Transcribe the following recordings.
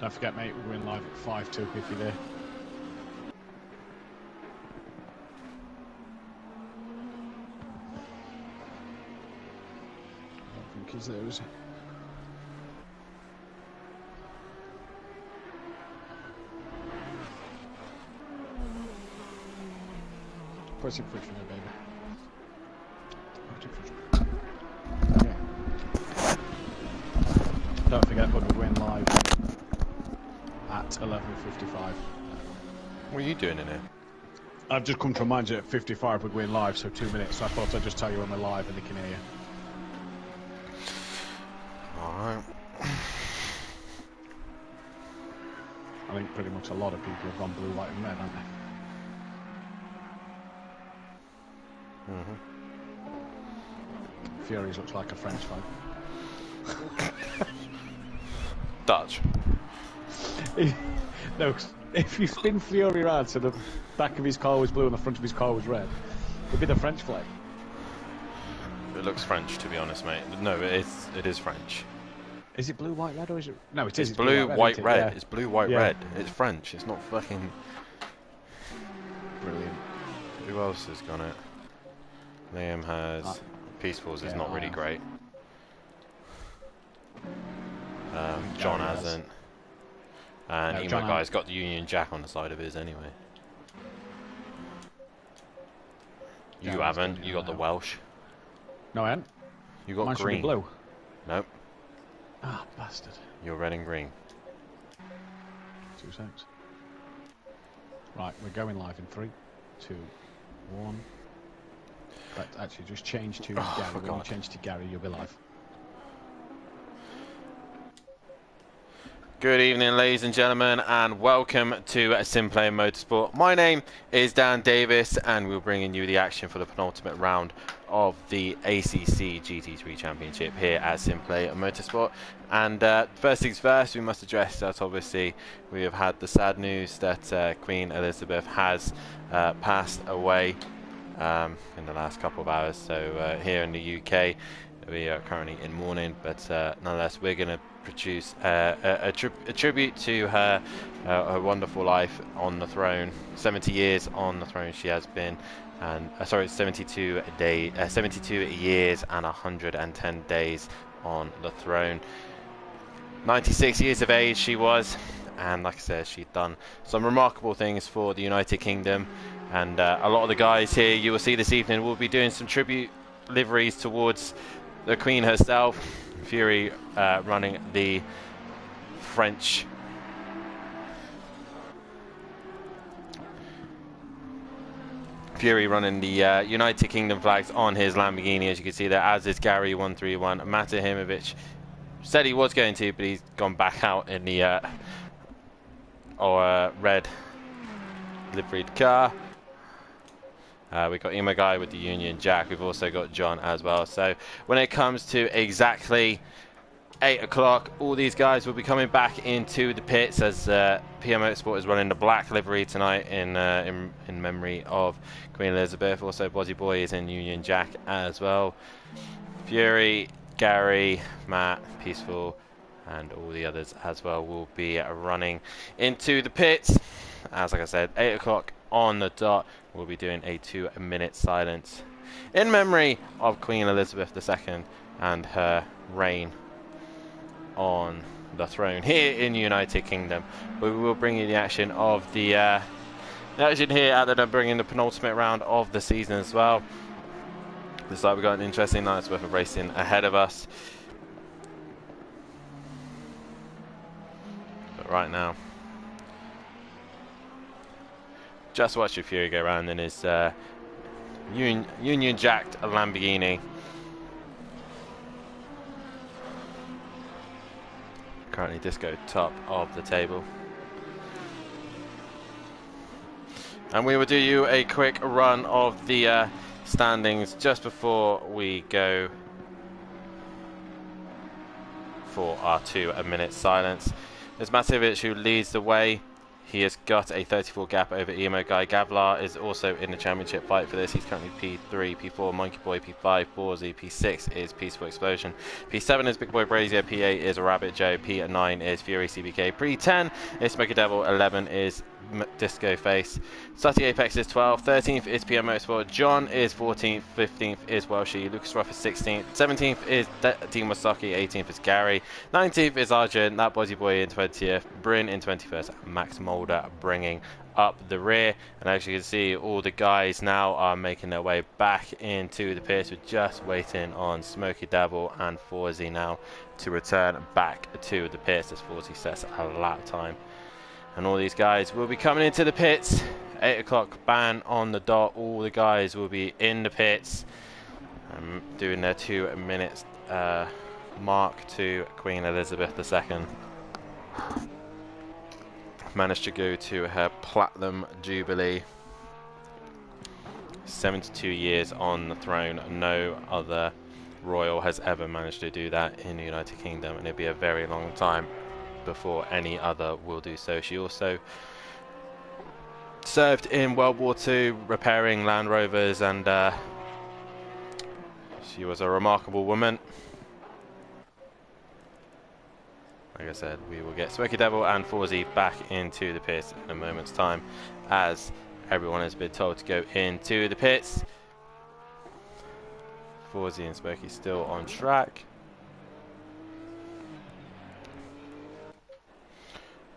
Don't forget, mate, we're going live at 5 to if you're there. I don't think he's there, is he? Press it through for me, baby. Yeah. Don't forget, but we're going live at 11:55. What are you doing in here? I've just come to remind you at 55 we're going live, so 2 minutes. So I thought I'd just tell you when we're live and they can hear you. Alright. I think pretty much a lot of people have gone blue, white and red, haven't they? Furies looks like a French flag. Dutch. No, if you spin Fury around so the back of his car was blue and the front of his car was red, it'd be the French flag. It looks French, to be honest, mate. No, it is French. Is it blue, white, red, or is it? No, It's blue, white, red. Yeah. It's blue, white, Yeah. red. It's French. It's not fucking brilliant. Who else has got it? Liam has. Peacefuls is not really great. John hasn't. And No, Emo John Guy's got the Union Jack on the side of his anyway. You haven't. You got the Welsh. No, I haven't. You got Mine should be green. blue. Nope. Ah, bastard. You're red and green. 2 seconds. Right, we're going live in 3, 2, 1. Right, actually, just change to Gary. When you change to Gary, you'll be live. Good evening, ladies and gentlemen, and welcome to Simplay Motorsport. My name is Dan Davis, and we're bringing you the action for the penultimate round of the ACC GT3 Championship here at Simplay Motorsport. And first things first, we must address that obviously we have had the sad news that Queen Elizabeth has passed away in the last couple of hours. So here in the UK, we are currently in mourning, but nonetheless, we're going to produce a tribute to her wonderful life on the throne. 70 years on the throne she has been, and sorry, 72 years and 110 days on the throne. 96 years of age she was, and like I said, she'd done some remarkable things for the United Kingdom. And a lot of the guys here you will see this evening will be doing some tribute liveries towards the Queen herself. Fury running the French United Kingdom flags on his Lamborghini, as you can see there, as is Gary 131. Matahimovic said he was going to, but he's gone back out in the red liveried car. We've got Emo Guy with the Union Jack. We've also got John as well. So when it comes to exactly 8 o'clock, all these guys will be coming back into the pits as PM Motorsport is running the black livery tonight in memory of Queen Elizabeth. Also, Bozzy Boy is in Union Jack as well. Fury, Gary, Matt, Peaceful, and all the others as well will be running into the pits. As like I said, 8 o'clock on the dot, we'll be doing a 2-minute silence in memory of Queen Elizabeth II and her reign on the throne here in the United Kingdom. We will bring you the action of the action here at the bringing the penultimate round of the season as well. Looks like we've got an interesting night's worth of racing ahead of us. But right now, just watch your Fury go around in his Union Jacked Lamborghini. Currently Disco top of the table. And we will do you a quick run of the standings just before we go for our 2-minute silence. There's Matahimovic who leads the way He has got a 34 gap over Emo Guy. Gavlar is also in the championship fight for this. He's currently P3, P4 Monkey Boy, P5 Borzy, P6 is Peaceful Explosion, P7 is Big Boy Brazier, P8 is Rabbit Joe, P9 is Fury CBK, P10 is Smoky Devil, 11 is Disco Face, Sutty Apex is 12, 13th is PM Motorsport, John is 14th, 15th is Welshie, Lucas Ruff is 16th, 17th is Dean Wasaki, 18th is Gary, 19th is Arjun, that Bozzy Boy in 20th, Bryn in 21st, Max Mulder bringing up the rear. And as you can see, all the guys now are making their way back into the pits. We're just waiting on Smoky Devil and Forzy now to return back to the pits as Forzy sets a lap time. And all these guys will be coming into the pits. 8 o'clock ban on the dot. All the guys will be in the pits, doing their 2 minutes mark to Queen Elizabeth II. Managed to go to her Platinum Jubilee. 72 years on the throne. No other royal has ever managed to do that in the United Kingdom, and it'll be a very long time before any other will do so. She also served in World War II repairing Land Rovers, and she was a remarkable woman. Like I said, we will get Smoky Devil and Forzy back into the pits in a moment's time, as everyone has been told to go into the pits. Forzy and Smoky still on track,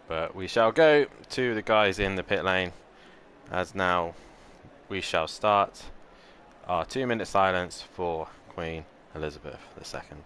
but we shall go to the guys in the pit lane, as now we shall start our 2-minute silence for Queen Elizabeth II.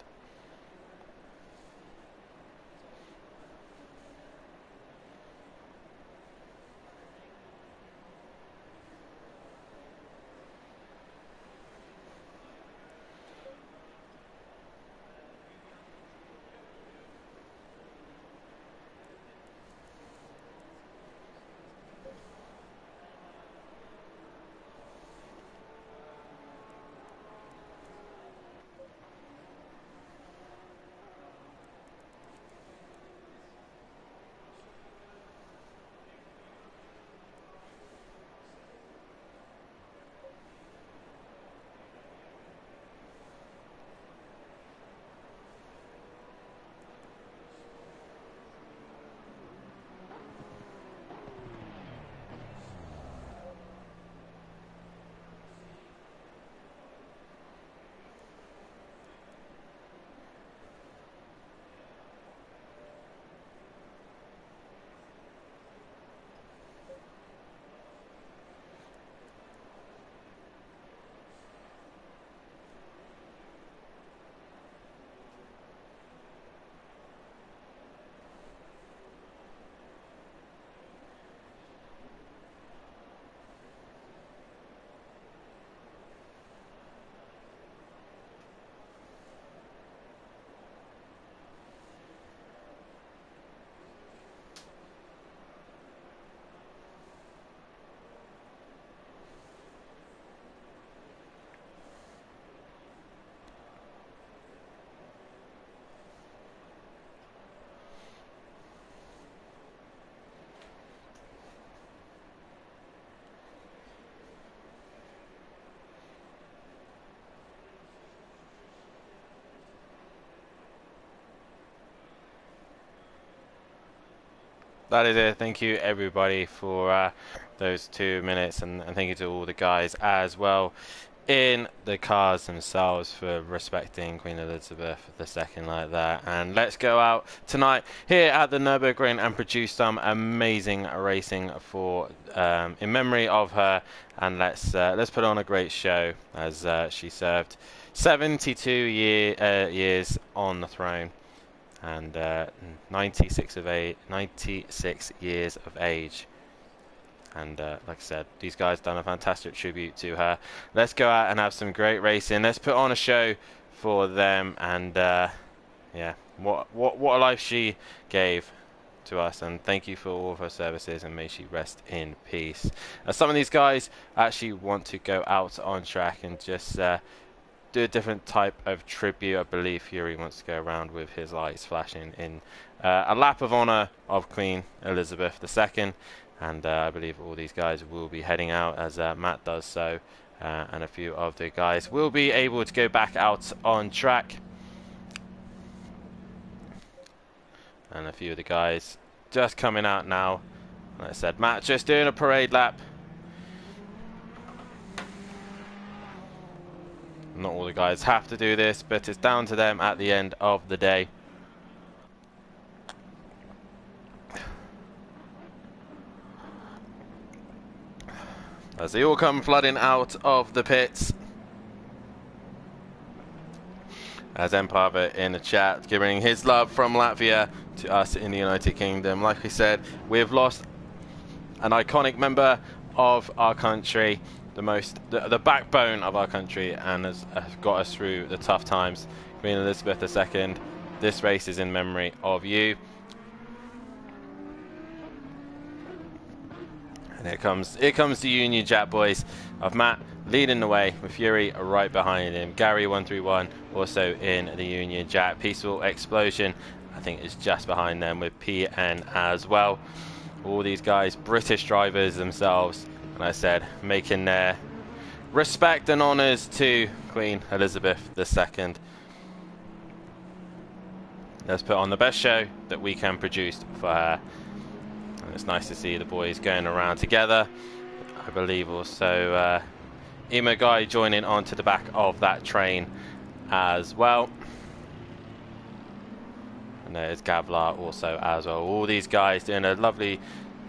That is it. Thank you everybody for those 2 minutes, and thank you to all the guys as well in the cars themselves for respecting Queen Elizabeth II like that. And let's go out tonight here at the Nürburgring and produce some amazing racing for in memory of her, and let's put on a great show, as she served 72 years on the throne, and 96 years of age. And like I said, these guys done a fantastic tribute to her. Let's go out and have some great racing. Let's put on a show for them. And yeah, what a life she gave to us. And thank you for all of her services, and may she rest in peace. Some of these guys actually want to go out on track and just do a different type of tribute. I believe Fury wants to go around with his lights flashing in a lap of honour of Queen Elizabeth II, and I believe all these guys will be heading out as Matt does so, and a few of the guys will be able to go back out on track, and a few of the guys just coming out now. Like I said, Matt just doing a parade lap. Not all the guys have to do this, but it's down to them at the end of the day. As they all come flooding out of the pits. As Empava in the chat giving his love from Latvia to us in the United Kingdom. Like we said, we've lost an iconic member of our country, the backbone of our country, and has got us through the tough times. Queen Elizabeth II, this race is in memory of you. And here comes the Union Jack boys of Matt leading the way with Fury right behind him. Gary 131 also in the Union Jack. Peaceful Explosion, I think, is just behind them with PN as well. All these guys, British drivers themselves, and I said, making their respect and honours to Queen Elizabeth II. Let's put on the best show that we can produce for her. And it's nice to see the boys going around together. I believe also Emo Guy joining onto the back of that train as well. And there's Gavlar also as well. All these guys doing a lovely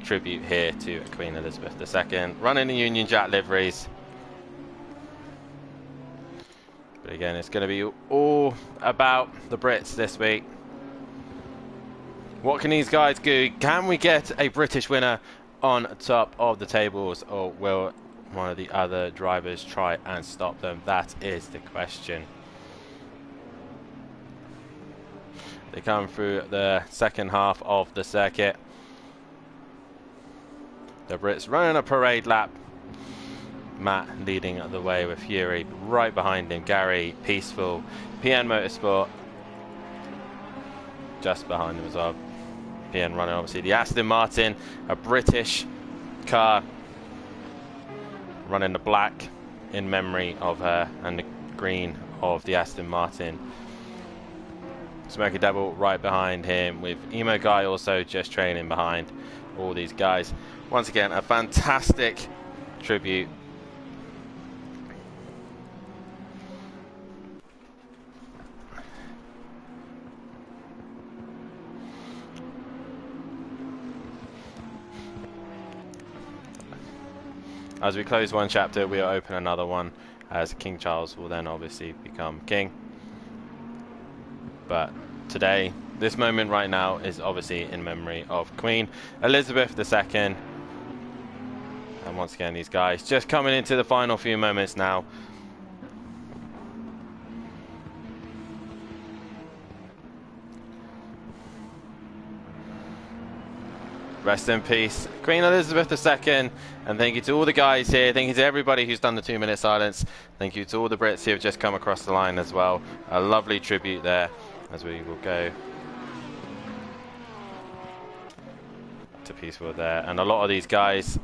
tribute here to Queen Elizabeth II, running the Union Jack liveries. But again, it's going to be all about the Brits this week. What can these guys do? Can we get a British winner on top of the tables, or will one of the other drivers try and stop them? That is the question. They come through the second half of the circuit. The Brits running a parade lap. Matt leading the way with Fury right behind him. Gary, Peaceful, PN Motorsport just behind him as well. PN running obviously the Aston Martin, a British car, running the black in memory of her and the green of the Aston Martin. Smoky Devil right behind him with Emo Guy also just trailing behind all these guys. Once again, a fantastic tribute. As we close one chapter, we'll open another one, as King Charles will then obviously become king. But today, this moment right now is obviously in memory of Queen Elizabeth II. And once again, these guys just coming into the final few moments now. Rest in peace, Queen Elizabeth II, and thank you to all the guys here. Thank you to everybody who's done the 2-minute silence. Thank you to all the Brits who have just come across the line as well. A lovely tribute there as we will go to Peaceful there. And a lot of these guys,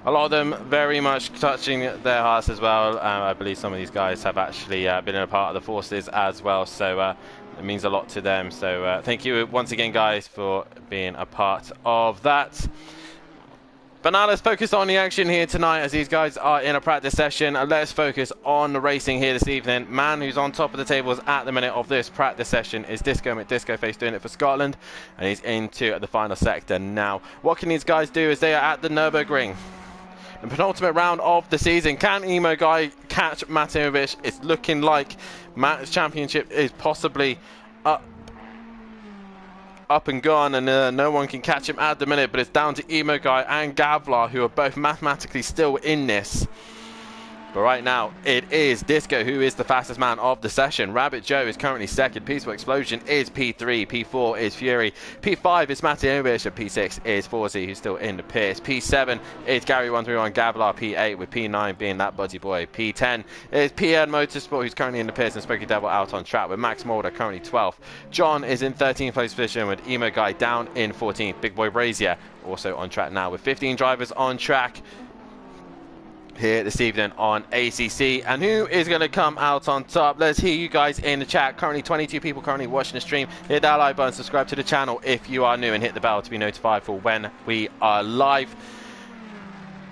a lot of them very much touching their hearts as well. I believe some of these guys have actually been a part of the forces as well. So it means a lot to them. So thank you once again, guys, for being a part of that. But now let's focus on the action here tonight as these guys are in a practice session. And let's focus on the racing here this evening. Man who's on top of the tables at the minute of this practice session is Disco McDiscoface, doing it for Scotland. And he's into the final sector now. What can these guys do as they are at the Nürburgring? The penultimate round of the season. Can Emo Guy catch Matimovic? It's looking like Matt's championship is possibly up and gone, and no one can catch him at the minute, but it's down to Emo Guy and Gavlar, who are both mathematically still in this. But right now, it is Disco who is the fastest man of the session. Rabbit Joe is currently second. Peaceful Explosion is P3. P4 is Fury. P5 is Matiovic. And P6 is Forzy, who's still in the pits. P7 is Gary131 Gavlar. P8 with P9 being that Buddy Boy. P10 is PN Motorsport, who's currently in the pits, and Spooky Devil out on track with Max Mulder currently 12th. John is in 13th place position with Emo Guy down in 14th. Big Boy Brazier also on track now with 15 drivers on track here this evening on ACC. And who is going to come out on top? Let's hear you guys in the chat. Currently 22 people currently watching the stream. Hit that like button, subscribe to the channel if you are new, and hit the bell to be notified for when we are live.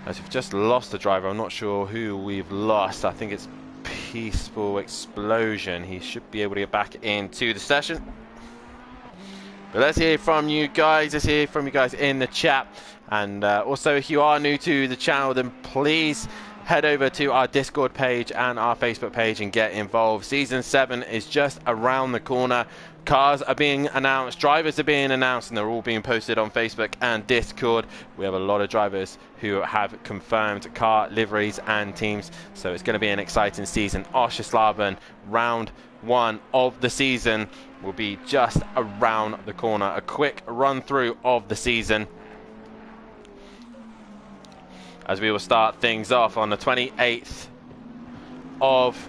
As we've just lost the driver, I'm not sure who we've lost. I think it's Peaceful Explosion. He should be able to get back into the session. But let's hear from you guys. Let's hear from you guys in the chat. And also, if you are new to the channel, then please head over to our Discord page and our Facebook page and get involved. Season 7 is just around the corner. Cars are being announced, drivers are being announced, and they're all being posted on Facebook and Discord. We have a lot of drivers who have confirmed car liveries and teams, so it's going to be an exciting season. Oschersleben, round 1 of the season, will be just around the corner. A quick run through of the season, as we will start things off on the 28th of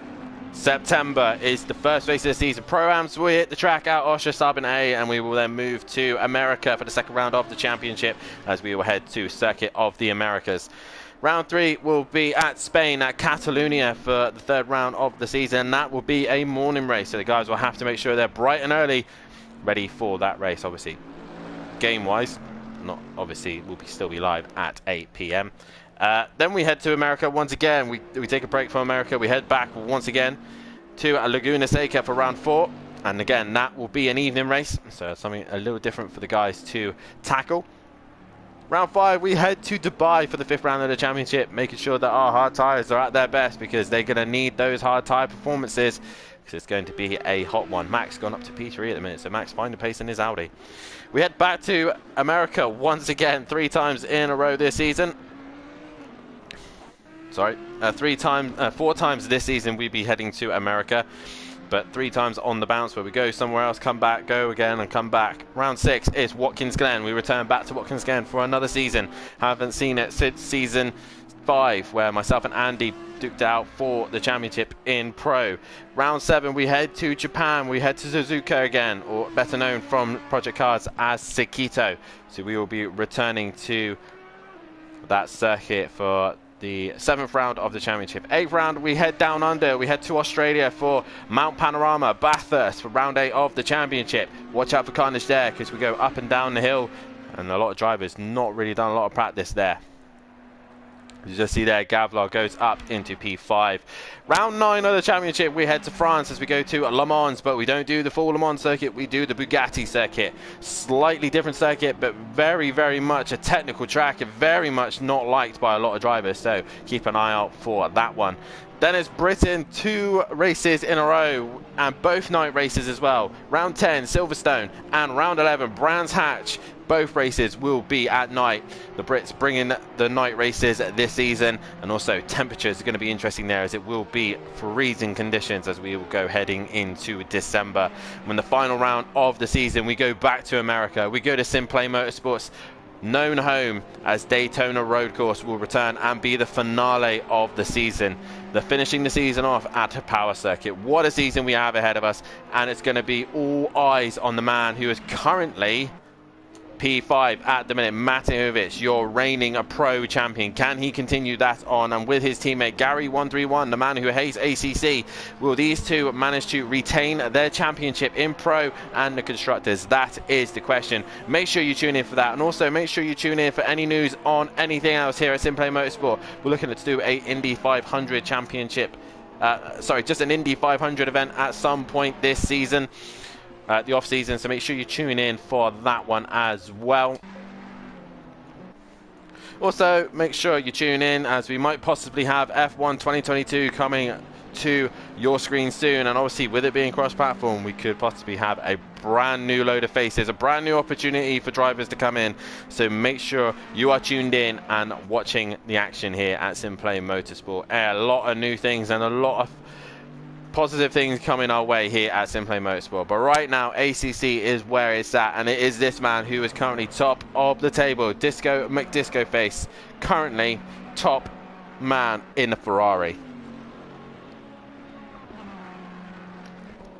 September is the first race of the season. Pro-Ams will hit the track at Oschersleben A, and we will then move to America for the second round of the championship, as we will head to Circuit of the Americas. Round 3 will be at Spain, at Catalonia, for the third round of the season. That will be a morning race, so the guys will have to make sure they're bright and early, ready for that race. Obviously, game-wise, not obviously, will still be live at 8 p.m. Then we head to America once again. We take a break from America. We head back once again to Laguna Seca for round 4. And again, that will be an evening race, so something a little different for the guys to tackle. Round 5, we head to Dubai for the 5th round of the championship, making sure that our hard tyres are at their best, because they're going to need those hard tyre performances, because it's going to be a hot one. Max gone up to P3 at the minute, so Max finding pace in his Audi. We head back to America once again, 3 times in a row this season. Sorry, 4 times this season we'll be heading to America, but 3 times on the bounce, where we go somewhere else, come back, go again, and come back. Round 6 is Watkins Glen. We return back to Watkins Glen for another season. Haven't seen it since season 5, where myself and Andy duked out for the championship in Pro. Round 7, we head to Japan. We head to Suzuka again, or better known from Project Cars as Sekito. So we will be returning to that circuit for the 7th round of the championship. 8th round, we head down under. We head to Australia for Mount Panorama, Bathurst, for round 8 of the championship. Watch out for carnage there, because we go up and down the hill, and a lot of drivers not really done a lot of practice there. You just see there, Gavlar goes up into P5. Round 9 of the championship, we head to France as we go to Le Mans, but we don't do the full Le Mans circuit, we do the Bugatti circuit. Slightly different circuit, but very, very much a technical track, and very much not liked by a lot of drivers, so keep an eye out for that one. Then it's Britain, 2 races in a row, and both night races as well. Round 10, Silverstone, and round 11, Brands Hatch. Both races will be at night. The Brits bringing the night races this season, and also temperatures are going to be interesting there, as it will be freezing conditions as we will go heading into December. When the final round of the season, we go back to America. We go to Simplay Motorsports, known home as Daytona Road Course, will return and be the finale of the season. They're finishing the season off at a power circuit. What a season we have ahead of us, and it's going to be all eyes on the man who is currently P5 at the minute, Matiovic, your reigning pro champion. Can he continue that on? And with his teammate Gary131, the man who hates ACC, will these two manage to retain their championship in pro and the constructors? That is the question. Make sure you tune in for that, and also make sure you tune in for any news on anything else here at Simplay Motorsport. We're looking to do a Indy 500 championship, just an Indy 500 event at some point this season. The off season, so make sure you tune in for that one as well. Also, make sure you tune in, as we might possibly have F1 2022 coming to your screen soon. And obviously, with it being cross-platform, we could possibly have a brand new load of faces, a brand new opportunity for drivers to come in. So make sure you are tuned in and watching the action here at SimPlay Motorsport. A lot of new things and a lot of positive things coming our way here at SimPlay Motorsport. But right now, ACC is where it's at, and it is this man who is currently top of the table, Disco McDiscoface, currently top man in the Ferrari.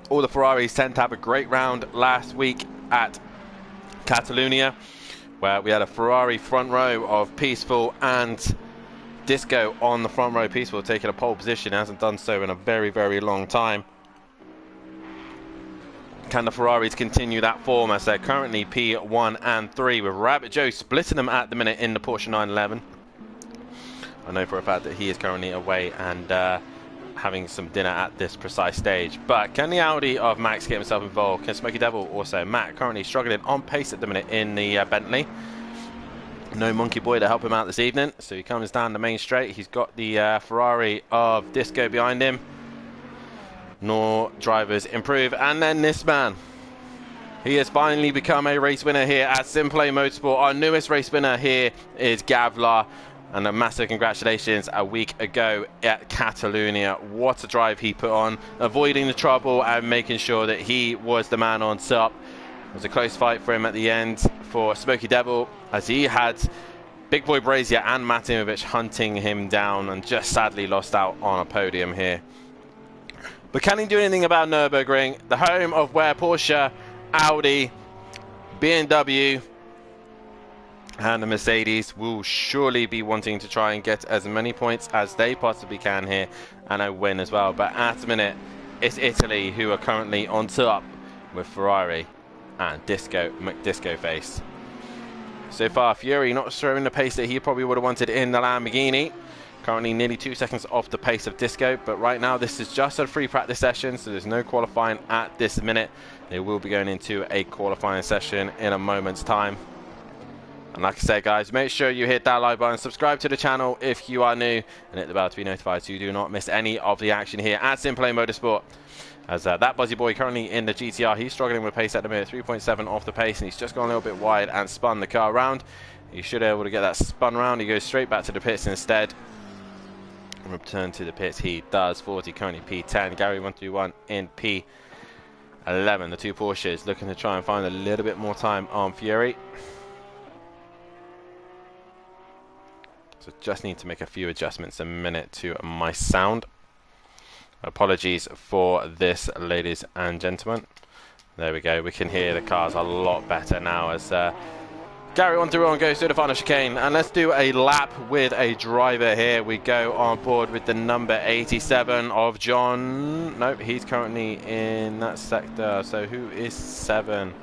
All the Ferraris tend to have a great round last week at Catalonia, where we had a Ferrari front row of Peaceful and Disco on the front row. Peaceful taking a pole position, hasn't done so in a very, very long time. Can the Ferraris continue that form as they're currently P1 and 3, with Rabbit Joe splitting them at the minute in the Porsche 911. I know for a fact that he is currently away and having some dinner at this precise stage. But can the Audi of Max get himself involved? Can Smoky Devil also? Matt currently struggling on pace at the minute in the Bentley. No Monkey Boy to help him out this evening, so he comes down the main straight. He's got the Ferrari of Disco behind him. Nor drivers improve, and then this man. He has finally become a race winner here at SimPlay Motorsport. Our newest race winner here is Gavlar, and a massive congratulations a week ago at Catalonia. What a drive he put on, avoiding the trouble and making sure that he was the man on top. It was a close fight for him at the end for Smoky Devil, as he had Big Boy Brazier and Matimovic hunting him down and just sadly lost out on a podium here. But can he do anything about Nürburgring, the home of where Porsche, Audi, BMW and the Mercedes will surely be wanting to try and get as many points as they possibly can here and a win as well. But at the minute, it's Italy who are currently on top with Ferrari and Disco McDiscoface. So far, Fury not showing the pace that he probably would have wanted in the Lamborghini. Currently nearly 2 seconds off the pace of Disco, but right now this is just a free practice session, so there's no qualifying at this minute. They will be going into a qualifying session in a moment's time. And like I said, guys, make sure you hit that like button, subscribe to the channel if you are new, and hit the bell to be notified so you do not miss any of the action here at SimPlay Motorsport. As that Buzzy Boy currently in the GTR, he's struggling with pace at the minute, 3.7 off the pace, and he's just gone a little bit wide and spun the car around. He should be able to get that spun round. He goes straight back to the pits instead. Return to the pits he does. 40 currently P10, Gary 131 in P11. The two Porsches looking to try and find a little bit more time on Fury. So just need to make a few adjustments a minute to my sound. Apologies for this, ladies and gentlemen. There we go. We can hear the cars a lot better now as Gary 131 goes through the final chicane. And let's do a lap with a driver here. We go on board with the number 87 of John. Nope, he's currently in that sector. So who is 7?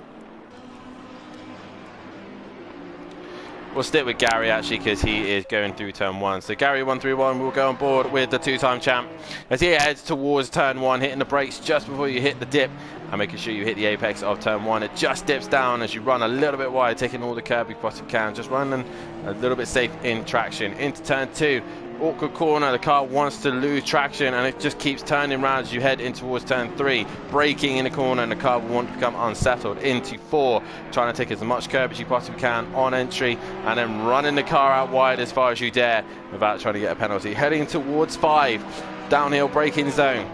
We'll stick with Gary actually because he is going through turn 1. So Gary 131 will go on board with the two-time champ as he heads towards turn 1, hitting the brakes just before you hit the dip and making sure you hit the apex of turn 1. It just dips down as you run a little bit wide, taking all the curb you possibly can, just running a little bit safe in traction. Into turn 2, awkward corner, the car wants to lose traction and it just keeps turning around as you head in towards turn 3, braking in the corner and the car will want to become unsettled. Into 4, trying to take as much curb as you possibly can on entry and then running the car out wide as far as you dare without trying to get a penalty. Heading towards 5, downhill braking zone,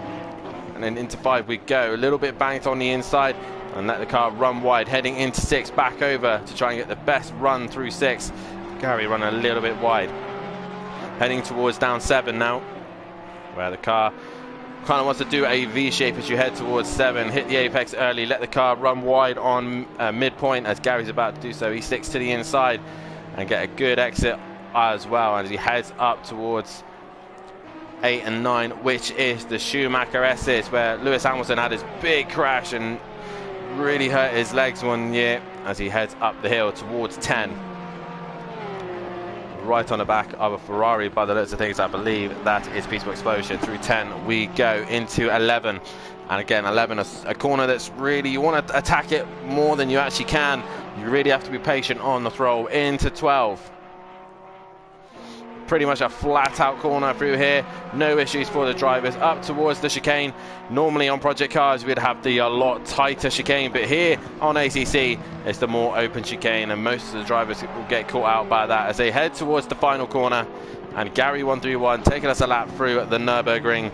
and then into 5 we go, a little bit banked on the inside and let the car run wide. Heading into 6, back over to try and get the best run through 6. Gary running a little bit wide. Heading towards down 7 now, where the car kind of wants to do a V-shape as you head towards 7. Hit the apex early, let the car run wide on midpoint as Gary's about to do so. He sticks to the inside and get a good exit as well as he heads up towards 8 and 9, which is the Schumacher S's, where Lewis Hamilton had his big crash and really hurt his legs one year as he heads up the hill towards 10. Right on the back of a Ferrari by the looks of things. I believe that is Peaceful Explosion. Through 10 we go into 11, and again 11 a corner that's really, you want to attack it more than you actually can. You really have to be patient on the throw. Into 12, Pretty much a flat out corner through here. No issues for the drivers up towards the chicane. Normally on Project Cars we'd have the a lot tighter chicane, but here on ACC it's the more open chicane, and most of the drivers will get caught out by that as they head towards the final corner. And Gary 131 taking us a lap through the Nürburgring.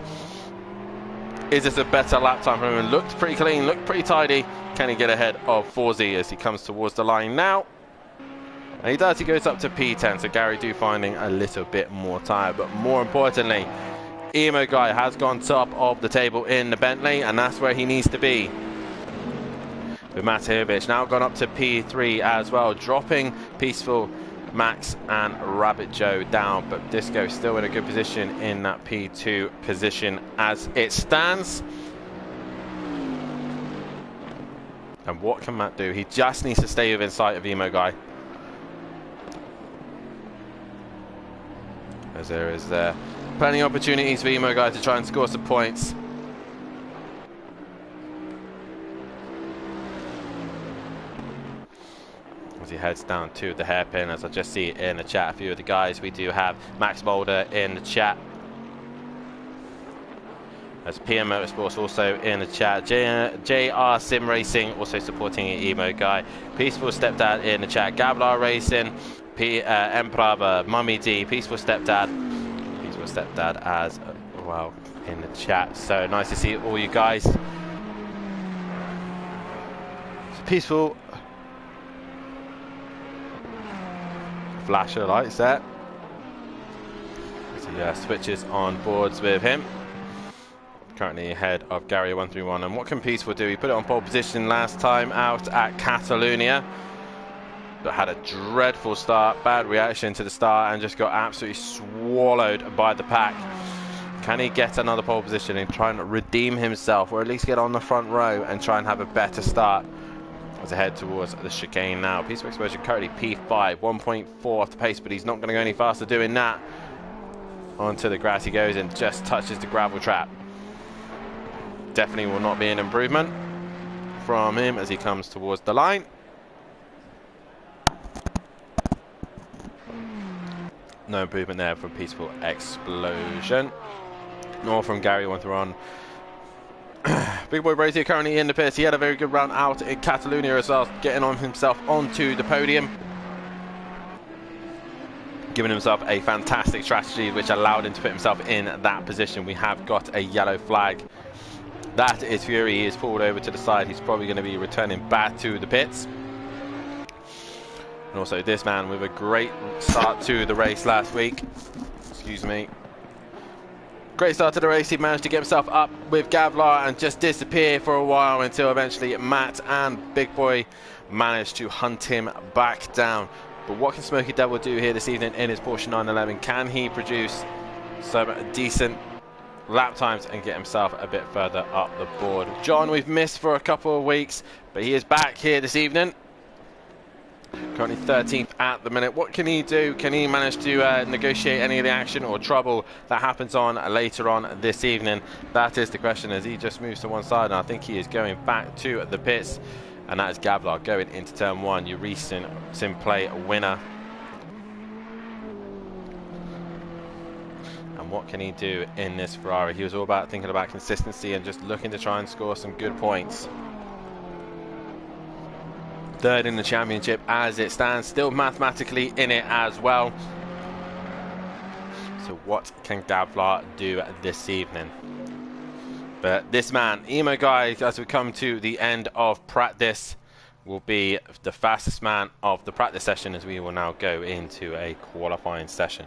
Is this a better lap time for him? Looked pretty clean, looked pretty tidy. Can he get ahead of Forzy as he comes towards the line now? And he does, he goes up to P10, so Gary do finding a little bit more tired. But more importantly, Emo Guy has gone top of the table in the Bentley, and that's where he needs to be. With Matejevich now gone up to P3 as well, dropping Peaceful, Max and Rabbit Joe down. But Disco still in a good position in that P2 position as it stands. And what can Matt do? He just needs to stay within sight of Emo Guy. As there is plenty of opportunities for Emo Guy to try and score some points. As he heads down to the hairpin, as I just see in the chat, a few of the guys. We do have Max Mulder in the chat. As PM Motorsports also in the chat. JR Sim Racing also supporting Emo Guy. Peaceful Stepdad in the chat. Gablar Racing. Emperor, Mummy D, Peaceful Stepdad as well in the chat. So nice to see all you guys. So Peaceful. Flasher lights there. So switches on boards with him. Currently ahead of Gary 131. And what can Peaceful do? He put it on pole position last time out at Catalonia, but had a dreadful start, bad reaction to the start, and just got absolutely swallowed by the pack. Can he get another pole position and try and redeem himself, or at least get on the front row and try and have a better start as I head towards the chicane now? Peaceful Exposure currently P5, 1.4 off the pace, but he's not going to go any faster doing that. Onto the grass he goes and just touches the gravel trap. Definitely will not be an improvement from him as he comes towards the line. No improvement there from Peaceful Explosion, nor from Gary 131. Big Boy Brazier currently in the pits. He had a very good round out in Catalonia as well, getting on himself onto the podium, giving himself a fantastic strategy which allowed him to put himself in that position. We have got a yellow flag. That is Fury. He is pulled over to the side. He's probably going to be returning back to the pits. And also this man with a great start to the race last week. Excuse me. Great start to the race. He managed to get himself up with Gavlar and just disappear for a while until eventually Matt and Big Boy managed to hunt him back down. But what can Smoky Devil do here this evening in his Porsche 911? Can he produce some decent lap times and get himself a bit further up the board? John, we've missed for a couple of weeks, but he is back here this evening. Currently 13th at the minute. What can he do? Can he manage to negotiate any of the action or trouble that happens on later on this evening? That is the question, as he just moves to one side, and I think he is going back to the pits. And that is Gavlar going into turn one, your recent Simplay winner. And what can he do in this Ferrari? He was all about thinking about consistency and just looking to try and score some good points. Third in the championship as it stands, still mathematically in it as well. So what can Gavlar do this evening? But this man, Emo Guy, as we come to the end of practice, will be the fastest man of the practice session, as we will now go into a qualifying session.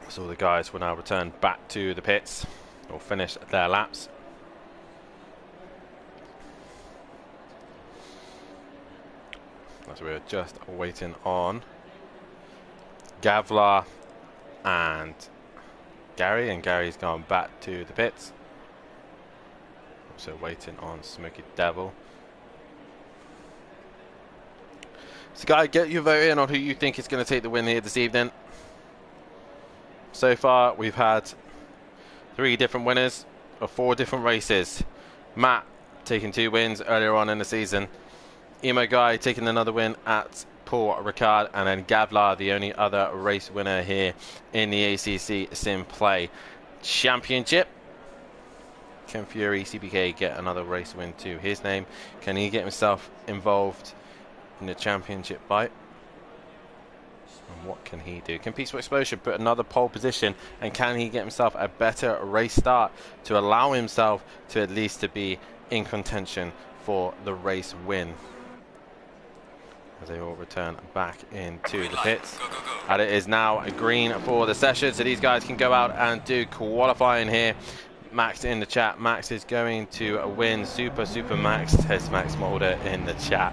So the guys will now return back to the pits or finish their laps. So we're just waiting on Gavlar and Gary, and Gary's gone back to the pits. Also waiting on Smoky Devil. So guys, get your vote in on who you think is going to take the win here this evening. So far we've had 3 different winners of 4 different races. Matt taking 2 wins earlier on in the season. Emo Guy taking another win at Paul Ricard, and then Gavlar, the only other race winner here in the ACC Sim Play Championship. Can Fury CBK get another race win to his name? Can he get himself involved in the championship fight? And what can he do? Can Peaceful Explosion put another pole position, and can he get himself a better race start to allow himself to at least to be in contention for the race win? As they all return back into the pits. And it is now green for the session, so these guys can go out and do qualifying here. Max in the chat. Max is going to win Super Max, says Max Mulder in the chat.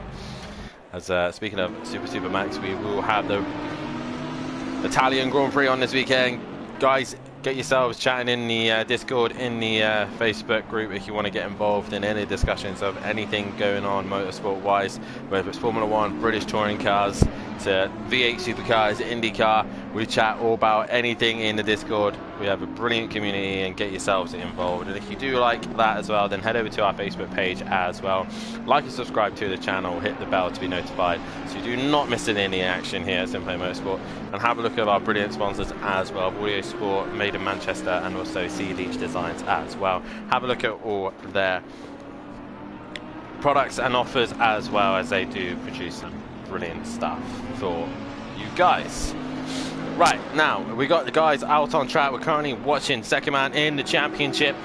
As speaking of Super Max, we will have the Italian Grand Prix on this weekend. Guys, get yourselves chatting in the Discord, in the Facebook group if you want to get involved in any discussions of anything going on motorsport wise, whether it's Formula 1, British touring cars, to V8 supercars, IndyCar. We chat all about anything in the Discord. We have a brilliant community, and get yourselves involved. And if you do like that as well, then head over to our Facebook page as well. Like and subscribe to the channel, hit the bell to be notified so you do not miss any action here at Simplay Motorsport. And have a look at our brilliant sponsors as well, Audio Sport, Made in Manchester, and also Sea Leech Designs as well. Have a look at all their products and offers as well, as they do produce some brilliant stuff for you guys. Right, now we got the guys out on track. We're currently watching second man in the championship.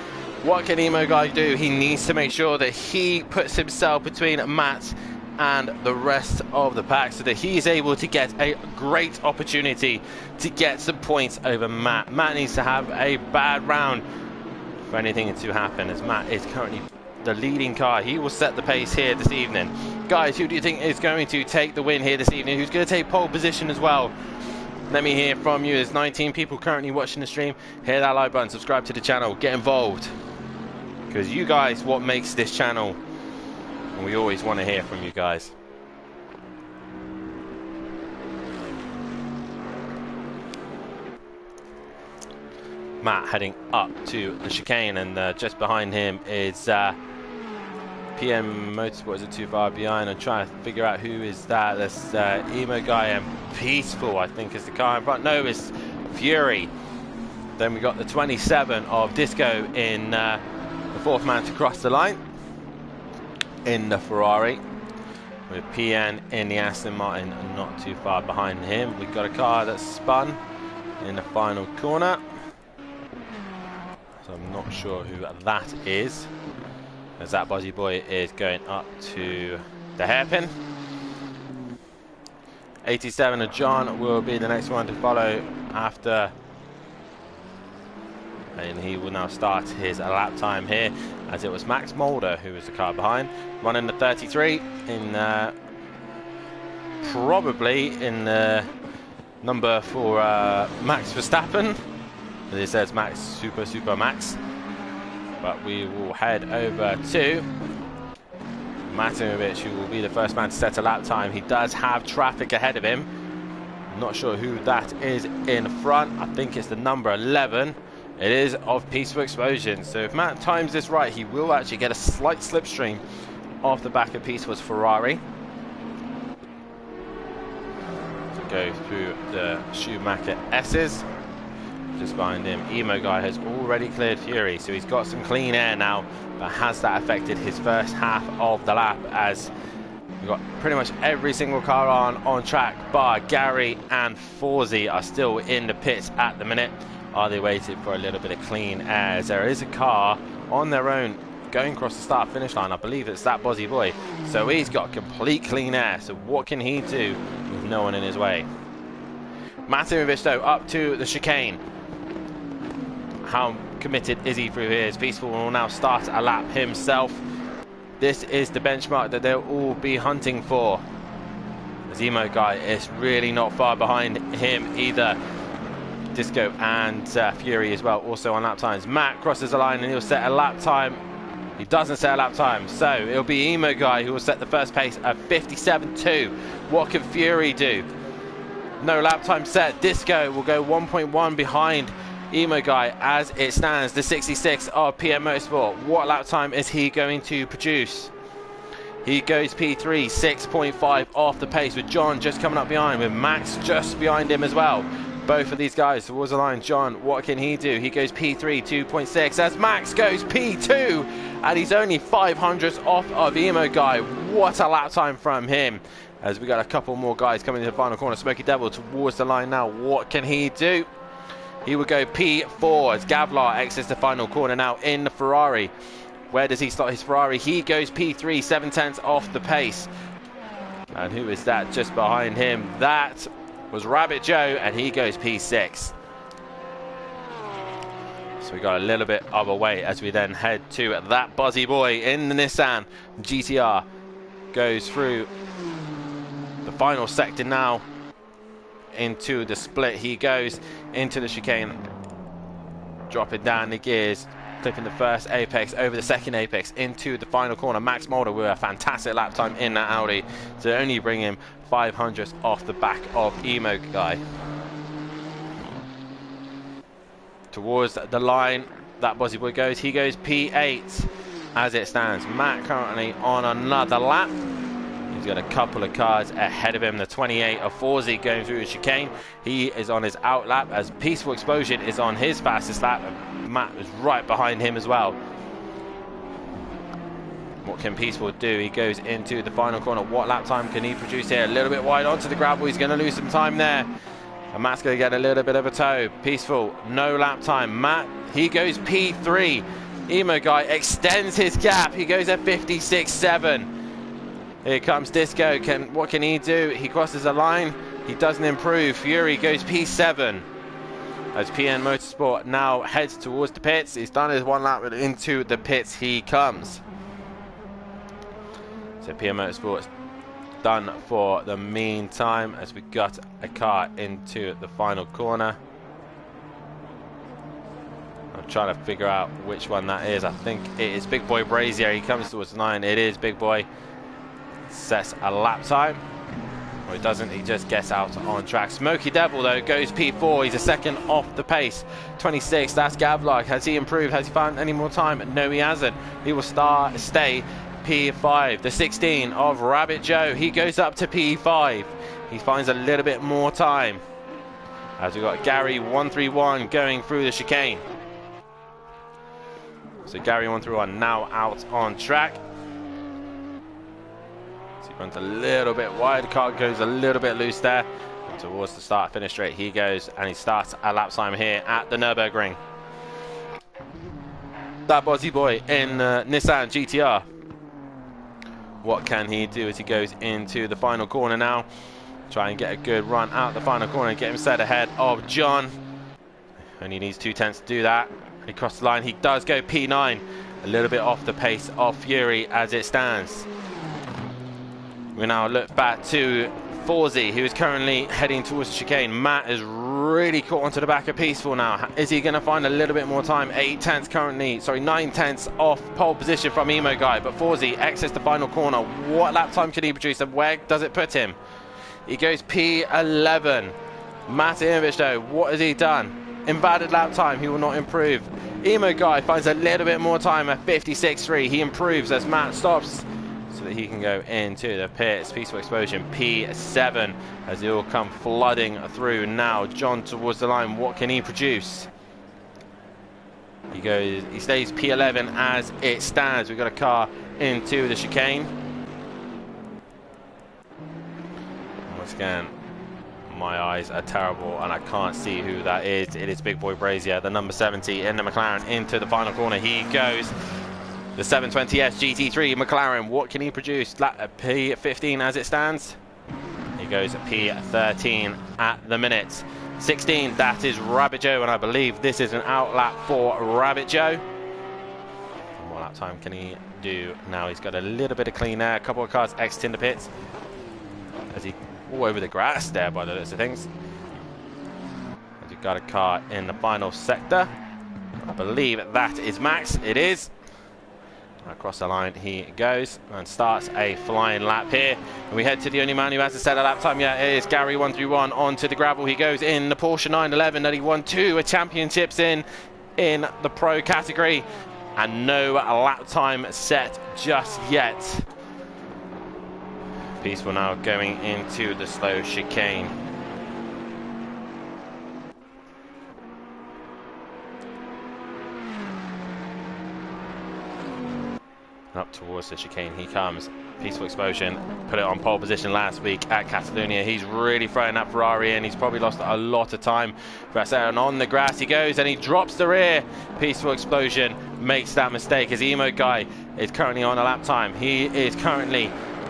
What can Emo Guy do? He needs to make sure that he puts himself between Matt and the rest of the pack so that he's able to get a great opportunity to get some points over Matt. Matt needs to have a bad round for anything to happen, as Matt is currently the leading car. He will set the pace here this evening. Guys, who do you think is going to take the win here this evening? Who's going to take pole position as well? Let me hear from you. There's 19 people currently watching the stream. Hit that like button, subscribe to the channel, get involved, because you guys what makes this channel, and we always want to hear from you guys. Matt heading up to the chicane, and just behind him is PM Motorsport. Is it too far behind? I'm trying to figure out who is that. That's Emo Guy and Peaceful, I think, is the car in front. No, it's Fury. Then we got the 27 of Disco in the fourth man to cross the line in the Ferrari, with PN in the Aston Martin not too far behind him. We've got a car that's spun in the final corner, so I'm not sure who that is, as that Buzzy Boy is going up to the hairpin. 87 of John will be the next one to follow after, and he will now start his lap time here, as it was Max Mulder who was the car behind, running the 33 in probably in the number for Max Verstappen, as it says Max Super Max. But we will head over to Matimovic, who will be the first man to set a lap time. He does have traffic ahead of him. I'm not sure who that is in front. I think it's the number 11. It is of Peaceful Explosion. So if Matt times this right, he will actually get a slight slipstream off the back of Peaceful's Ferrari. To go through the Schumacher S's. Just behind him, Emo Guy has already cleared Fury, so he's got some clean air now. But has that affected his first half of the lap, as we've got pretty much every single car on track, bar Gary and Forzy are still in the pits at the minute. Are they waiting for a little bit of clean air? As there is a car on their own going across the start finish line. I believe it's that Buzzy Boy. So he's got complete clean air. So what can he do with no one in his way? Matimovic though up to the chicane. How committed is he through here? As Peaceful will now start a lap himself. This is the benchmark that they'll all be hunting for. The Emo Guy is really not far behind him either. Disco and Fury as well, also on lap times. Matt crosses the line and he'll set a lap time. He doesn't set a lap time, so it'll be Emo Guy who will set the first pace at 57.2. What can Fury do? No lap time set. Disco will go 1.1 behind Emo Guy as it stands. The 66 of PM Motorsport. What lap time is he going to produce? He goes P3, 6.5 off the pace, with John just coming up behind, with Max just behind him as well. Both of these guys towards the line. John, what can he do? He goes P3, 2.6, as Max goes P2, and he's only 500ths off of Emo Guy. What a lap time from him. As we got a couple more guys coming into the final corner. Smoky Devil towards the line now. What can he do? He will go P4 as Gavlar exits the final corner now in the Ferrari. Where does he start his Ferrari? He goes P3, 7/10 off the pace. And who is that just behind him? That was Rabbit Joe, and he goes P6. So we got a little bit of a wait as we then head to that Buzzy Boy in the Nissan GTR. Goes through the final sector now into the split. He goes into the chicane, dropping down the gears, clipping the first apex over the second apex into the final corner. Max Mulder with a fantastic lap time in that Audi to only bring him 500ths off the back of Emo Guy. Towards the line, that Buzzy Boy goes. He goes P8 as it stands. Matt currently on another lap. He's got a couple of cars ahead of him. The 28 of Forzy going through the chicane. He is on his out lap as Peaceful Explosion is on his fastest lap. Matt is right behind him as well. What can Peaceful do? He goes into the final corner. What lap time can he produce here? A little bit wide onto the gravel. He's going to lose some time there. And Matt's going to get a little bit of a tow. Peaceful, no lap time. Matt, he goes P3. Emo Guy extends his gap. He goes at 56.7. Here comes Disco. What can he do? He crosses the line. He doesn't improve. Fury goes P7. As PN Motorsport now heads towards the pits. He's done his one lap, into the pits he comes. So PN Motorsport's done for the meantime as we got a car into the final corner. I'm trying to figure out which one that is. I think it is Big Boy Brazier. He comes towards the line. It is Big Boy. Sets a lap time. Well, he doesn't, he just gets out on track. Smoky Devil though goes P4. He's a second off the pace. 26, that's Gavlar. Has he improved? Has he found any more time? No, he hasn't. He will stay P5. The 16 of Rabbit Joe, he goes up to P5. He finds a little bit more time as we've got Gary 131 going through the chicane. So Gary 131 now out on track. So he runs a little bit wide, the car goes a little bit loose there. And towards the start finish straight he goes, and he starts a lap time here at the Nürburgring. That Buzzy Boy in Nissan GTR. What can he do as he goes into the final corner now? Try and get a good run out the final corner and get him set ahead of John. Only needs 2/10 to do that. He crossed the line. He does go P9. A little bit off the pace of Fury as it stands. We now look back to Forzy, who is currently heading towards the chicane. Matt is really caught onto the back of Peaceful now. Is he going to find a little bit more time? 9 tenths off pole position from Emo Guy, but Forzy exits the final corner. What lap time can he produce and where does it put him? He goes P11. Matt Inovich though, what has he done? Invalid lap time, he will not improve. Emo Guy finds a little bit more time at 56.3. He improves as Matt stops so that he can go into the pits. Peaceful Explosion P7 as they all come flooding through now. John towards the line, what can he produce? He stays P11 as it stands. We've got a car into the chicane. Once again, my eyes are terrible and I can't see who that is. It is Big Boy Brazier, the number 70 in the McLaren into the final corner. He goes. The 720S GT3 McLaren, what can he produce? P15 as it stands. He goes P13 at the minute. 16, that is Rabbit Joe, and I believe this is an out lap for Rabbit Joe. And what lap time can he do now? He's got a little bit of clean air, a couple of cars exiting the pits. As he all over the grass there by the looks of things. As he got a car in the final sector. I believe that is Max, it is. Across the line he goes and starts a flying lap here. And we head to the only man who has to set a lap time yet. It is Gary 131 onto the gravel. He goes in the Porsche 911 that he won 2 championships in the pro category. And no lap time set just yet. Peaceful now going into the slow chicane. Up towards the chicane he comes. Peaceful Explosion put it on pole position last week at Catalonia. He's really throwing that Ferrari in. He's probably lost a lot of time. And on the grass he goes and he drops the rear. Peaceful Explosion makes that mistake as Emo Guy is currently on a lap time. He is currently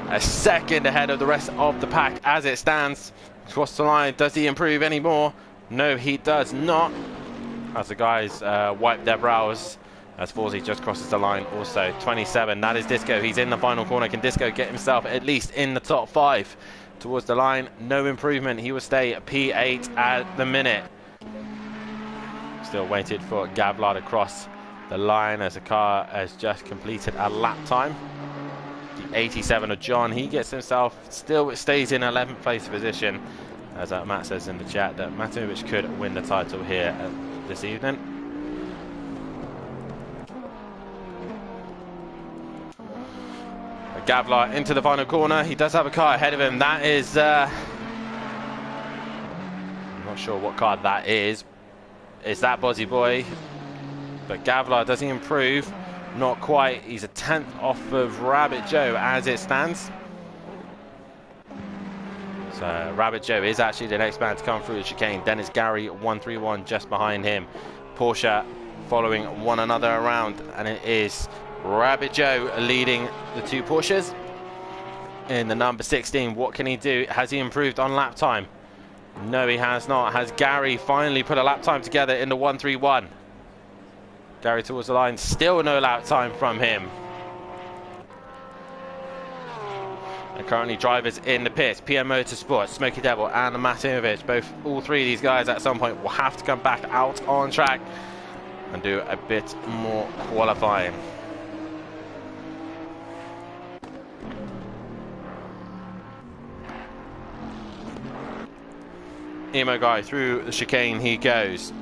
a second ahead of the rest of the pack as it stands. Across the line, does he improve anymore? No, he does not. As the guys wipe their brows as Forzy just crosses the line also. 27, that is Disco. He's in the final corner. Can Disco get himself at least in the top 5? Towards the line, no improvement. He will stay P8 at the minute. Still waited for Gavlar to cross the line as the car has just completed a lap time. The 87 of John, he gets himself, still stays in 11th place position. As Matt says in the chat that Matumovic could win the title here this evening. Gavlar into the final corner. He does have a car ahead of him. That is I'm not sure what car that is. Is that Bozzy Boy? But Gavlar, does he improve? Not quite. He's a 10th off of Rabbit Joe as it stands. So Rabbit Joe is actually the next man to come through the chicane. Dennis Gary 131 just behind him. Porsche following one another around, and it is Rabbit Joe leading the two Porsches. In the number 16, what can he do? Has he improved on lap time? No, he has not. Has Gary finally put a lap time together in the 131? Gary towards the line, still no lap time from him. And currently drivers in the pits, PM Motorsport, Smokey Devil and Matumovic, all three of these guys at some point will have to come back out on track and do a bit more qualifying. Emo Guy through the chicane he goes.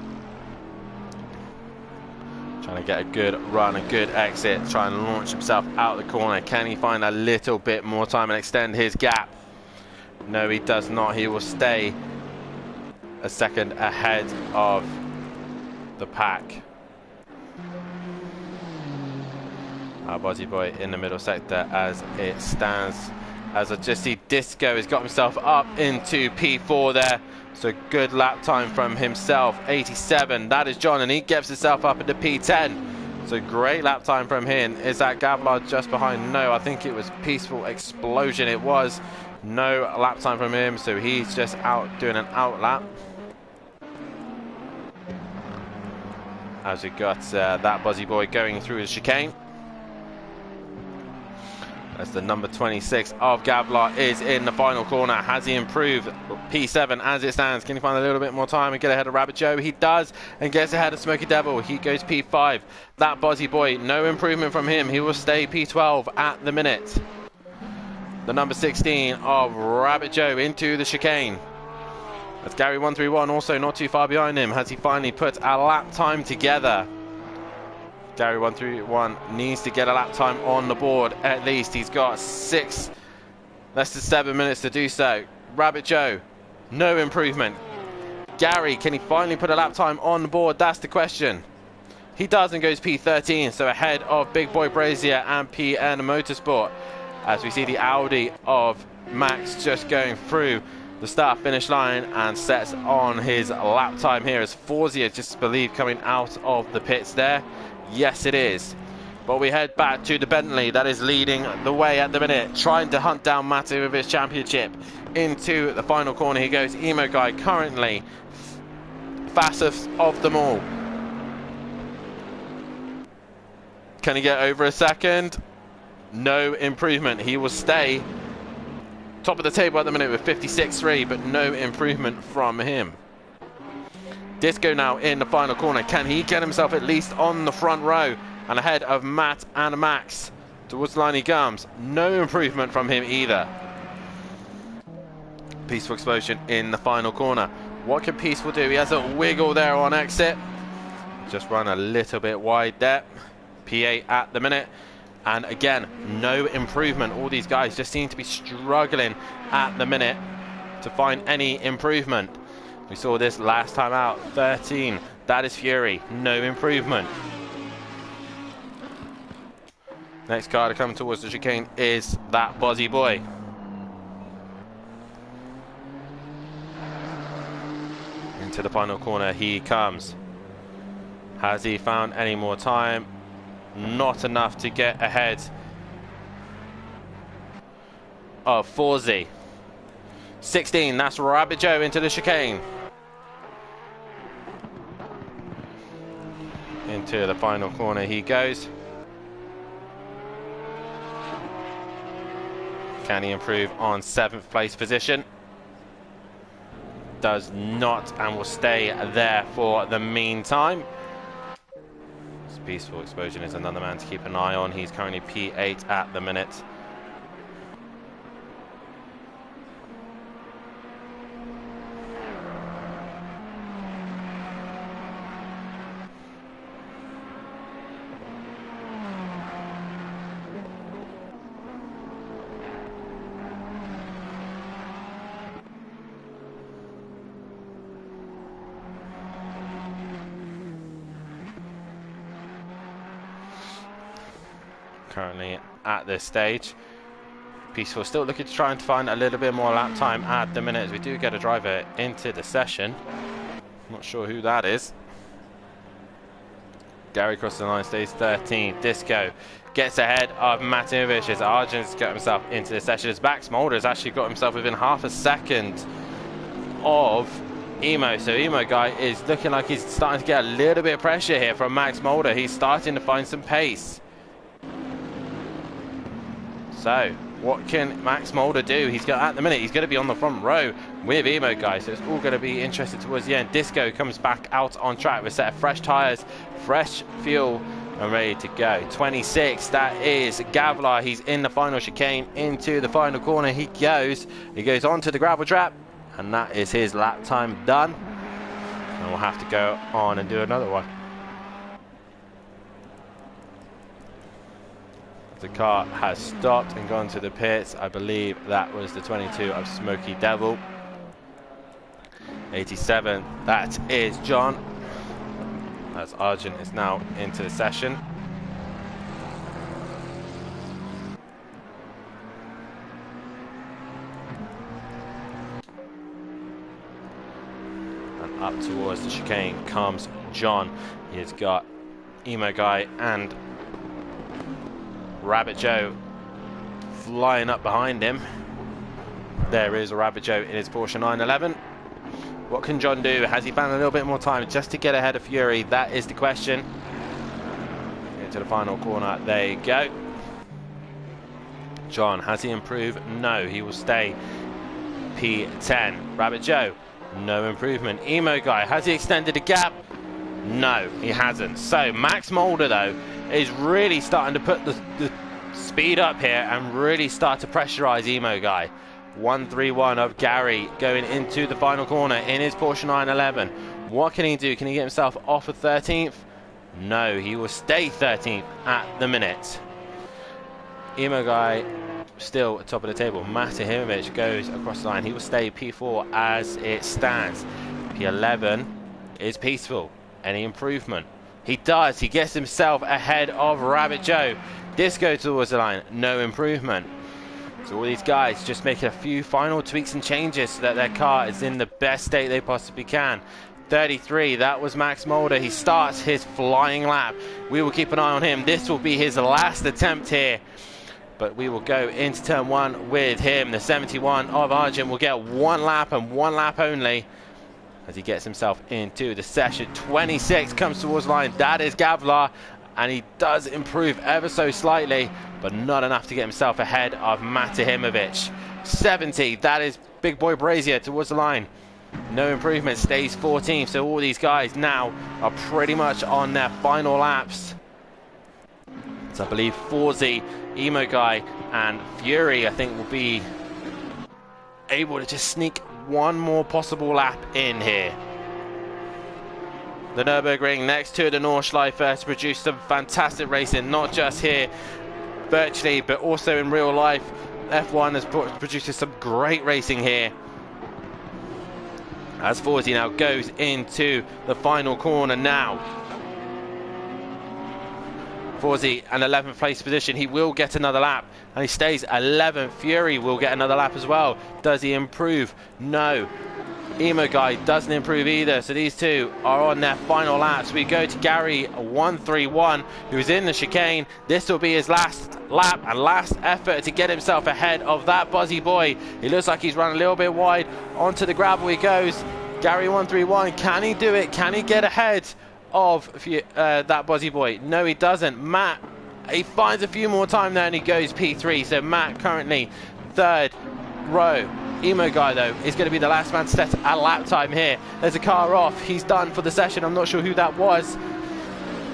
Trying to get a good run, a good exit, trying to launch himself out the corner. Can he find a little bit more time and extend his gap? No, he does not. He will stay a second ahead of the pack. Our Bozzy Boy in the middle sector as it stands. As I just see Disco has got himself up into P4 there. So good lap time from himself, 87. That is John, and he gets himself up into P10. So great lap time from him. Is that Gavlar just behind? No, I think it was Peaceful Explosion. It was no lap time from him, so he's just out doing an out lap. As we got that Bozzy Boy going through the chicane. As the number 26 of Gavlar is in the final corner. Has he improved? P7 as it stands. Can he find a little bit more time and get ahead of Rabbit Joe? He does, and gets ahead of Smokey Devil. He goes P5. That Bozzy Boy, no improvement from him. He will stay P12 at the minute. The number 16 of Rabbit Joe into the chicane. That's Gary 131 also not too far behind him. Has he finally put a lap time together? Gary 131 needs to get a lap time on the board at least. He's got less than 7 minutes to do so. Rabbit Joe, no improvement. Gary, can he finally put a lap time on the board? That's the question. He does and goes P13, so ahead of Big Boy Brazier and PN Motorsport. As we see the Audi of Max just going through the start finish line and sets on his lap time here as Forzia just believe coming out of the pits there. Yes, it is. But we head back to the Bentley that is leading the way at the minute, trying to hunt down Matumovic's championship. Into the final corner he goes. Emo Guy currently fastest of them all. Can he get over a second? No improvement. He will stay top of the table at the minute with 56.3, but no improvement from him. Disco now in the final corner. Can he get himself at least on the front row and ahead of Matt and Max? Towards the line he comes. No improvement from him either. Peaceful Explosion in the final corner. What can Peaceful do? He has a wiggle there on exit. Just run a little bit wide there. P8 at the minute. And again, no improvement. All these guys just seem to be struggling at the minute to find any improvement. We saw this last time out. 13, that is Fury. No improvement. Next car to come towards the chicane is that Bozzy boy. Into the final corner he comes. Has he found any more time? Not enough to get ahead of Forzy. 16, that's Rabbit Joe into the chicane. Into the final corner he goes. Can he improve on 7th place position? Does not, and will stay there for the meantime. Peaceful Explosion is another man to keep an eye on. He's currently P8 at the minute. Currently at this stage, Peaceful still looking to try and find a little bit more lap time at the minute, as we do get a driver into the session. Not sure who that is. Gary crosses the line, stays 13. Disco gets ahead of Matimovic as Arjun's got himself into the session, as Max Mulder has actually got himself within half a second of Emo. So Emo guy is looking like he's starting to get a little bit of pressure here from Max Mulder. He's starting to find some pace. So, what can Max Mulder do? He's got, at the minute, he's going to be on the front row with Emo guy, so it's all going to be interesting towards the end. Disco comes back out on track with a set of fresh tyres, fresh fuel, and ready to go. 26, that is Gavlar. He's in the final chicane, into the final corner he goes. He goes onto the gravel trap, and that is his lap time done. And we'll have to go on and do another one. The car has stopped and gone to the pits. I believe that was the 22 of Smoky Devil. 87, that is John. As Arjun is now into the session. And up towards the chicane comes John. He has got Emo guy and Rabbit Joe flying up behind him. There is Rabbit Joe in his Porsche 911. What can John do? Has he found a little bit more time just to get ahead of Fury? That is the question. Into the final corner, there you go. John, has he improved? No, he will stay P10. Rabbit Joe, no improvement. Emo guy, has he extended the gap? No, he hasn't. So Max Mulder though is really starting to put the speed up here and really start to pressurize Emo guy. 131 of Gary going into the final corner in his Porsche 911. What can he do? Can he get himself off of 13th? No, he will stay 13th at the minute. Emo guy still at top of the table. Matimovic goes across the line. He will stay P4 as it stands. P11 is Peaceful. Any improvement? He does. He gets himself ahead of Rabbit Joe. Disco towards the line. No improvement. So all these guys just making a few final tweaks and changes so that their car is in the best state they possibly can. 33, that was Max Mulder. He starts his flying lap. We will keep an eye on him. This will be his last attempt here. But we will go into turn one with him. The 71 of Arjun will get one lap and one lap only, as he gets himself into the session. 26 comes towards the line. That is Gavlar, and he does improve ever so slightly, but not enough to get himself ahead of Matimovic. 70, that is Big Boy Brazier towards the line. No improvement, stays 14th. So all these guys now are pretty much on their final laps. So I believe Forzy, Emo guy, and Fury, I think, will be able to just sneak one more possible lap in here. The Nürburgring next to the Nordschleife to produce some fantastic racing, not just here virtually, but also in real life. F1 has produced some great racing here. As Forsey now goes into the final corner now. Forsey, an 11th place position. He will get another lap, and he stays 11th. Fury will get another lap as well. Does he improve? No. Emo Guy doesn't improve either, so these two are on their final laps. We go to Gary 131, who's in the chicane. This will be his last lap and last effort to get himself ahead of that Buzzy Boy. He looks like he's run a little bit wide. Onto the gravel he goes. Gary 131, can he do it? Can he get ahead of that Buzzy Boy? No, he doesn't. Matt, he finds a few more time there and he goes P3. So Matt currently third row. Emo Guy, though, is going to be the last man to set a lap time here. There's a car off. He's done for the session. I'm not sure who that was.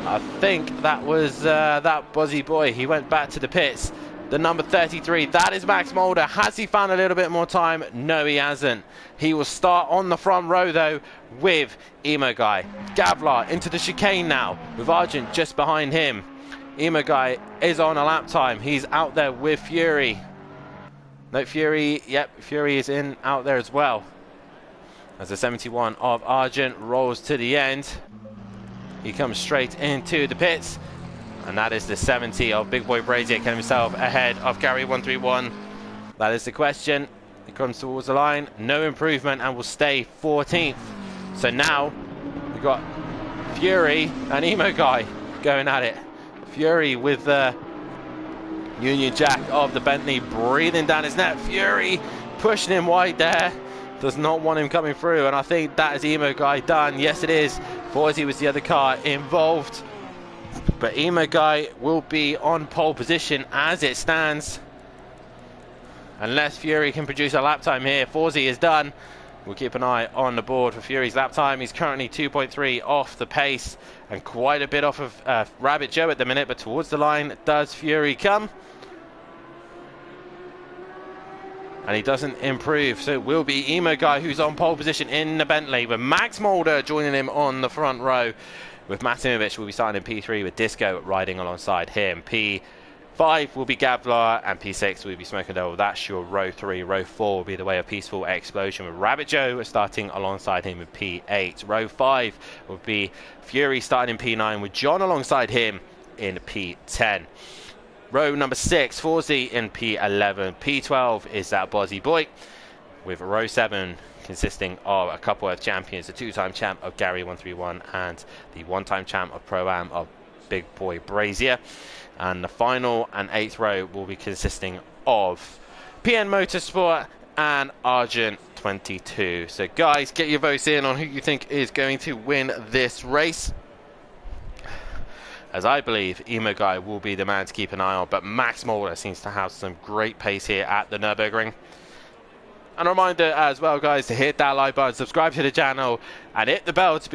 I think that was that Buzzy Boy. He went back to the pits. The number 33, that is Max Mulder. Has he found a little bit more time? No, he hasn't. He will start on the front row, though, with Emo Guy. Gavlar into the chicane now, with Argent just behind him. Emo Guy is on a lap time. He's out there with Fury. No, Fury, yep, Fury is in out there as well. As the 71 of Argent rolls to the end. He comes straight into the pits. And that is the 70 of Big Boy Brazier, getting himself ahead of Gary 131. That is the question. He comes towards the line. No improvement and will stay 14th. So now we've got Fury and Emo Guy going at it. Fury with the Union Jack of the Bentley breathing down his neck. Fury pushing him wide there. Does not want him coming through. And I think that is Emo Guy done. Yes, it is. Forsey was the other car involved. But Emo Guy will be on pole position as it stands. Unless Fury can produce a lap time here. Forsey is done. We'll keep an eye on the board for Fury's lap time. He's currently 2.3 off the pace and quite a bit off of Rabbit Joe at the minute. But towards the line does Fury come. And he doesn't improve, so it will be Emo Guy who's on pole position in the Bentley, with Max Mulder joining him on the front row. With Matimovic will be starting in P3 with Disco riding alongside him. P5 will be Gavlar and P6 will be Smoke and Devil. That's your row 3. Row 4 will be the Way of Peaceful Explosion with Rabbit Joe starting alongside him in P8. Row 5 will be Fury starting in P9 with John alongside him in P10. Row number 6, Forsey in P11. P12 is that Buzzy Boy, with row 7 consisting of a couple of champions, the 2-time champ of Gary 131 and the 1-time champ of Pro-Am of Big Boy Brazier. And the final and 8th row will be consisting of PN Motorsport and Argent 22. So guys, get your votes in on who you think is going to win this race, as I believe Emo Guy will be the man to keep an eye on, but Max Mulder seems to have some great pace here at the Nürburgring. And a reminder as well, guys, to hit that like button, subscribe to the channel, and hit the bell to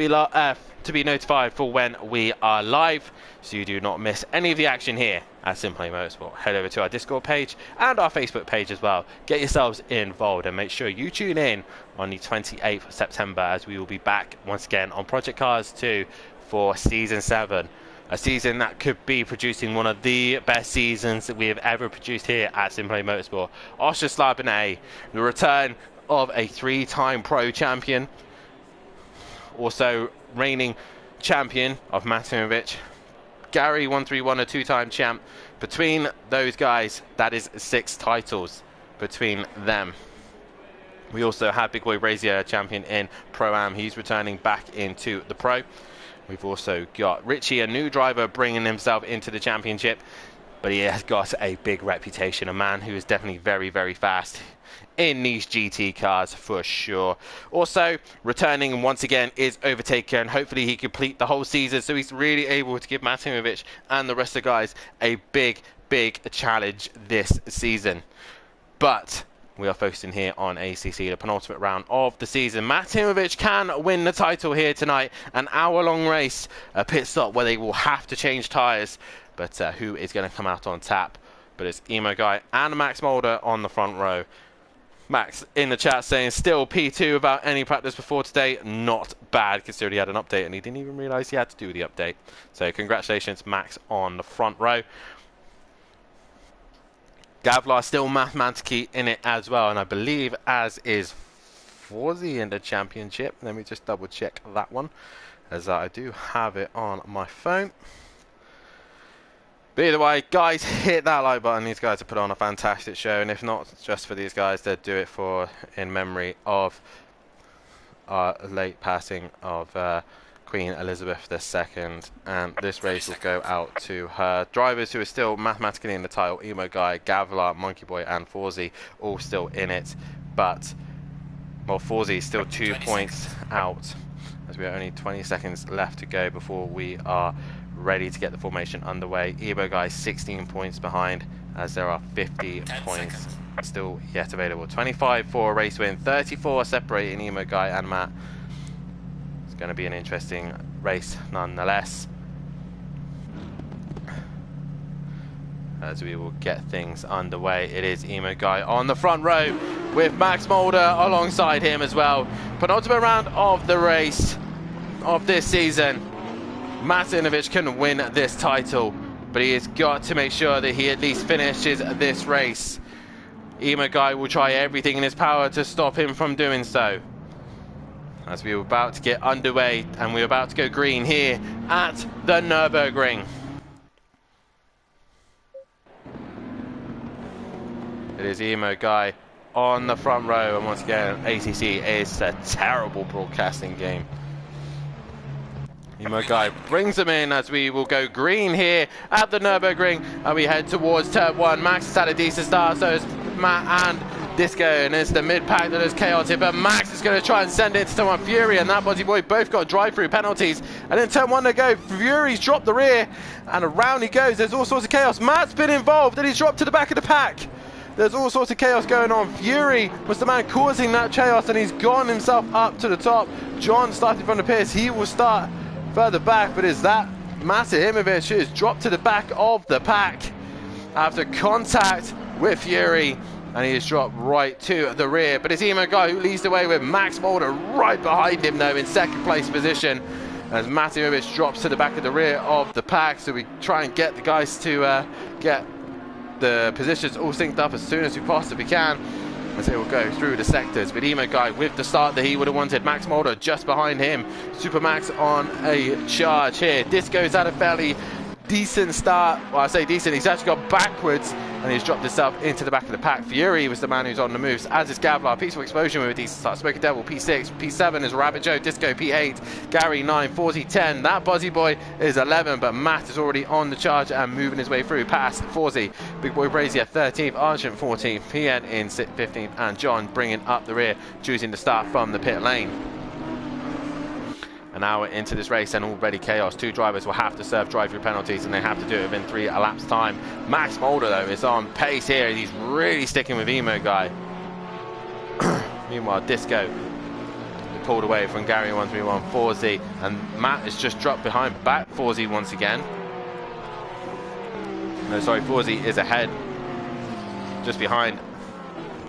be notified for when we are live, so you do not miss any of the action here at Simply Motorsport. Head over to our Discord page and our Facebook page as well. Get yourselves involved and make sure you tune in on the 28th of September, as we will be back once again on Project Cars 2 for Season 7. A season that could be producing one of the best seasons that we have ever produced here at Simply Motorsport. Oscar Slabine, the return of a 3-time pro champion, also reigning champion of Matimovic. Gary 131, a 2-time champ. Between those guys, that is 6 titles between them. We also have Big Boy Brazier, champion in Pro-Am. He's returning back into the Pro. We've also got Richie, a new driver, bringing himself into the championship, but he has got a big reputation, a man who is definitely very, very fast in these GT cars for sure. Also returning once again is Overtaker, and hopefully he complete the whole season, so he's really able to give Matimovic and the rest of the guys a big challenge this season. But we are focusing here on ACC, the penultimate round of the season. Matimovic can win the title here tonight. An hour-long race, a pit stop where they will have to change tyres. But who is going to come out on top? But it's Emo Guy and Max Mulder on the front row. Max in the chat saying still P2 without any practice before today. Not bad, considering he had an update and he didn't even realise he had to do the update. So congratulations, Max, on the front row. Gavlar still mathematically in it as well, and I believe as is Forzy in the championship. Let me just double check that one, as I do have it on my phone. But either way, guys, hit that like button. These guys have put on a fantastic show, and if not just for these guys, they'd do it for in memory of our late passing of Queen Elizabeth II, and this race will go out to her drivers who are still mathematically in the title: Emo Guy, Gavlar, Monkey Boy and Forzy, all still in it, but well, Forzy is still 2 points out, as we are only 20 seconds left to go before we are ready to get the formation underway. Emo Guy 16 points behind, as there are 50 points seconds still yet available. 25 for a race win, 34 separating Emo Guy and Matt. It's going to be an interesting race nonetheless, as we will get things underway. It is Emo Guy on the front row with Max Mulder alongside him as well. Penultimate round of the race of this season. Martinovic can win this title, but he has got to make sure that he at least finishes this race. Emo Guy will try everything in his power to stop him from doing so, as we are about to get underway, and we're about to go green here at the Nürburgring. It is Emo Guy on the front row, and once again, ACC is a terrible broadcasting game. Emo Guy brings them in as we will go green here at the Nürburgring, and we head towards turn 1. Max has had a decent start, so is Matt and Disco, and it's the mid-pack that is chaotic, but Max is going to try and send it to someone. Fury and that Bozzy Boy both got drive-through penalties, and in turn 1 to go, Fury's dropped the rear, and around he goes. There's all sorts of chaos. Matt's been involved, and he's dropped to the back of the pack. There's all sorts of chaos going on. Fury was the man causing that chaos, and he's gone himself up to the top. John starting from the pits. He will start further back, but is that Martinovic who has dropped to the back of the pack after contact with Fury, and he has dropped right to the rear. But it's Emo Guy who leads the way with Max Mulder right behind him though in second place position, as Martinovic drops to the back of the rear of the pack. So we try and get the guys to get the positions all synced up as soon as we possibly can, as they will go through the sectors. But Emo Guy with the start that he would have wanted. Max Mulder just behind him. Super Max on a charge here. Disco's had a fairly decent start. Well, I say decent, he's actually gone backwards, and he's dropped himself into the back of the pack. Fury was the man who's on the moves, as is Gavlar. Peaceful Explosion with a decent start. Smoky Devil P6, P7 is Rabbit Joe, Disco P8, Gary 9, 40, 10. That Bozzy Boy is 11, but Matt is already on the charge and moving his way through past Forzy. Big Boy Brazier 13th, Argent 14th, PN in 15th, and John bringing up the rear, choosing to start from the pit lane. An hour into this race and already chaos. Two drivers will have to serve drive-through penalties, and they have to do it within 3 elapsed time. Max Mulder though is on pace here. He's really sticking with Emo Guy. Meanwhile, Disco pulled away from Gary 131, Forzy, and Matt has just dropped behind back Forzy once again. No, sorry, Forzy is ahead, just behind,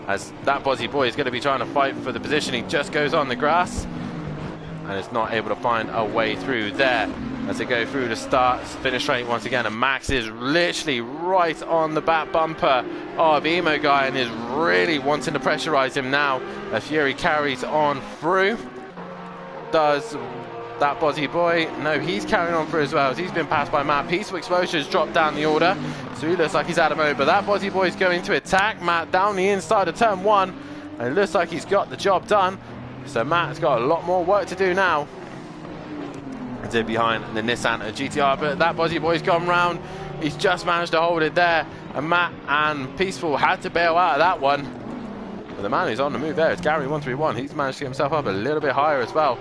as that Bozzy Boy is going to be trying to fight for the position. He just goes on the grass and is not able to find a way through there as they go through the start finish straight once again, and Max is literally right on the back bumper of Emo Guy and is really wanting to pressurize him now as Fury carries on through. Does that Bozzy Boy? No, he's carrying on through as well, as he's been passed by Matt. Peaceful Explosion has dropped down the order, so he looks like he's out of mode, but that Bozzy Boy is going to attack Matt down the inside of turn 1, and it looks like he's got the job done. So Matt's got a lot more work to do now. It's behind the Nissan GTR, but that Bozzy Boy's gone round. He's just managed to hold it there, and Matt and Peaceful had to bail out of that one. But the man who's on the move there is Gary 131. He's managed to get himself up a little bit higher as well,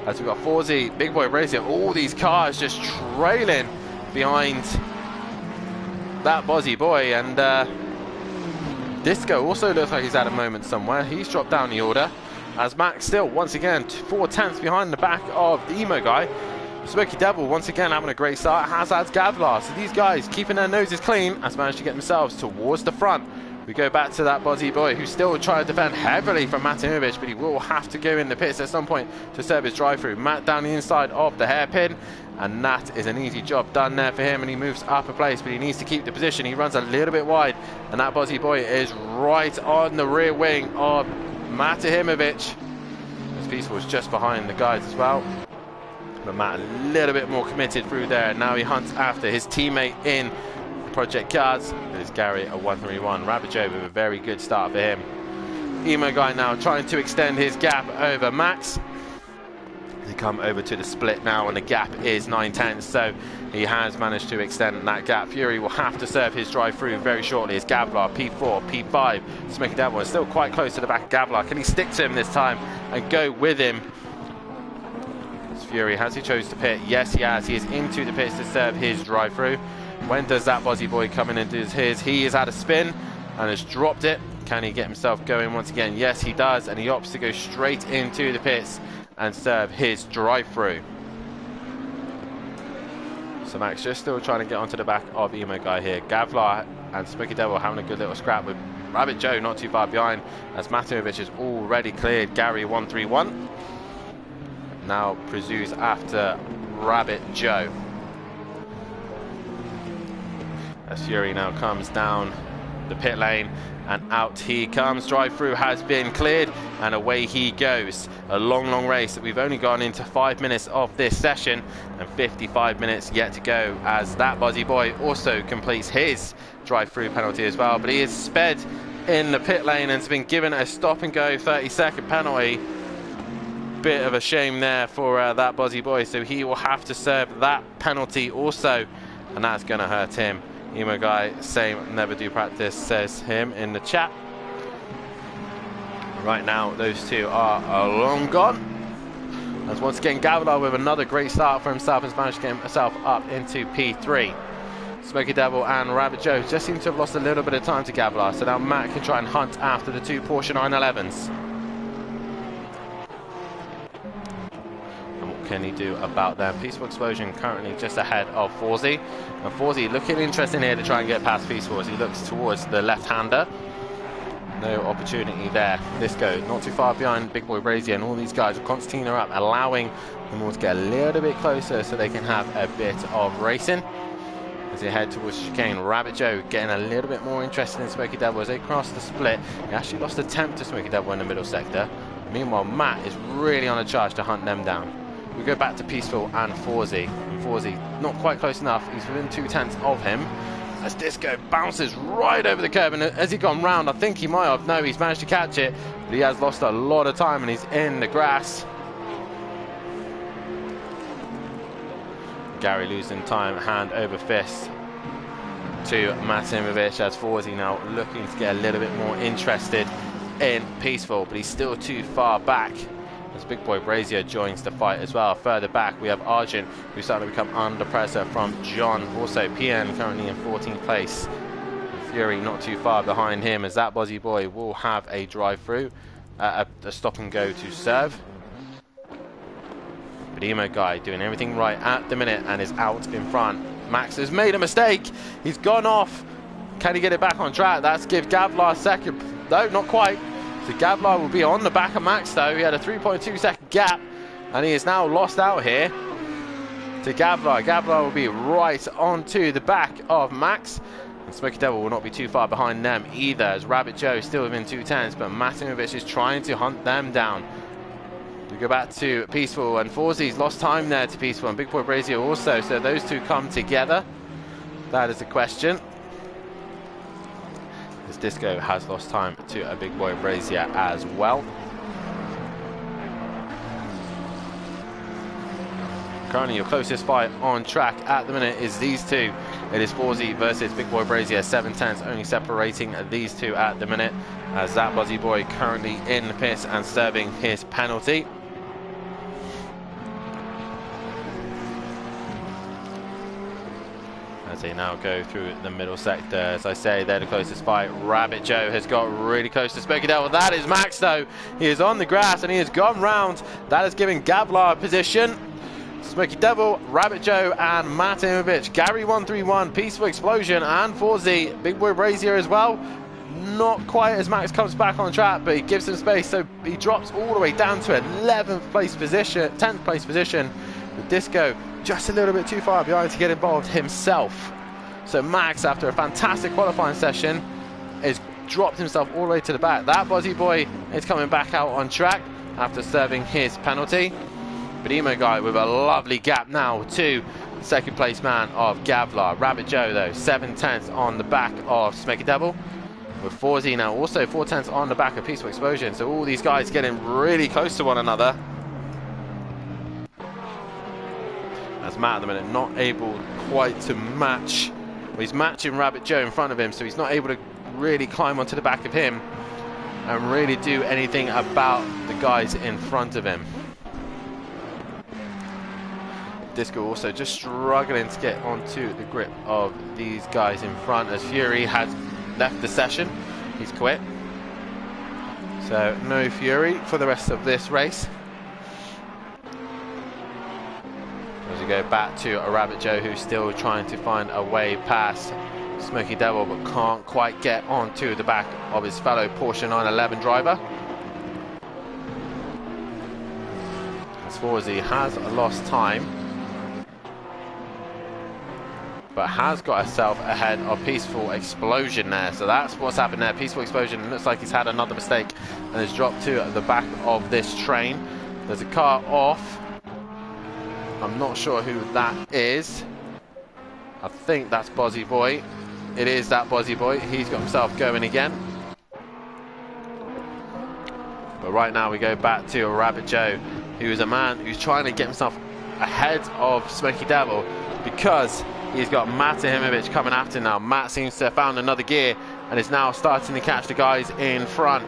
as we've got Forzy, Big Boy Brazier, all these cars just trailing behind that Bozzy Boy, and Disco also looks like he's at a moment somewhere. He's dropped down the order, as Max still once again 4 tenths behind the back of the Emo Guy. Smoky Devil once again having a great start, as has Gavlar. So these guys keeping their noses clean, has managed to get themselves towards the front We go back to that Bozzy Boy, who's still trying to defend heavily from Matt Imovic, but he will have to go in the pits at some point to serve his drive-through. Matt down the inside of the hairpin, and that is an easy job done there for him, and he moves up a place, but he needs to keep the position. He runs a little bit wide, and that Bozzy Boy is right on the rear wing of Matt Imovic. As Peaceful is just behind the guys as well. But Matt a little bit more committed through there, and now he hunts after his teammate in Project Cars. It is Gary at 131. Rabbit Joe with a very good start for him. Emo Guy now trying to extend his gap over Max. They come over to the split now, and the gap is 9/10, so he has managed to extend that gap. Fury will have to serve his drive through very shortly as Gavlar, P4, P5. Smoky Devil is still quite close to the back of Gavlar. Can he stick to him this time and go with him? Fury, has he chose to pit? Yes, he has. He is into the pits to serve his drive through. When does that Bozzy Boy come in and do his? He has had a spin and has dropped it. Can he get himself going once again? Yes, he does, and he opts to go straight into the pits and serve his drive-through. So Max just still trying to get onto the back of Emo Guy here. Gavlar and Smoky Devil having a good little scrap with Rabbit Joe not too far behind, as Matovic has already cleared Gary 131. Now pursues after Rabbit Joe. As Fury now comes down the pit lane, and out he comes. Drive through has been cleared, and away he goes. A long race that we've only gone into 5 minutes of this session, and 55 minutes yet to go, as that Bozzy Boy also completes his drive through penalty as well. But he is sped in the pit lane and has been given a stop and go 30-second penalty. Bit of a shame there for that Bozzy Boy, so he will have to serve that penalty also, and that's going to hurt him. Emo Guy, same, never do practice, says him in the chat. Right now, those two are long gone. As once again, Gavlar with another great start for himself has managed to get himself up into P3. Smoky Devil and Rabbit Joe just seem to have lost a little bit of time to Gavlar, so now Matt can try and hunt after the two Porsche 911s. Can he do about them? Peaceful Explosion currently just ahead of Forzy, and Forzy looking interesting here to try and get past Peaceful as he looks towards the left-hander. No opportunity there. Disco not too far behind Big Boy Brazier, and all these guys with Constantine are up, allowing them all to get a little bit closer so they can have a bit of racing as they head towards chicane. Rabbit Joe getting a little bit more interested in Smoky Devil as they cross the split. He actually lost a temp to Smoky Devil in the middle sector. Meanwhile, Matt is really on a charge to hunt them down. We go back to Peaceful and Forzy. Forzy not quite close enough. He's within 2/10 of him. As Disco bounces right over the curb, and as he gone round, I think he might have. No, he's managed to catch it, but he has lost a lot of time and he's in the grass. Gary losing time, hand over fist to Matimovic, as Forzy now looking to get a little bit more interested in Peaceful, but he's still too far back. As Big Boy Brazier joins the fight as well. Further back, we have Argent, who's starting to become under pressure from John. Also, PN currently in 14th place. Fury not too far behind him, as that Bozzy Boy will have a drive-through, a stop and go to serve. But Emo Guy doing everything right at the minute and is out in front. Max has made a mistake. He's gone off. Can he get it back on track? That's give Gavlar a second. No, not quite. So Gavlar will be on the back of Max though. He had a 3.2 second gap, and he is now lost out here to Gavlar. Gavlar will be right onto the back of Max, and Smoky Devil will not be too far behind them either, as Rabbit Joe is still within 2/10, but Matimovic is trying to hunt them down. We go back to Peaceful, and Forzy's lost time there to Peaceful, and Big Boy Brazier also, so those two come together. That is the question. As Disco has lost time to a Big Boy Brazier as well. Currently your closest fight on track at the minute is these two. It is Forzy versus Big Boy Brazier, 7/10 only separating these two at the minute, as that Bozzy Boy currently in the pits and serving his penalty. As they now go through the middle sector. As I say, they're the closest fight. Rabbit Joe has got really close to Smoky Devil. That is Max though. He is on the grass and he has gone round. That is giving Gavlar a position. Smoky Devil, Rabbit Joe and Matimovic. Gary 131, Peaceful Explosion and Forzy. Big Boy Brazier as well. not quite as Max comes back on track, but he gives him space, so he drops all the way down to 10th place position. The Disco just a little bit too far behind to get involved himself. So Max, after a fantastic qualifying session, has dropped himself all the way to the back. That Bozzy Boy is coming back out on track after serving his penalty. But Emo Guy with a lovely gap now to the second place man of Gavlar. Rabbit Joe though, 7/10 on the back of Smoky Devil. With Forzy now also 4/10 on the back of Peaceful Explosion. So all these guys getting really close to one another. As Matt at the minute not able quite to match. Well, he's matching Rabbit Joe in front of him, so he's not able to really climb onto the back of him and really do anything about the guys in front of him. Disco also just struggling to get onto the grip of these guys in front, as Fury has left the session. He's quit. So no Fury for the rest of this race. As we go back to a Rabbit Joe who's still trying to find a way past Smoky Devil, but can't quite get onto the back of his fellow Porsche 911 driver. As Forzy has lost time, but has got herself ahead of Peaceful Explosion there. So that's what's happened there. Peaceful Explosion looks like he's had another mistake and has dropped to the back of this train. There's a car off. I'm not sure who that is. I think that's Bozzy Boy. It is that Bozzy Boy. He's got himself going again. But right now we go back to Rabbit Joe, who is a man who's trying to get himself ahead of Smoky Devil because he's got Matt Ahimovic coming after now. Matt seems to have found another gear and is now starting to catch the guys in front.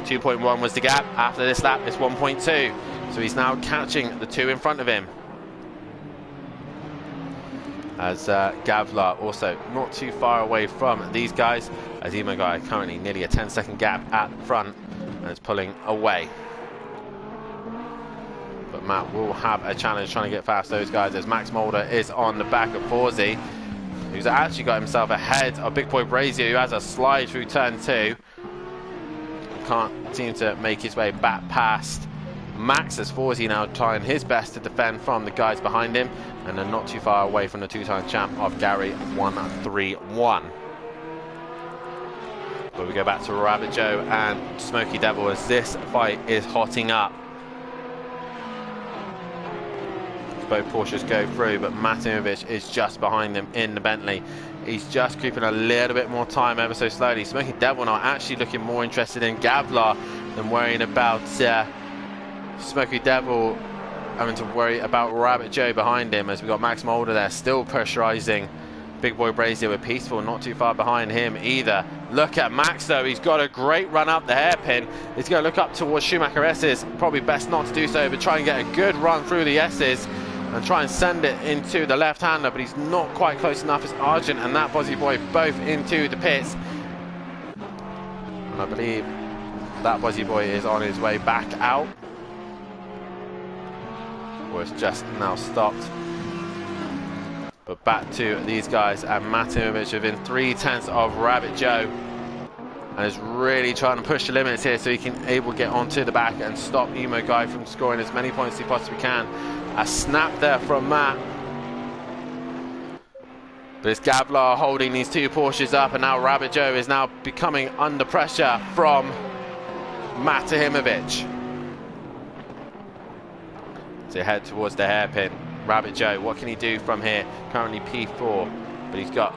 2.1 was the gap. After this lap, it's 1.2. So he's now catching the two in front of him. As Gavlar also not too far away from these guys, as Emo Guy currently nearly a 10-second gap at the front and is pulling away. But Matt will have a challenge trying to get past those guys, as Max Mulder is on the back of Forzy, who's actually got himself ahead of Big Boy Brazier, who has a slide through turn 2. Can't seem to make his way back past Max, as Forzy now trying his best to defend from the guys behind him, and then not too far away from the two-time champ of Gary 131. But we go back to Rabbit Joe and Smoky Devil as this fight is hotting up. Both Porsches go through, but Matimovic is just behind them in the Bentley. He's just creeping a little bit more time ever so slowly. Smoky Devil now actually looking more interested in Gavlar than worrying about Smoky Devil having to worry about Rabbit Joe behind him, as we got Max Mulder there still pressurizing Big Boy Brazier with Peaceful not too far behind him either. Look at Max though, he's got a great run up the hairpin. He's going to look up towards Schumacher S's, probably best not to do so, but try and get a good run through the S's and try and send it into the left-hander, but he's not quite close enough as Argent and that Bozzy Boy both into the pits. And I believe that Bozzy Boy is on his way back out. Or it's just now stopped. But back to these guys, and Matimovic within 3/10 of Rabbit Joe, and is really trying to push the limits here so he can able to get onto the back and stop Emo Guy from scoring as many points as he possibly can. A snap there from Matt. But it's Gavlar holding these two Porsches up, and now Rabbit Joe is now becoming under pressure from Matt Ahimovic. So head towards the hairpin. Rabbit Joe, what can he do from here? Currently P4, but he's got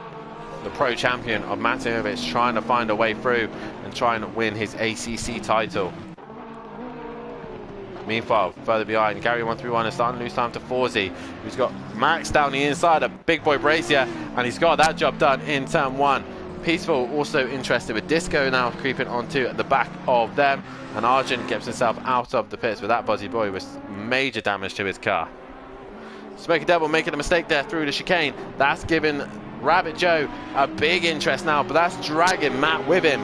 the pro champion of Matimovic trying to find a way through and trying to win his ACC title. Meanwhile, further behind, Gary 131 is starting to lose time to Forzy, who's got Max down the inside of Big Boy Brazier, and he's got that job done in turn 1. Peaceful also interested with Disco now creeping onto the back of them, and Argent gets himself out of the pits with that Bozzy Boy with major damage to his car. Smoky Devil making a mistake there through the chicane. That's given Rabbit Joe a big interest now, but that's dragging Matt with him.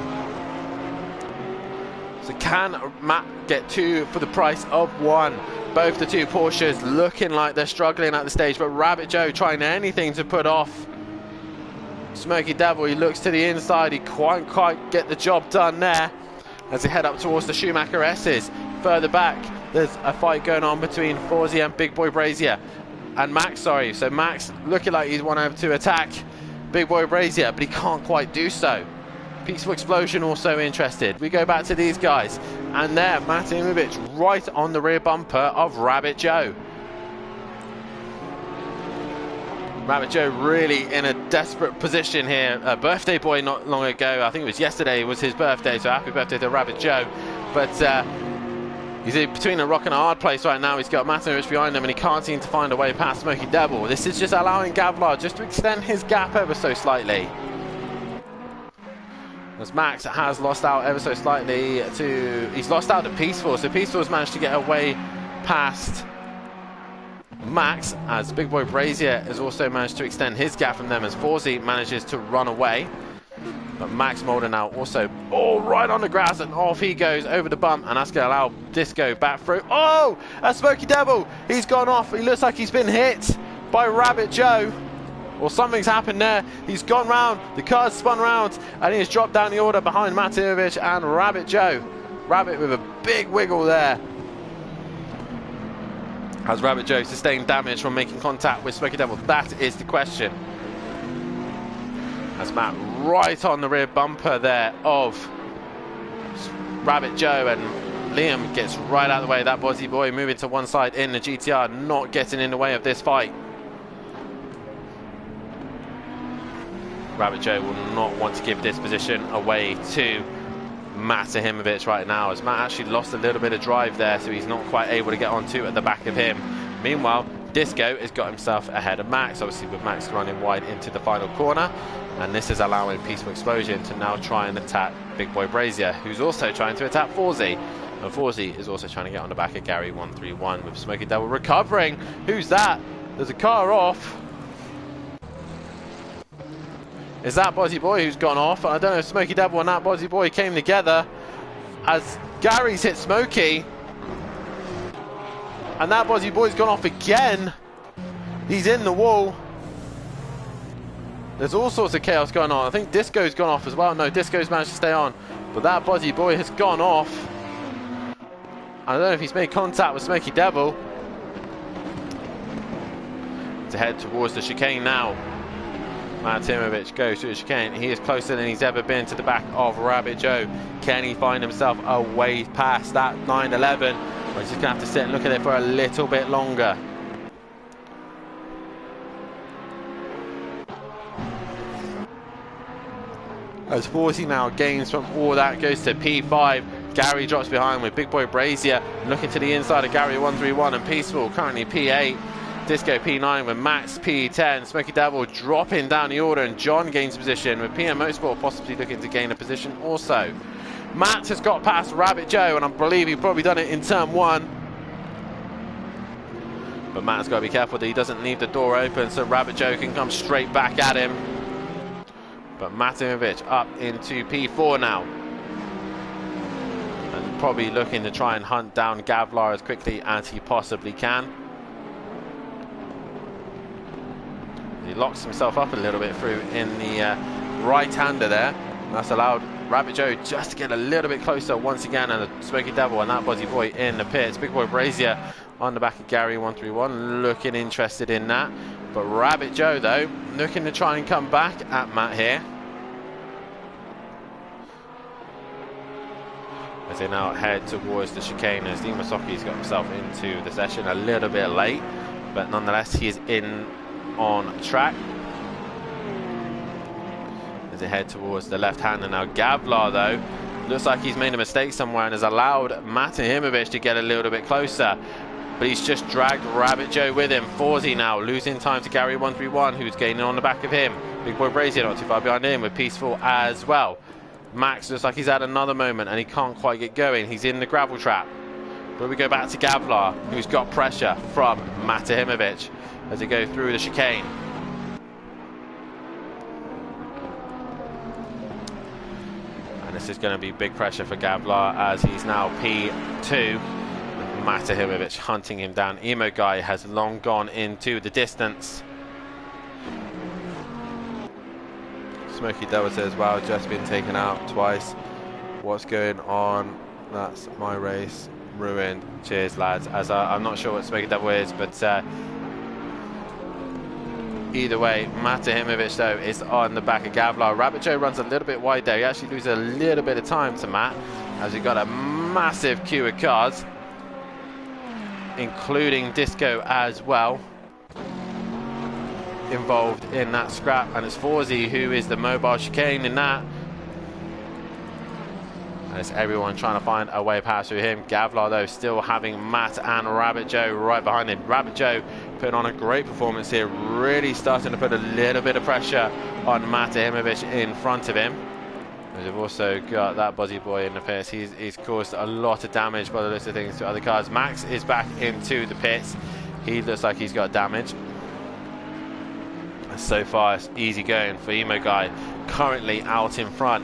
So can Matt get two for the price of one? Both the two Porsches looking like they're struggling at the stage, but Rabbit Joe trying anything to put off Smoky Devil, he looks to the inside. He can't quite get the job done there as they head up towards the Schumacher S's. Further back, there's a fight going on between Fawzi and Big Boy Brazier. And Max, sorry. So Max looking like he's one over to attack Big Boy Brazier, but he can't quite do so. Peaceful Explosion also interested. We go back to these guys. And there, Matt Imovic right on the rear bumper of Rabbit Joe. Rabbit Joe really in a desperate position here. A birthday boy not long ago, I think it was yesterday, was his birthday, so happy birthday to Rabbit Joe. But he's between a rock and a hard place right now. He's got Matt Imovic behind him and he can't seem to find a way past Smoky Devil. This is just allowing Gavlar just to extend his gap ever so slightly. As Max has lost out ever so slightly he's lost out to Peaceful, so Peaceful's managed to get away past Max, as Big Boy Brazier has also managed to extend his gap from them as Fawzi manages to run away. But Max Moldenau also right on the grass, and off he goes over the bump, and that's going to allow Disco back through. Oh, a Smoky Devil, he's gone off. He looks like he's been hit by Rabbit Joe. Or something's happened there. He's gone round, the car's spun round, and he has dropped down the order behind Matt Imovic and Rabbit Joe. Rabbit with a big wiggle there. Has Rabbit Joe sustained damage from making contact with Smoky Devil? That is the question. As Matt right on the rear bumper there of Rabbit Joe, and Liam gets right out of the way. That Bozzy Boy moving to one side in the GTR, not getting in the way of this fight. Rabbit Joe will not want to give this position away to Matt Imovic right now, as Matt actually lost a little bit of drive there, so he's not quite able to get onto at the back of him. Meanwhile, Disco has got himself ahead of Max, obviously with Max running wide into the final corner, and this is allowing Peaceful Explosion to now try and attack Big Boy Brazier, who's also trying to attack Fawzi. And Fawzi is also trying to get on the back of Gary 131 with Smoky Devil recovering. Who's that? There's a car off. Is that Bozzy Boy who's gone off? I don't know if Smoky Devil and that Bozzy Boy came together as Gary's hit Smoky. And that Bozzy Boy's gone off again. He's in the wall. There's all sorts of chaos going on. I think Disco's gone off as well. No, Disco's managed to stay on. But that Bozzy Boy has gone off. I don't know if he's made contact with Smoky Devil. To head towards the chicane now. Matt Imovic goes through the chicane. He is closer than he's ever been to the back of Rabbit Joe. Can he find himself a way past that 911? Or he's just going to have to sit and look at it for a little bit longer. As Fawzi now gains from all that, goes to P5. Gary drops behind with Big Boy Brazier looking to the inside of Gary 131, and Peaceful currently P8. Disco P9 with Max P10. Smoky Devil dropping down the order, and John gains position with PM Motorsport possibly looking to gain a position also. Matt has got past Rabbit Joe, and I believe he's probably done it in turn one. But Matt's got to be careful that he doesn't leave the door open so Rabbit Joe can come straight back at him. But Matt Imovic up into P4 now. And probably looking to try and hunt down Gavlar as quickly as he possibly can. He locks himself up a little bit through in the right-hander there. And that's allowed Rabbit Joe just to get a little bit closer once again, and the Smoky Devil and that Bozzy Boy in the pits. Big Boy Brazier on the back of Gary 131, looking interested in that. But Rabbit Joe, though, looking to try and come back at Matt here. As they now head towards the chicane, as Dean Masoki's got himself into the session a little bit late, but nonetheless he is in on track. As they head towards the left hand, and now Gavlar, though, looks like he's made a mistake somewhere and has allowed Matt Imovic to get a little bit closer, but he's just dragged Rabbit Joe with him. Fawzi now losing time to Gary 131, who's gaining on the back of him. Big Boy Brazier not too far behind him with Peaceful as well. Max looks like he's had another moment and he can't quite get going. He's in the gravel trap. But we go back to Gavlar, who's got pressure from Matt Imovic as they go through the chicane. And this is going to be big pressure for Gavlar as he's now P2. Matt Imovic hunting him down. Emo Guy has long gone into the distance. Smokey Devils as well, just been taken out twice. What's going on? That's my race ruined. Cheers, lads. As I'm not sure what Smokey Devil is, but either way, Matahimovic though is on the back of Gavlar. Rabbit Joe runs a little bit wide there. He actually loses a little bit of time to Matt, as he got a massive queue of cars, including Disco as well, involved in that scrap, and it's Forzy who is the mobile chicane in that. And it's everyone trying to find a way past through him. Gavlar though still having Matt and Rabbit Joe right behind him. Rabbit Joe putting on a great performance here, really starting to put a little bit of pressure on Matahimovic in front of him. We've also got that Buzzy Boy in the pits. He's caused a lot of damage by the list of things to other cars. Max is back into the pits. He looks like he's got damage. So far it's easy going for Emo Guy, currently out in front,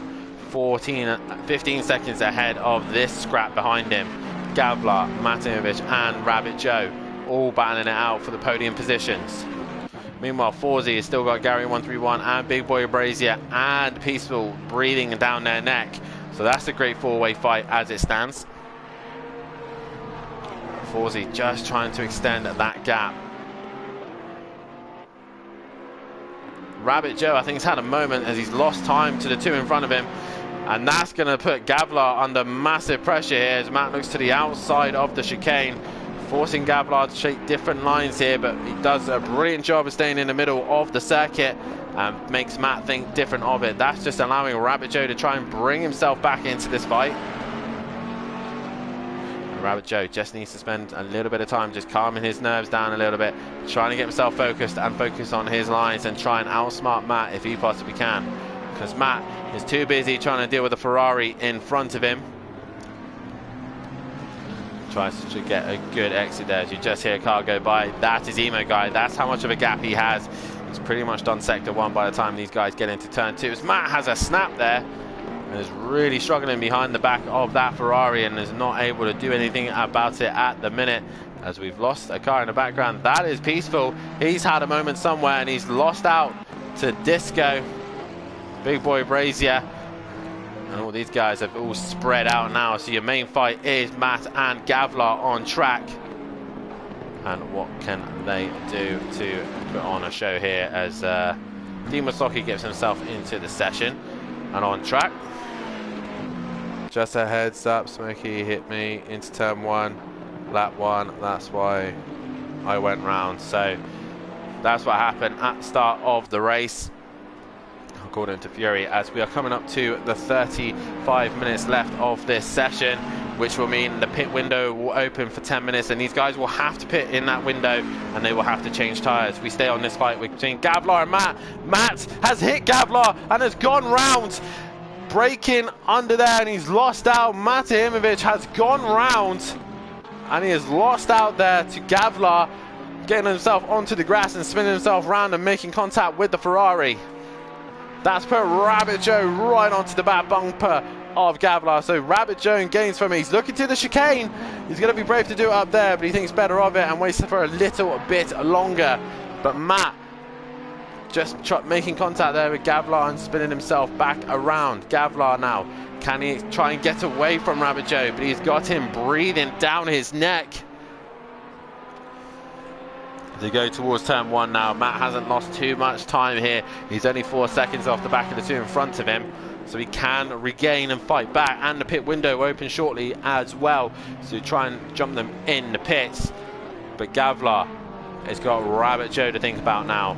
15 seconds ahead of this scrap behind him. Gavlar, Matahimovic and Rabbit Joe all battling it out for the podium positions. Meanwhile, Forzy has still got Gary 131 and Big Boy Brazier and Peaceful breathing down their neck. So that's a great four-way fight as it stands. Forzy just trying to extend that gap. Rabbit Joe, I think, has had a moment as he's lost time to the two in front of him. And that's going to put Gavlar under massive pressure here as Matt looks to the outside of the chicane, forcing Gavlar to shake different lines here, but he does a brilliant job of staying in the middle of the circuit and makes Matt think different of it. That's just allowing Rabbit Joe to try and bring himself back into this fight. Rabbit Joe just needs to spend a little bit of time just calming his nerves down a little bit, trying to get himself focused and focus on his lines and try and outsmart Matt if he possibly can, because Matt is too busy trying to deal with the Ferrari in front of him. Tries to get a good exit there as you just hear a car go by. That is Emo Guy. That's how much of a gap he has. He's pretty much done sector 1 by the time these guys get into turn 2. As Matt has a snap there and is really struggling behind the back of that Ferrari and is not able to do anything about it at the minute, as we've lost a car in the background. That is Peaceful. He's had a moment somewhere and he's lost out to Disco, Big Boy Brazier, and all these guys have all spread out now. So your main fight is Matt and Gavlar on track. And what can they do to put on a show here as Dimasoki gets himself into the session and on track. Just a heads up, Smokey hit me into turn 1, lap 1. That's why I went round. So that's what happened at the start of the race, according to Fury, as we are coming up to the 35 minutes left of this session, which will mean the pit window will open for 10 minutes and these guys will have to pit in that window and they will have to change tyres. We stay on this fight between Gavlar and Matt. Matt has hit Gavlar and has gone round, braking under there, and he's lost out. Matahimovic has gone round and he has lost out there to Gavlar, getting himself onto the grass and spinning himself round and making contact with the Ferrari. That's put Rabbit Joe right onto the back bumper of Gavlar. So Rabbit Joe gains from it. He's looking to the chicane. He's going to be brave to do it up there, but he thinks better of it and waits for a little bit longer. But Matt just making contact there with Gavlar and spinning himself back around. Gavlar now, can he try and get away from Rabbit Joe? But he's got him breathing down his neck. They go towards turn 1 now. Matt hasn't lost too much time here. He's only 4 seconds off the back of the two in front of him, so he can regain and fight back. And the pit window opens shortly as well, so try and jump them in the pits. But Gavlar has got Rabbit Joe to think about now.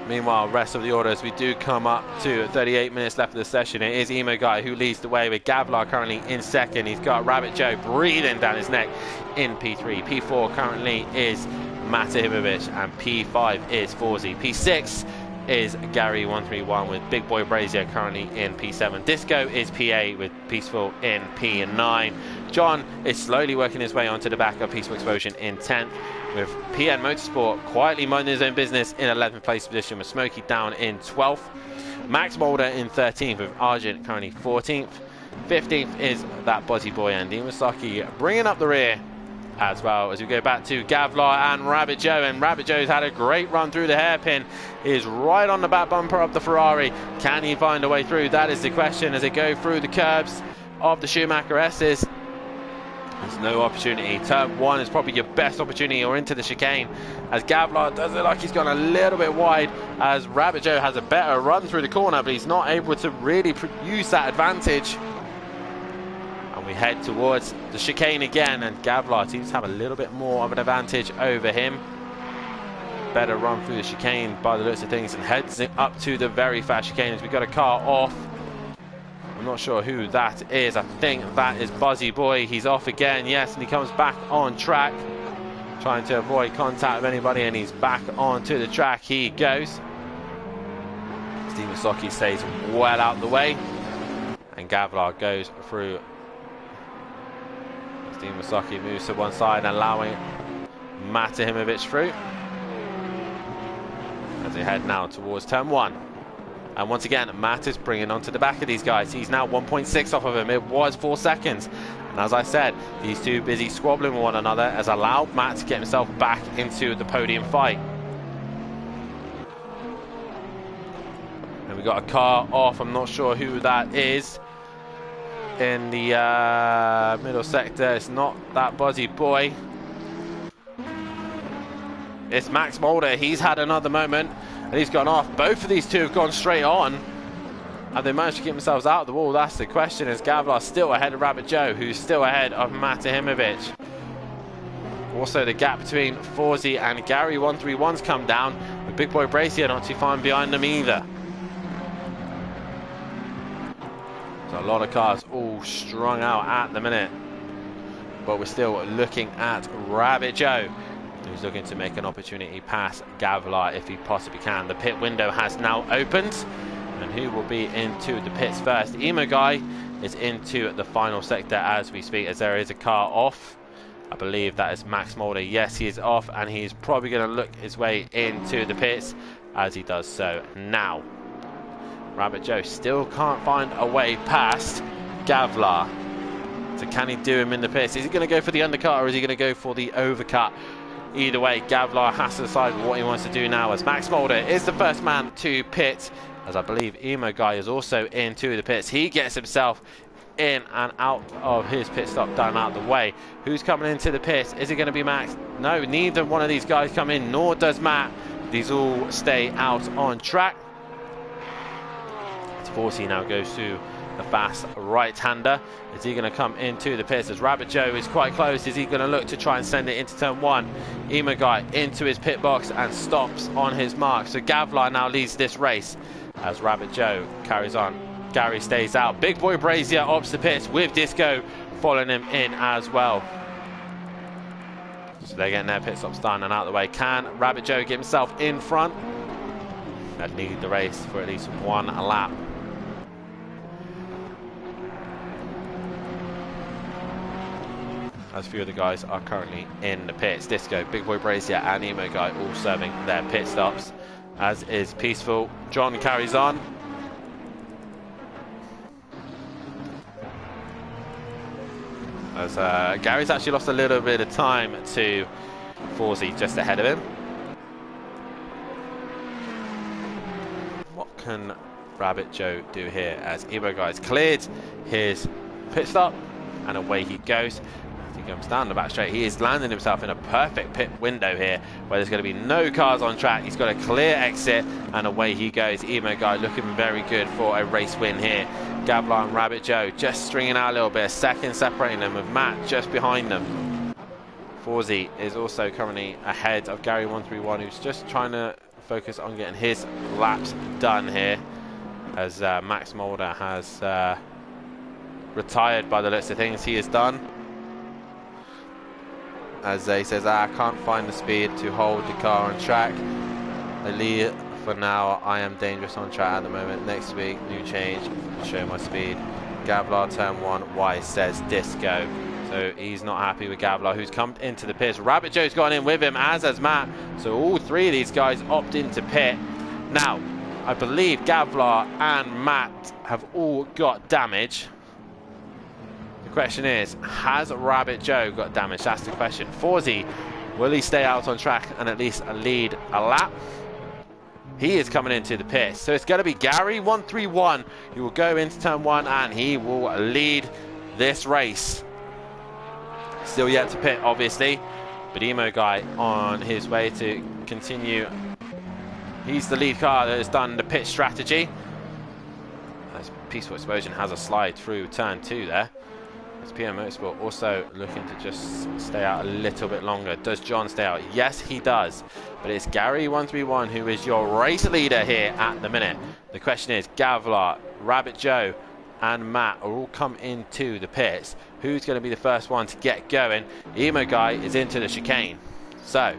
Meanwhile, rest of the orders, we do come up to 38 minutes left of the session. It is Emo Guy who leads the way, with Gavlar currently in second. He's got Rabbit Joe breathing down his neck in P3. P4 currently is Matahimovic and P5 is Forzy. P6 is Gary 131 with Big Boy Brazier currently in P7. Disco is P8 with Peaceful in P9. John is slowly working his way onto the back of Peaceful Explosion in 10th, with PN Motorsport quietly minding his own business in 11th place position, with Smokey down in 12th. Max Mulder in 13th, with Argent currently 14th. 15th is that Buzzy Boy and Dimasaki bringing up the rear as well. As we go back to Gavlar and Rabbit Joe, and Rabbit Joe's had a great run through the hairpin. He is right on the back bumper of the Ferrari. Can he find a way through? That is the question as they go through the curbs of the Schumacher S's. There's no opportunity. Turn 1 is probably your best opportunity, or into the chicane, as Gavlar does look like he's gone a little bit wide, as Rabbit Joe has a better run through the corner, but he's not able to really use that advantage. And we head towards the chicane again, and Gavlar seems to have a little bit more of an advantage over him. Better run through the chicane by the looks of things, and heads up to the very fast chicane as we got a car off. I'm not sure who that is. I think that is Buzzy Boy. He's off again, yes, and he comes back on track, trying to avoid contact with anybody, and he's back onto the track. He goes. Steve Masoki stays well out the way, and Gavlar goes through. Steve Masoki moves to one side, allowing Matahimovic through, as they head now towards turn 1. And once again, Matt is bringing onto the back of these guys. He's now 1.6 off of him. It was 4 seconds. And as I said, these two busy squabbling with one another has allowed Matt to get himself back into the podium fight. And we got a car off. I'm not sure who that is in the middle sector. It's not that Buzzy Boy. It's Max Mulder. He's had another moment, and he's gone off. Both of these two have gone straight on. Have they managed to get themselves out of the wall? That's the question. Is Gavlar still ahead of Rabbit Joe, who's still ahead of Matahimovic? Also, the gap between Forzy and Gary 131's come down, with Big Boy Brazier not too far behind them either. So a lot of cars all strung out at the minute, but we're still looking at Rabbit Joe, who's looking to make an opportunity past Gavlar if he possibly can. The pit window has now opened, and who will be into the pits first? Emo Guy is into the final sector as we speak, as there is a car off. I believe that is Max Mulder. Yes, he is off, and he's probably going to look his way into the pits as he does so now. Rabbit Joe still can't find a way past Gavlar. So can he do him in the pits? Is he going to go for the undercut, or is he going to go for the overcut? Either way, Gavlar has to decide what he wants to do now, as Max Mulder is the first man to pit, as I believe Emo Guy is also into the pits. He gets himself in and out of his pit stop, done out of the way. Who's coming into the pits? Is it going to be Max? No, neither one of these guys come in, nor does Matt. These all stay out on track. Forzy now goes to the fast right-hander. Is he going to come into the pits? As Rabbit Joe is quite close, is he going to look to try and send it into turn 1? Emo Guy into his pit box and stops on his mark. So Gavlar now leads this race as Rabbit Joe carries on. Gary stays out. Big Boy Brazier opts the pits with Disco following him in as well. So they're getting their pit stops done and out of the way. Can Rabbit Joe get himself in front and lead the race for at least one lap? As a few of the guys are currently in the pits. Disco, Big Boy Brazier and Emo Guy all serving their pit stops, as is Peaceful. John carries on. As Gary's actually lost a little bit of time to Forzy just ahead of him. What can Rabbit Joe do here, as Emo Guy's cleared his pit stop and away he goes? He comes down the back straight. He is landing himself in a perfect pit window here, where there's going to be no cars on track. He's got a clear exit, and away he goes. Emo Guy looking very good for a race win here. Gavlar and Rabbit Joe just stringing out a little bit, a second separating them, with Matt just behind them. Forzy is also currently ahead of Gary 131, who's just trying to focus on getting his laps done here, as Max Mulder has retired by the looks of things. He is done, as he says, I can't find the speed to hold the car on track. Ali, for now, I am dangerous on track at the moment. Next week, new change, show my speed. Gavlar, turn 1, Y, says Disco. So he's not happy with Gavlar, who's come into the pits. Rabbit Joe's gone in with him, as has Matt. So all three of these guys opt into pit. Now, I believe Gavlar and Matt have all got damage. The question is, has Rabbit Joe got damage? That's the question. Fawzi, will he stay out on track and at least lead a lap? He is coming into the pit. So it's going to be Gary 131 who will go into turn 1 and he will lead this race. Still yet to pit, obviously. But Emo Guy on his way to continue. He's the lead car that has done the pit strategy. As Peaceful Explosion has a slide through turn 2 there. As PM Motorsport also looking to just stay out a little bit longer. Does John stay out? Yes, he does. But it's Gary 131 who is your race leader here at the minute. The question is, Gavlar, Rabbit Joe and Matt are all come into the pits. Who's going to be the first one to get going? Emo Guy is into the chicane. So,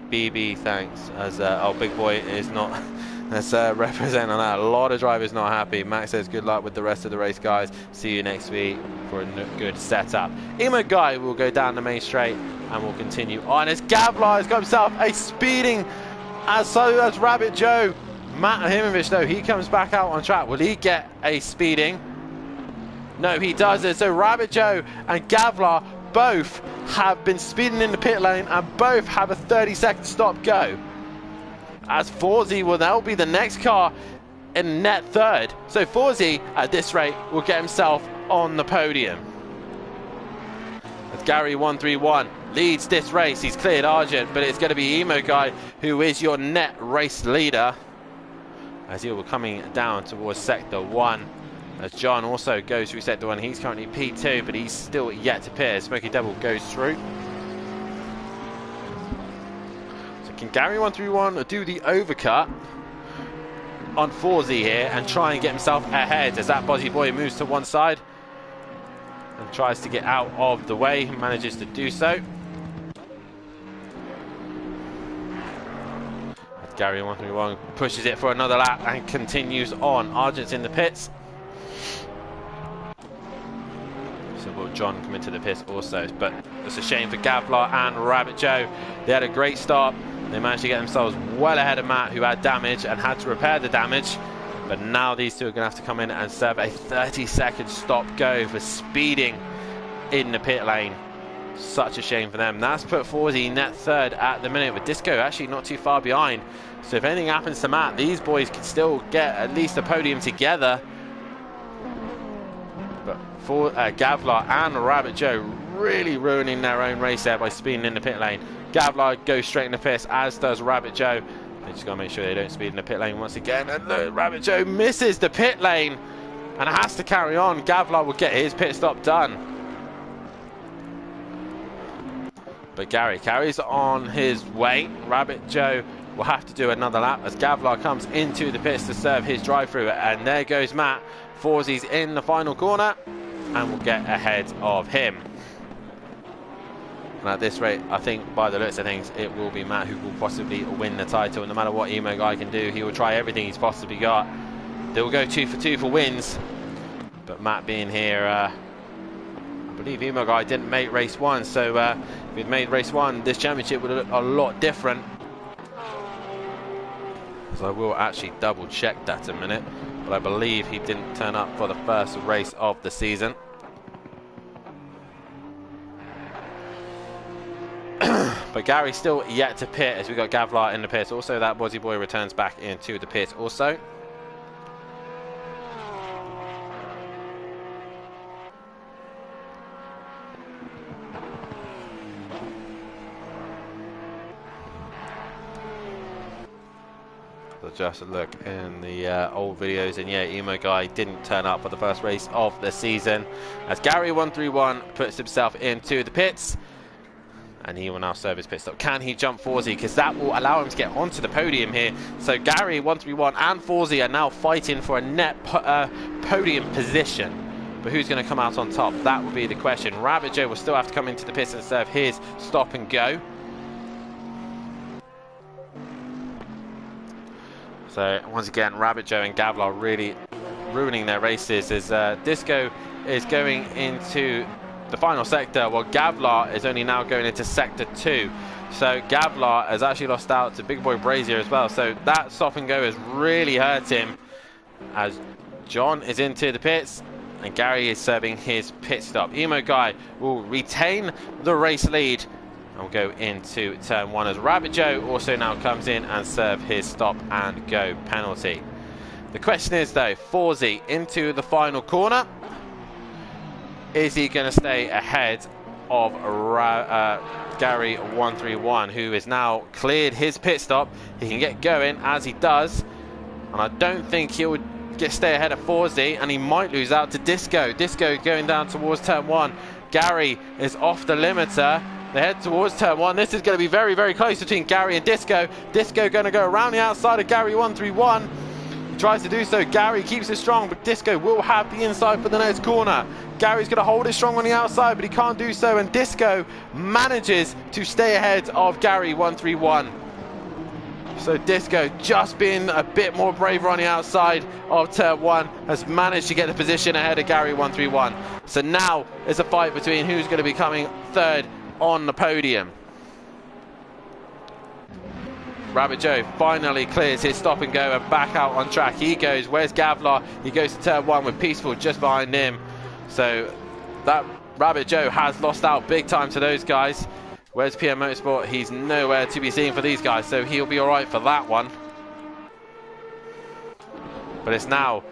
BB, thanks. As Big Boy is not. Let's represent on that. A lot of drivers not happy. Max says good luck with the rest of the race, guys. See you next week for a good setup. Emo Guy will go down the main straight and will continue on as Gavlar has got himself a speeding, as so as Rabbit Joe. Matt Himovic, though, he comes back out on track. Will he get a speeding? No, he doesn't. So Rabbit Joe and Gavlar both have been speeding in the pit lane and both have a 30-second stop go. As Fawzi will now be the next car in net third. So Fawzi, at this rate, will get himself on the podium. As Gary 131 leads this race, he's cleared Argent, but it's going to be Emo Guy who is your net race leader. As he will coming down towards Sector 1. As John also goes through Sector 1, he's currently P2, but he's still yet to pit. Smoky Devil goes through. Can Gary 131 do the overcut on Fawzi here and try and get himself ahead as that Bozzy Boy moves to one side and tries to get out of the way, manages to do so. Gary 131 pushes it for another lap and continues on. Argent's in the pits. So will John come into the pits also, but it's a shame for Gavlar and Rabbit Joe. They had a great start. They managed to get themselves well ahead of Matt, who had damage and had to repair the damage. But now these two are going to have to come in and serve a 30-second stop go for speeding in the pit lane. Such a shame for them. That's put Fawzi net third at the minute, with Disco actually not too far behind. So if anything happens to Matt, these boys can still get at least a podium together. But for Gavlar and Rabbit Joe really ruining their own race there by speeding in the pit lane. Gavlar goes straight in the pits, as does Rabbit Joe. They just got to make sure they don't speed in the pit lane once again. And Rabbit Joe misses the pit lane and has to carry on. Gavlar will get his pit stop done. But Gary carries on his way. Rabbit Joe will have to do another lap as Gavlar comes into the pits to serve his drive-through. And there goes Matt. Fawzi's in the final corner and will get ahead of him. And at this rate, I think by the looks of things, it will be Matt who will possibly win the title. No matter what Emo Guy can do, he will try everything he's possibly got. They will go 2 for 2 for wins. But Matt being here, I believe Emo Guy didn't make race 1. So if he'd made race 1, this championship would have looked a lot different. So I will actually double check that in a minute. But I believe he didn't turn up for the first race of the season. But Gary's still yet to pit as we got Gavlar in the pits. Also, that Bozzy Boy returns back into the pit also. So just a look in the old videos, and yeah, Emo Guy didn't turn up for the first race of the season as Gary 131 puts himself into the pits. And he will now serve his pit stop. Can he jump Fawzi? Because that will allow him to get onto the podium here. So Gary 131 and Fawzi are now fighting for a net podium position. But who's going to come out on top? That will be the question. Rabbit Joe will still have to come into the pits and serve his stop and go. So once again, Rabbit Joe and Gavlar really ruining their races as Disco is going into the final sector, while Gavlar is only now going into sector 2. So Gavlar has actually lost out to Big Boy Brazier as well. So that stop and go has really hurt him as John is into the pits, and Gary is serving his pit stop. Emo Guy will retain the race lead and will go into turn 1 as Rabbit Joe also now comes in and serve his stop and go penalty. The question is though, Forzy into the final corner. Is he going to stay ahead of Gary 131, who is now cleared his pit stop? He can get going as he does, and I don't think he would stay ahead of Forzy, and he might lose out to Disco. Disco going down towards turn 1. Gary is off the limiter. They head towards turn 1. This is going to be very, very close between Gary and Disco. Disco going to go around the outside of Gary 131. He tries to do so. Gary keeps it strong, but Disco will have the inside for the next corner. Gary's going to hold it strong on the outside, but he can't do so, and Disco manages to stay ahead of Gary 131. So Disco, just being a bit more braver on the outside of turn 1, has managed to get the position ahead of Gary 131. So now it's a fight between who's going to be coming third on the podium. Rabbit Joe finally clears his stop and go and back out on track. He goes, where's Gavlar? He goes to turn 1 with Peaceful just behind him. So that Rabbit Joe has lost out big time to those guys. Where's PM Motorsport? He's nowhere to be seen for these guys, so he'll be alright for that one. But it's now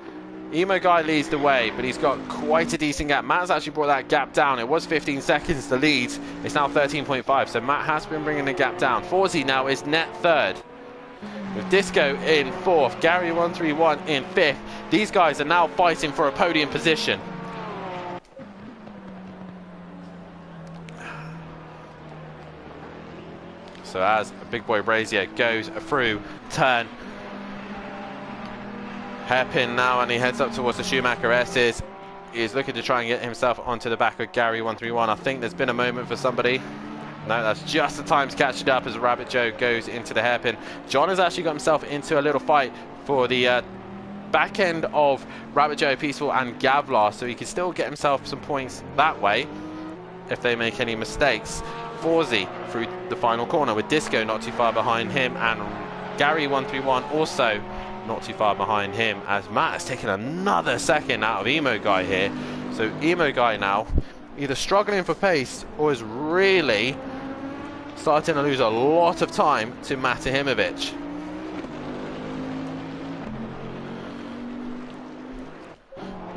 Emo Guy leads the way, but he's got quite a decent gap. Matt has actually brought that gap down. It was 15 seconds to lead. It's now 13.5, so Matt has been bringing the gap down. Forzy now is net third, with Disco in 4th, Gary 131 in 5th. These guys are now fighting for a podium position. So as Big Boy Brazier goes through turn, hairpin now, and he heads up towards the Schumacher S's. He's looking to try and get himself onto the back of Gary 131. I think there's been a moment for somebody. No, that's just the time to catch it up as Rabbit Joe goes into the hairpin. John has actually got himself into a little fight for the back end of Rabbit Joe, Peaceful and Gavlar, so he can still get himself some points that way if they make any mistakes. Forzy through the final corner with Disco not too far behind him, and Gary 131 also not too far behind him, as Matt has taken another second out of Emo Guy here. So Emo Guy now either struggling for pace or is really starting to lose a lot of time to Matahimovic.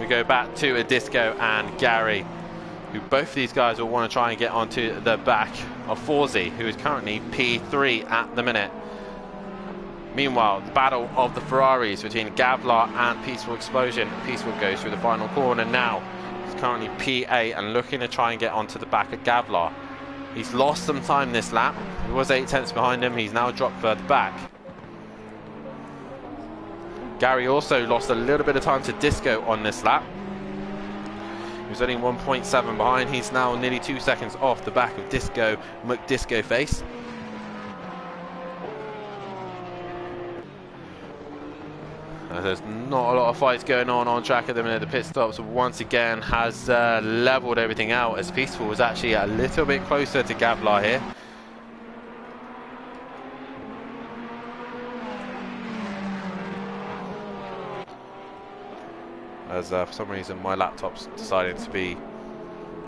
We go back to a Disco and Gary, who both of these guys will want to try and get onto the back of Forzy, who is currently P3 at the minute. Meanwhile, the battle of the Ferraris between Gavlar and Peaceful Explosion. Peaceful goes through the final corner now. He's currently P8 and looking to try and get onto the back of Gavlar. He's lost some time this lap. He was 8 tenths behind him. He's now dropped further back. Gary also lost a little bit of time to Disco on this lap. He was only 1.7 behind. He's now nearly 2 seconds off the back of Disco McDisco Face. There's not a lot of fights going on track at the minute. The pit stops once again has leveled everything out, as Peaceful was actually a little bit closer to Gavlar here. As for some reason my laptop's decided to be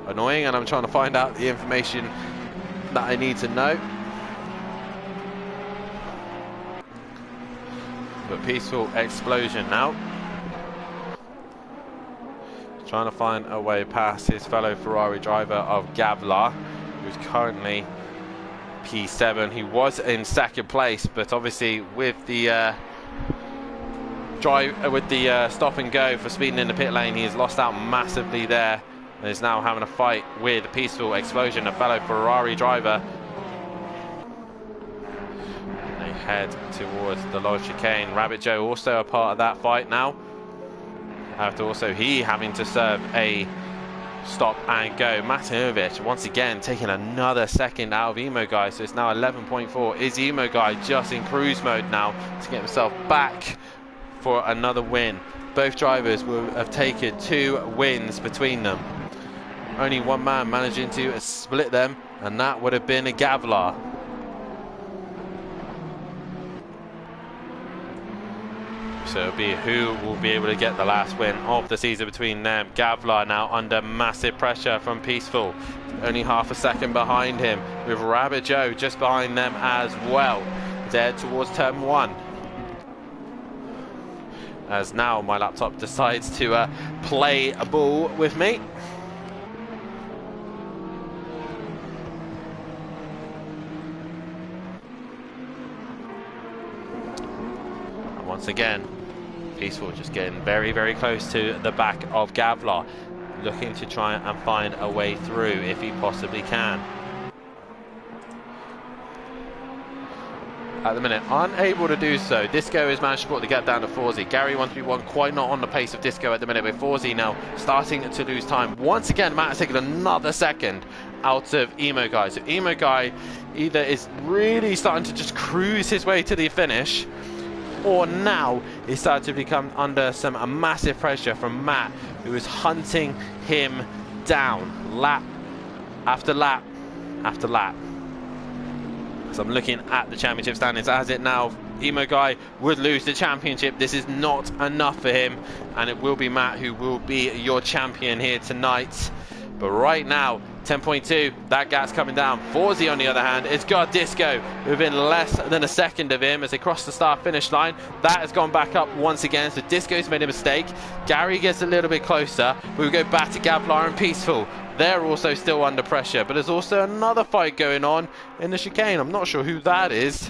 annoying, and I'm trying to find out the information that I need to know. But Peaceful Explosion now trying to find a way past his fellow Ferrari driver of Gavlar, who's currently P7. He was in second place, but obviously with the stop and go for speeding in the pit lane, he has lost out massively there, and is now having a fight with Peaceful Explosion, a fellow Ferrari driver. They head towards the Low Chicane. Rabbit Joe also a part of that fight now, after also he having to serve a stop and go. Matahimovic once again taking another second out of Emo Guy, so it's now 11.4. Is Emo Guy just in cruise mode now to get himself back for another win? Both drivers will have taken 2 wins between them. Only one man managing to split them, and that would have been a Gavlar. So it'll be who will be able to get the last win of the season between them. Gavlar now under massive pressure from Peaceful, only half a second behind him, with Rabbit Joe just behind them as well. They're towards turn 1. As now my laptop decides to play a ball with me. And once again, Peaceful just getting very, very close to the back of Gavlar, looking to try and find a way through if he possibly can. At the minute, unable to do so. Disco has managed to get down to Forzy. Gary 131 quite not on the pace of Disco at the minute, with Forzy now starting to lose time. Once again, Matt has taken another second out of Emo Guy. So Emo Guy either is really starting to just cruise his way to the finish, or now he's starting to become under some massive pressure from Matt, who is hunting him down lap after lap after lap. So I'm looking at the championship standings as it now. Emo Guy would lose the championship. This is not enough for him, and it will be Matt who will be your champion here tonight. But right now, 10.2, that gap's coming down. Forzy, on the other hand, it's got Disco within less than a second of him as they cross the start-finish line. That has gone back up once again, so Disco's made a mistake. Gary gets a little bit closer. We'll go back to Gavlar and Peaceful. They're also still under pressure, but there's also another fight going on in the chicane. I'm not sure who that is.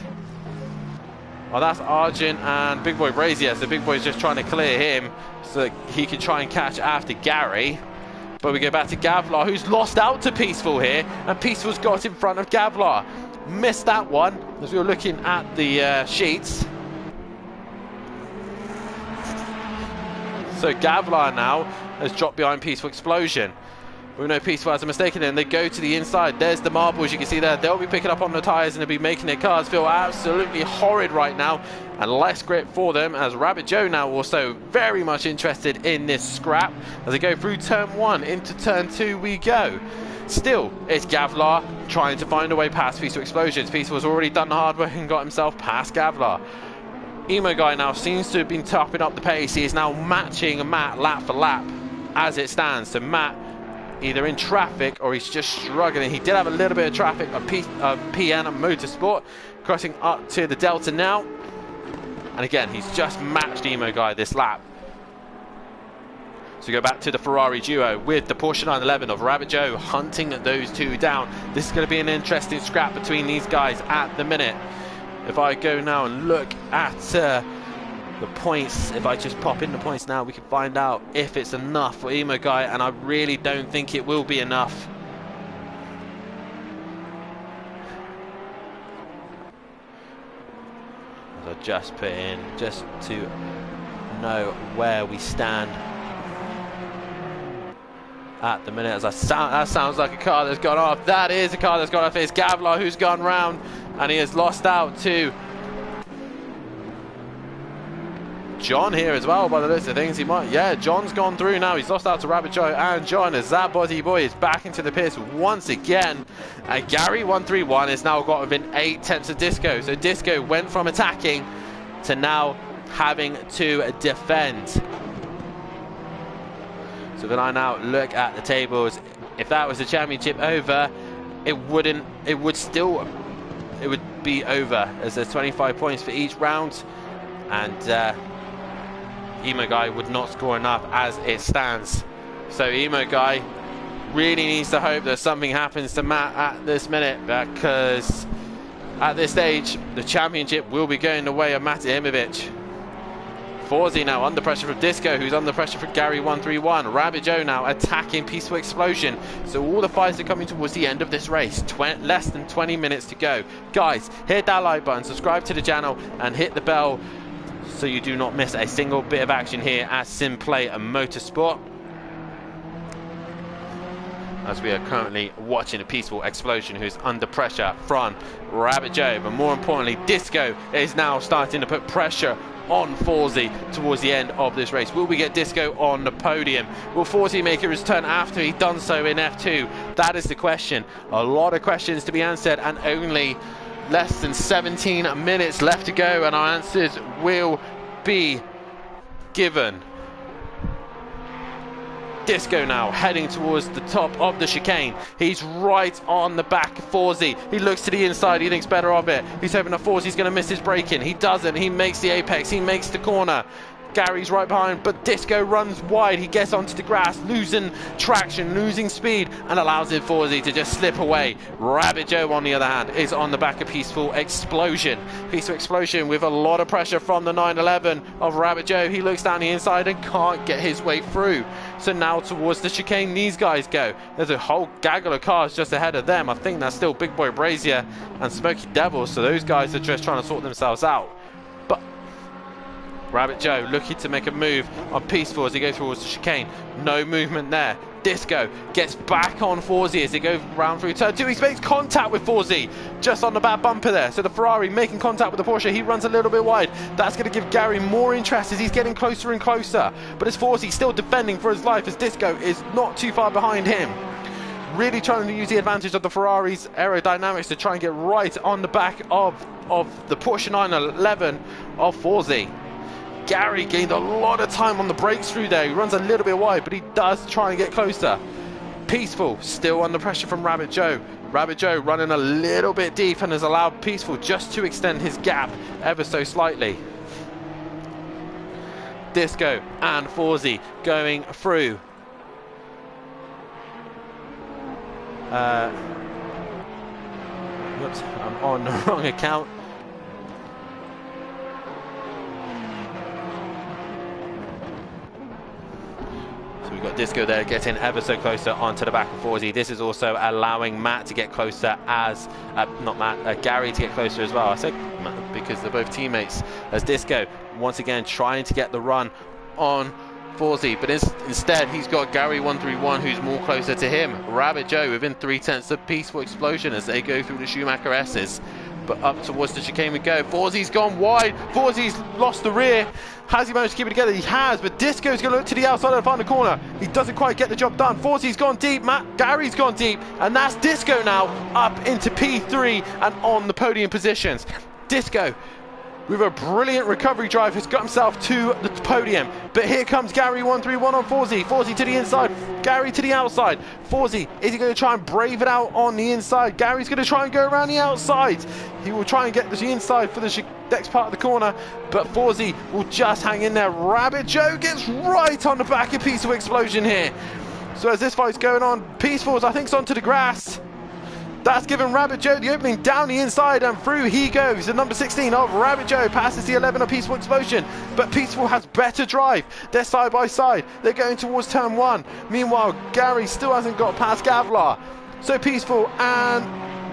Oh, that's Argent and Big Boy Brazier. So Big Boy's just trying to clear him so that he can try and catch after Gary. But we go back to Gavlar, who's lost out to Peaceful here, and Peaceful's got in front of Gavlar. Missed that one as we were looking at the sheets. So Gavlar now has dropped behind Peaceful Explosion. We know Peaceful has a mistake in it, and they go to the inside. There's the marbles you can see there. They'll be picking up on the tyres and they'll be making their cars feel absolutely horrid right now, and less grip for them, as Rabbit Joe now also very much interested in this scrap. As they go through turn 1 into turn 2 we go. Still, it's Gavlar trying to find a way past Peaceful Explosions. Peaceful has already done the hard work and got himself past Gavlar. Emo Guy now seems to have been topping up the pace. He is now matching Matt lap for lap as it stands. So Matt either in traffic or he's just struggling. He did have a little bit of traffic of PN Motorsport crossing up to the Delta now, and again he's just matched Emo Guy this lap. So we go back to the Ferrari duo with the Porsche 911 of Rabbit Joe hunting those two down. This is going to be an interesting scrap between these guys at the minute. If I go now and look at the points, if I just pop in the points now, we can find out if it's enough for Emo Guy, and I really don't think it will be enough. As I just put in, just to know where we stand at the minute. As that sounds like a car that's gone off. That is a car that's gone off. It's Gavlar who's gone round, and he has lost out to John here as well, by the list of things. He might, yeah, John's gone through now. He's lost out to Rabbit Joe and John, as that Body Boy is back into the pits once again. And Gary 131 has now got within 8 tenths of Disco. So Disco went from attacking to now having to defend. So when I now look at the tables, if that was the championship over, it would be over, as there's 25 points for each round, and Emo Guy would not score enough as it stands. So Emo Guy really needs to hope that something happens to Matt at this minute, because at this stage the championship will be going the way of Matt Imovic. Forzy now under pressure from Disco, who's under pressure from Gary 131. Rabbit Joe now attacking Peaceful Explosion. So all the fights are coming towards the end of this race. Less than 20 minutes to go. Guys, hit that like button, subscribe to the channel, and hit the bell so you do not miss a single bit of action here at SimPlay Motorsport, as we are currently watching a Peaceful Explosion who's under pressure from Rabbit Joe. But more importantly, Disco is now starting to put pressure on Forzy towards the end of this race. Will we get Disco on the podium? Will Forzy make a return after he's done so in F2? That is the question. A lot of questions to be answered, and only less than 17 minutes left to go, and our answers will be given. Disco now heading towards the top of the chicane. He's right on the back of Fawzi. He looks to the inside, he thinks better of it. He's hoping that Fawzi's going to miss his braking. He doesn't, he makes the apex, he makes the corner. Gary's right behind, but Disco runs wide. He gets onto the grass, losing traction, losing speed, and allows Fawzi to just slip away. Rabbit Joe, on the other hand, is on the back of Peaceful Explosion. Peaceful Explosion with a lot of pressure from the 911 of Rabbit Joe. He looks down the inside and can't get his way through. So now towards the chicane these guys go. There's a whole gaggle of cars just ahead of them. I think that's still Big Boy Brazier and Smoky Devil, so those guys are just trying to sort themselves out. But Rabbit Joe looking to make a move on Peaceful as he goes towards the chicane. No movement there. Disco gets back on Fawzi as they go round through turn 2. He makes contact with Fawzi just on the back bumper there. So the Ferrari making contact with the Porsche. He runs a little bit wide. That's going to give Gary more interest as he's getting closer and closer. But as Fawzi still defending for his life as Disco is not too far behind him. Really trying to use the advantage of the Ferrari's aerodynamics to try and get right on the back of the Porsche 911 of Fawzi. Gary gained a lot of time on the brakes through there. He runs a little bit wide, but he does try and get closer. Peaceful still under pressure from Rabbit Joe. Rabbit Joe running a little bit deep and has allowed Peaceful just to extend his gap ever so slightly. Disco and Fawzi going through. Whoops, I'm on the wrong account. We've got Disco there getting ever so closer onto the back of Fawzi. This is also allowing Matt to get closer as, Gary to get closer as well. I said Matt because they're both teammates. As Disco once again trying to get the run on Fawzi, but instead he's got Gary 131 who's more closer to him. Rabbit Joe within 3/10 of Peaceful Explosion as they go through the Schumacher S's. But up towards the chicane we go. Fawzi's gone wide. Fawzi's lost the rear. Has he managed to keep it together? He has, but Disco's going to look to the outside and find the corner. He doesn't quite get the job done. Fawzi's gone deep. Gary's gone deep. And that's Disco now up into P3 and on the podium positions. Disco, with a brilliant recovery drive, has got himself to the podium. But here comes Gary 131 on Fawzi. Fawzi to the inside, Gary to the outside. Fawzi, is he going to try and brave it out on the inside? Gary's going to try and go around the outside. He will try and get the inside for the next part of the corner, but Fawzi will just hang in there. Rabbit Joe gets right on the back of Peaceful Explosion here. So as this fight's going on, Peaceful, I think, is onto the grass. That's given Rabbit Joe the opening down the inside, and through he goes. The number 16 of Rabbit Joe passes the 11 of Peaceful Explosion, but Peaceful has better drive. They're side by side. They're going towards turn 1. Meanwhile, Gary still hasn't got past Gavlar. So Peaceful and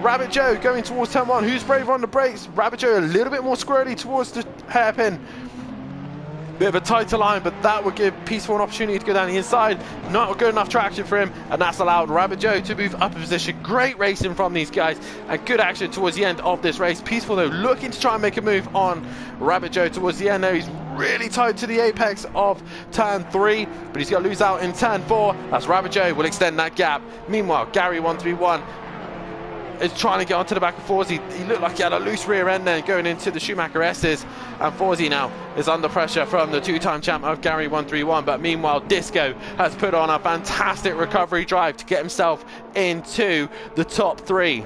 Rabbit Joe going towards turn 1. Who's braver on the brakes? Rabbit Joe a little bit more squirrely towards the hairpin. Bit of a tighter line, but that would give Peaceful an opportunity to go down the inside. Not good enough traction for him, and that's allowed Rabbit Joe to move up a position. Great racing from these guys, and good action towards the end of this race. Peaceful, though, looking to try and make a move on Rabbit Joe towards the end there. He's really tight to the apex of turn 3, but he's got to lose out in turn 4. That's Rabbit Joe will extend that gap. Meanwhile, Gary 131 is trying to get onto the back of Fawzi. He looked like he had a loose rear end then going into the Schumacher S's, and Fawzi now is under pressure from the two-time champ of Gary 131. But meanwhile, Disco has put on a fantastic recovery drive to get himself into the top 3.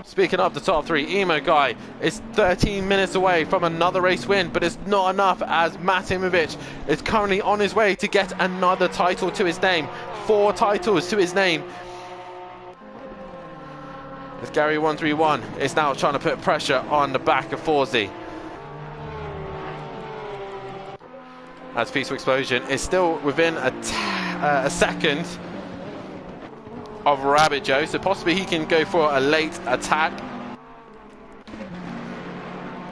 Speaking of the top 3, Emo Guy is 13 minutes away from another race win, but it's not enough as Matimovic is currently on his way to get another title to his name. 4 titles to his name. As Gary 131 is now trying to put pressure on the back of Fawzi. As Peaceful Explosion is still within a second of Rabbit Joe, so possibly he can go for a late attack.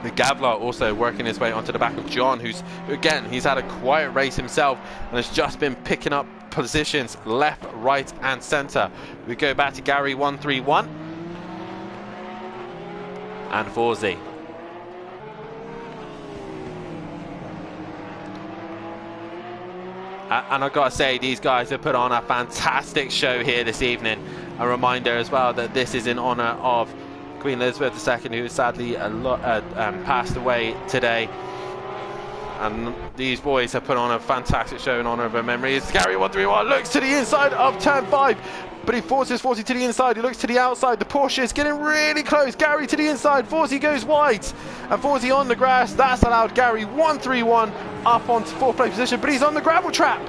The Gavlar also working his way onto the back of John, who's, again, he's had a quiet race himself and has just been picking up positions left, right and centre. We go back to Gary 131. And Fawzi. And I've got to say, these guys have put on a fantastic show here this evening. A reminder as well that this is in honour of Queen Elizabeth II, who sadly passed away today. And these boys have put on a fantastic show in honour of her memory. It's Gary 131, looks to the inside of turn 5, but he forces Forsey to the inside. He looks to the outside. The Porsche is getting really close. Gary to the inside. Forsey goes wide, and Forsey on the grass. That's allowed Gary 131 up onto 4th place position, but he's on the gravel trap,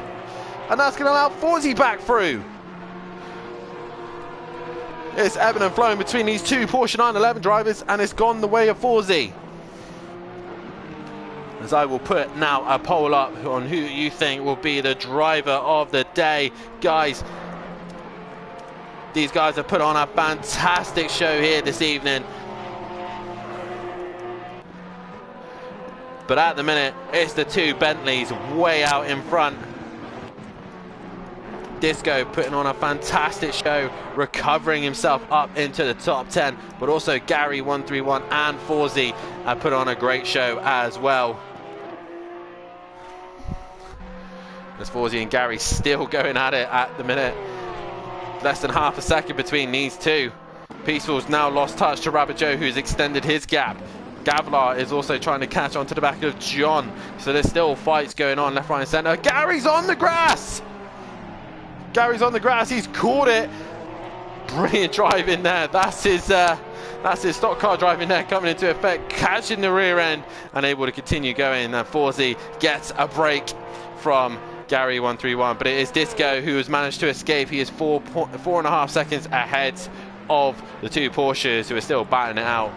and that's going to allow Forsey back through. It's ebbing and flowing between these two Porsche 911 drivers, and it's gone the way of Forsey. As I will put now a poll up on who you think will be the driver of the day. Guys, these guys have put on a fantastic show here this evening. But at the minute, it's the two Bentleys way out in front. Disco putting on a fantastic show, recovering himself up into the top 10. But also Gary 131 and Forsey have put on a great show as well. As Forsey and Gary still going at it at the minute. Less than half a second between these two. Peaceful's now lost touch to Rabbit Joe, who's extended his gap. Gavlar is also trying to catch onto the back of John. So there's still fights going on left, right and centre. Gary's on the grass! Gary's on the grass, he's caught it. Brilliant drive in there. That's his stock car driving there coming into effect, catching the rear end and able to continue going. And Forsey gets a break from Gary 131, but it is Disco who has managed to escape. He is 4.5 seconds ahead of the two Porsches who are still batting it out.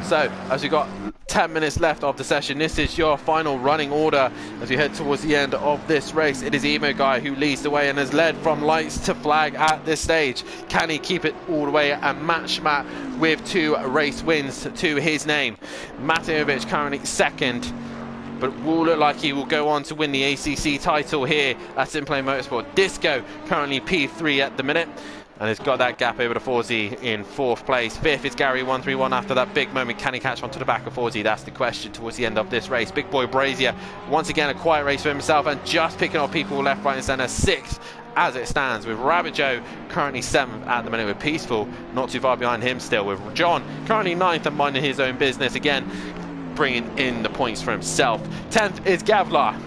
So as we've got 10 minutes left of the session, this is your final running order as we head towards the end of this race. It is Emo Guy who leads the way and has led from lights to flag at this stage. Can he keep it all the way and match Matt with 2 race wins to his name? Matejovich currently second, but will look like he will go on to win the ACC title here at Simplane Motorsport. Disco currently P3 at the minute, and has got that gap over to Forsey in 4th place. 5th is Gary 131 after that big moment. Can he catch onto the back of Forsey? That's the question towards the end of this race. Big boy Brazier, once again a quiet race for himself and just picking up people left, right and centre. 6th as it stands, with Rabbit Joe currently 7th at the minute, with Peaceful not too far behind him still, with John currently 9th and minding his own business again, bringing in the points for himself. 10th is Gavlar,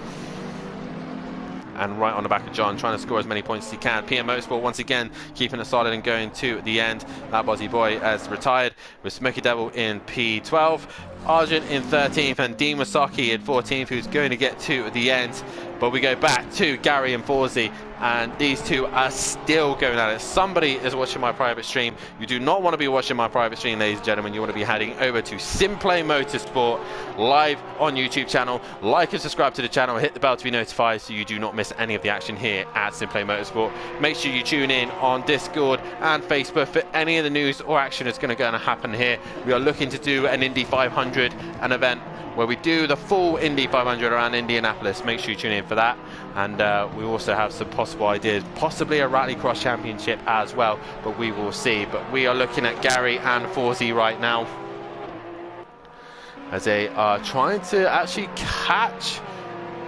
and right on the back of John, trying to score as many points as he can. PM Motorsport once again keeping it solid and going to the end. That Bozzy Boy has retired, with Smoky Devil in P12, Argent in 13th, and Dean Wasaki in 14th, who's going to get to the end. But we go back to Gary and Forsey, and these two are still going at it. Somebody is watching my private stream. You do not want to be watching my private stream, ladies and gentlemen. You want to be heading over to Simplane Motorsport live on YouTube channel. Like and subscribe to the channel, hit the bell to be notified so you do not miss any of the action here at Simplane Motorsport. Make sure you tune in on Discord and Facebook for any of the news or action that's going to happen here. We are looking to do an Indy 500, an event where we do the full Indy 500 around Indianapolis. Make sure you tune in for that. And we also have some possible ideas, possibly a Rallycross Championship as well, but we will see. But we are looking at Gary and Forsey right now as they are trying to actually catch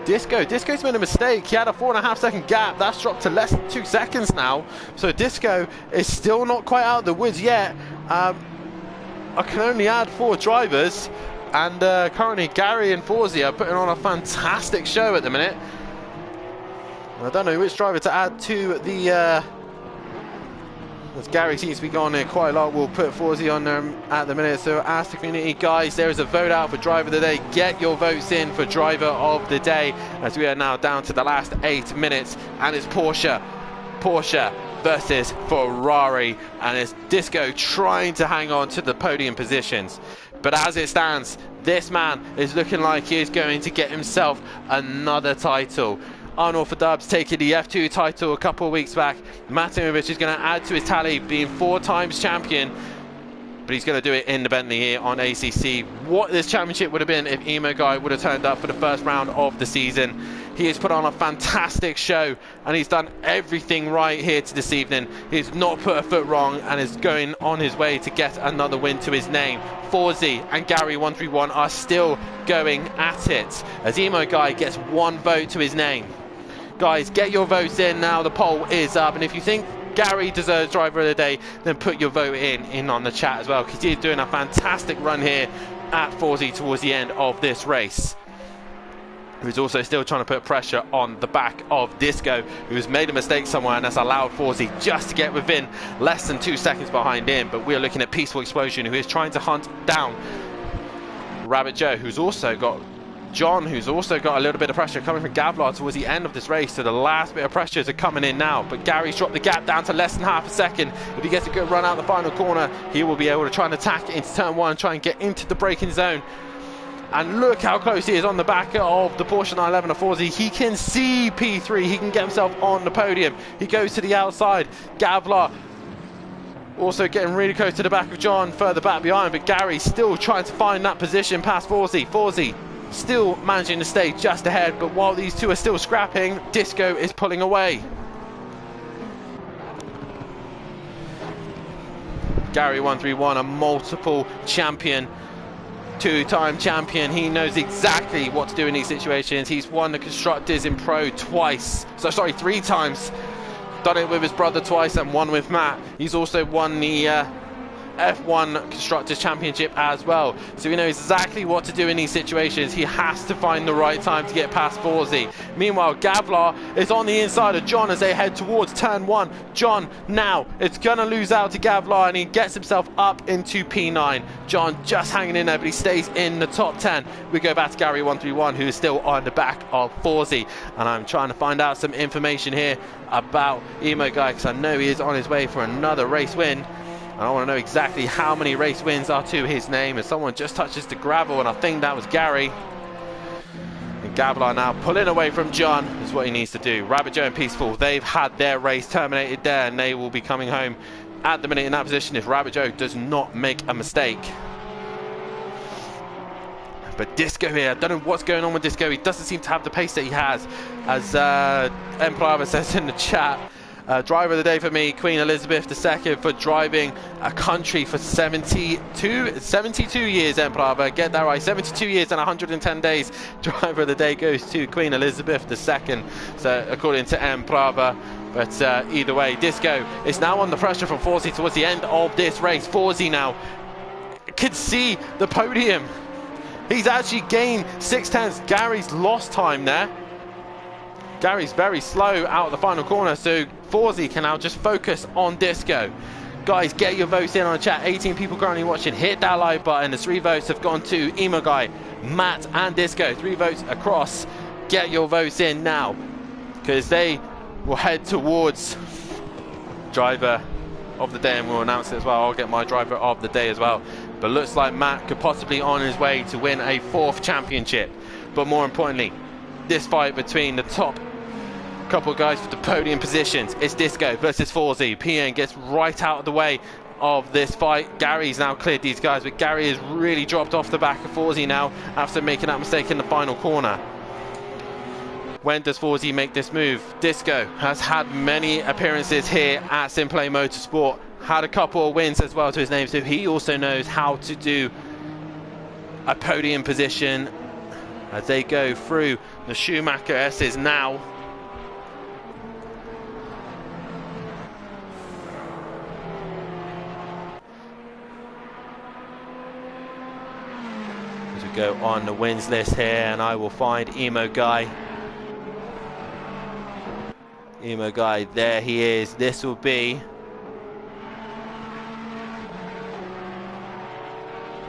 Disco. Disco's made a mistake. He had a 4.5 second gap. That's dropped to less than 2 seconds now. So Disco is still not quite out of the woods yet. I can only add 4 drivers. And currently Gary and Forsey are putting on a fantastic show at the minute. I don't know which driver to add to the... as Gary seems to be going there quite a lot, we'll put Forsey on there at the minute. So ask the community, guys, there is a vote out for driver of the day. Get your votes in for driver of the day, as we are now down to the last 8 minutes. And it's Porsche versus Ferrari. And it's Disco trying to hang on to the podium positions. But as it stands, this man is looking like he is going to get himself another title. Arnold for Dubs taking the F2 title a couple of weeks back. Matimovic is going to add to his tally, being 4 times champion. But he's going to do it in the Bentley here on ACC. What this championship would have been if Emo Guy would have turned up for the first round of the season. He has put on a fantastic show, and he's done everything right here to this evening. He's not put a foot wrong and is going on his way to get another win to his name. Forsey and Gary 131 are still going at it as Emo Guy gets 1 vote to his name. Guys, get your votes in now. The poll is up, and if you think Gary deserves driver of the day, then put your vote in on the chat as well, because he's doing a fantastic run here at Forsey towards the end of this race, who's also still trying to put pressure on the back of Disco, who's made a mistake somewhere and has allowed Forsey just to get within less than 2 seconds behind him. But we're looking at Peaceful Explosion, who is trying to hunt down Rabbit Joe, who's also got John, who's also got a little bit of pressure coming from Gavlar towards the end of this race. So the last bit of pressures are coming in now, but Gary's dropped the gap down to less than half a second. If he gets a good run out the final corner, he will be able to try and attack into turn one, try and get into the braking zone. And look how close he is on the back of the Porsche 911 of Forsey. He can see P3, he can get himself on the podium. He goes to the outside. Gavlar also getting really close to the back of John, further back behind, but Gary still trying to find that position past Forsey. Forsey still managing to stay just ahead, but while these two are still scrapping, Disco is pulling away. Gary 131, a multiple champion, two-time champion. He knows exactly what to do in these situations. He's won the Constructors in Pro twice, three times. Done it with his brother twice and one with Matt. He's also won the F1 Constructors Championship as well, so he knows exactly what to do in these situations. He has to find the right time to get past Forsey. Meanwhile, Gavlar is on the inside of John as they head towards turn one. John now, it's gonna lose out to Gavlar, and he gets himself up into P9. John just hanging in there, but he stays in the top 10. We go back to Gary 131, who is still on the back of Forsey, and I'm trying to find out some information here about Emo Guy, because I know he is on his way for another race win. And I want to know exactly how many race wins are to his name, as someone just touches the gravel, and I think that was Gary. And Gavlar now pulling away from John is what he needs to do. Rabbit Joe and Peaceful, they've had their race terminated there, and they will be coming home at the minute in that position if Rabbit Joe does not make a mistake. But Disco here, I don't know what's going on with Disco. He doesn't seem to have the pace that he has. As Empire says in the chat, driver of the day for me, Queen Elizabeth II, for driving a country for 72 years, Emperor. Get that right, 72 years and 110 days. Driver of the day goes to Queen Elizabeth II, so according to Emperor. But either way, Disco is now under pressure from Forsey towards the end of this race. Forsey now can see the podium. He's actually gained 6/10. Gary's lost time there. Gary's very slow out of the final corner, so Forsey can now just focus on Disco. Guys, get your votes in on the chat. 18 people currently watching. Hit that like button. The 3 votes have gone to Emo Guy, Matt and Disco. 3 votes across. Get your votes in now, because they will head towards driver of the day, and we'll announce it as well. I'll get my driver of the day as well. But looks like Matt could possibly on his way to win a 4th championship. But more importantly, this fight between the top couple of guys for the podium positions. It's Disco versus Forsey. PN gets right out of the way of this fight. Gary's now cleared these guys, but Gary has really dropped off the back of Forsey now after making that mistake in the final corner. When does Forsey make this move? Disco has had many appearances here at Simplay Motorsport, had a couple of wins as well to his name, so he also knows how to do a podium position as they go through the Schumacher S's now. As we go on the wins list here, and I will find Emo Guy. Emo Guy, there he is. This will be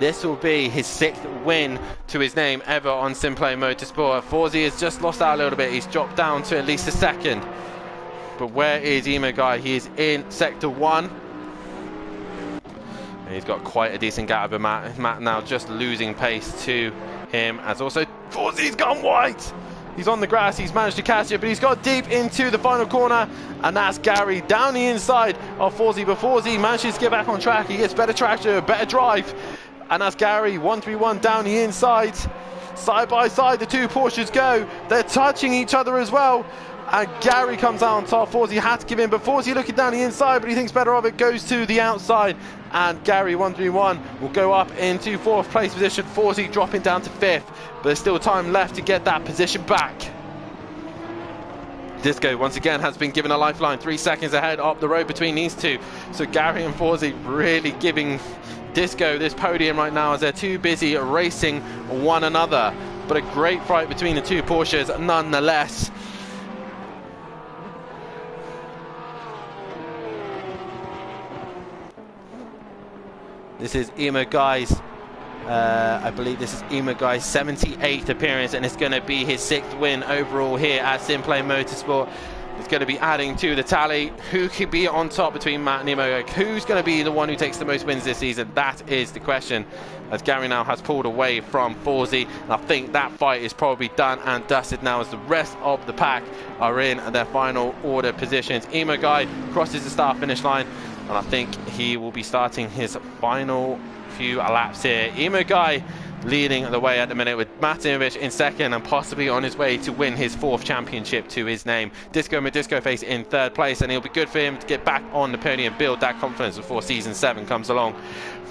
his 6th win to his name ever on Simplay Motorsport. Forsey has just lost out a little bit. He's dropped down to at least a 2nd. But where is Emo Guy? He is in Sector 1. And he's got quite a decent gap over Matt. Matt now just losing pace to him, as also Forsey's gone wide. He's on the grass, he's managed to catch it, but he's got deep into the final corner, and that's Gary down the inside of Forsey. But Forsey manages to get back on track. He gets better traction, better drive, and that's Gary 131 down the inside. Side by side, the 2 Porsches go. They're touching each other as well, and Gary comes out on top. Forsey had to give in, but Forsey looking down the inside, but he thinks better of it, goes to the outside, and Gary 131 will go up into 4th place position. Forsey dropping down to 5th, but there's still time left to get that position back. Disco once again has been given a lifeline, 3 seconds ahead up the road between these two, so Gary and Forsey really giving Disco this podium right now as they're too busy racing one another. But a great fight between the two Porsches nonetheless. This is Ema Guy's, I believe this is Ema Guy's 78th appearance, and it's going to be his 6th win overall here at Simplay Motorsport. It's going to be adding to the tally. Who could be on top between Matt and Ema Guy? Who's going to be the one who takes the most wins this season? That is the question, as Gary now has pulled away from Forzy. And I think that fight is probably done and dusted now, as the rest of the pack are in their final order positions. Ema Guy crosses the start finish line, and I think he will be starting his final few laps here. Ema Guy leading the way at the minute, with Matimovic in second and possibly on his way to win his 4th championship to his name. Disco Modisco Face in 3rd place, and it'll be good for him to get back on the podium, build that confidence before season 7 comes along.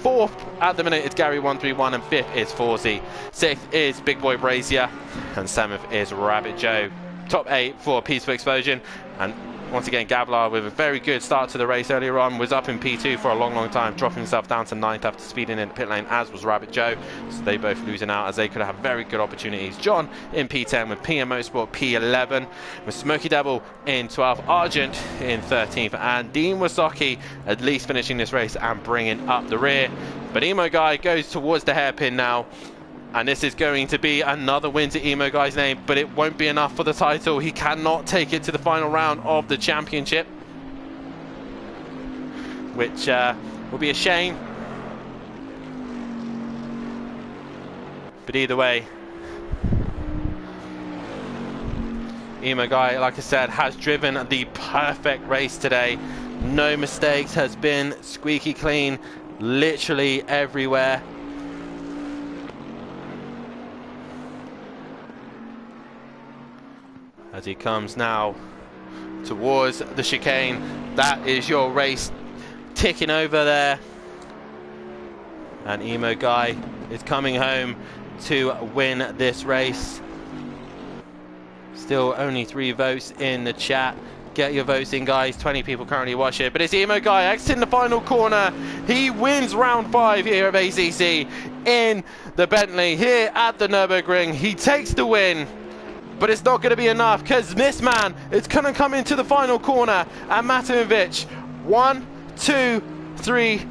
4th at the minute is Gary 131, and 5th is Forzy. 6th is Big Boy Brazier, and 7th is Rabbit Joe. Top 8 for Peaceful Explosion, and once again Gavlar with a very good start to the race earlier on, was up in P2 for a long time, dropping himself down to 9th after speeding in the pit lane, as was Rabbit Joe. So they both losing out, as they could have very good opportunities. John in P10 with PM Motorsport P11, with Smoky Devil in 12th, Argent in 13th, and Dean Wasaki at least finishing this race and bringing up the rear. But Emo Guy goes towards the hairpin now, and this is going to be another win to Emo Guy's name, but it won't be enough for the title. He cannot take it to the final round of the championship, which will be a shame. But either way, Emo Guy, like I said, has driven the perfect race today. No mistakes, has been squeaky clean literally everywhere. As he comes now towards the chicane, that is your race ticking over there. And Emo Guy is coming home to win this race. Still only 3 votes in the chat. Get your votes in, guys. 20 people currently watch it. But it's Emo Guy exiting the final corner. He wins round 5 here of ACC in the Bentley here at the Nürburgring. He takes the win. But it's not going to be enough, because this man is going to come into the final corner. And Matimovic, 1, 2, 3,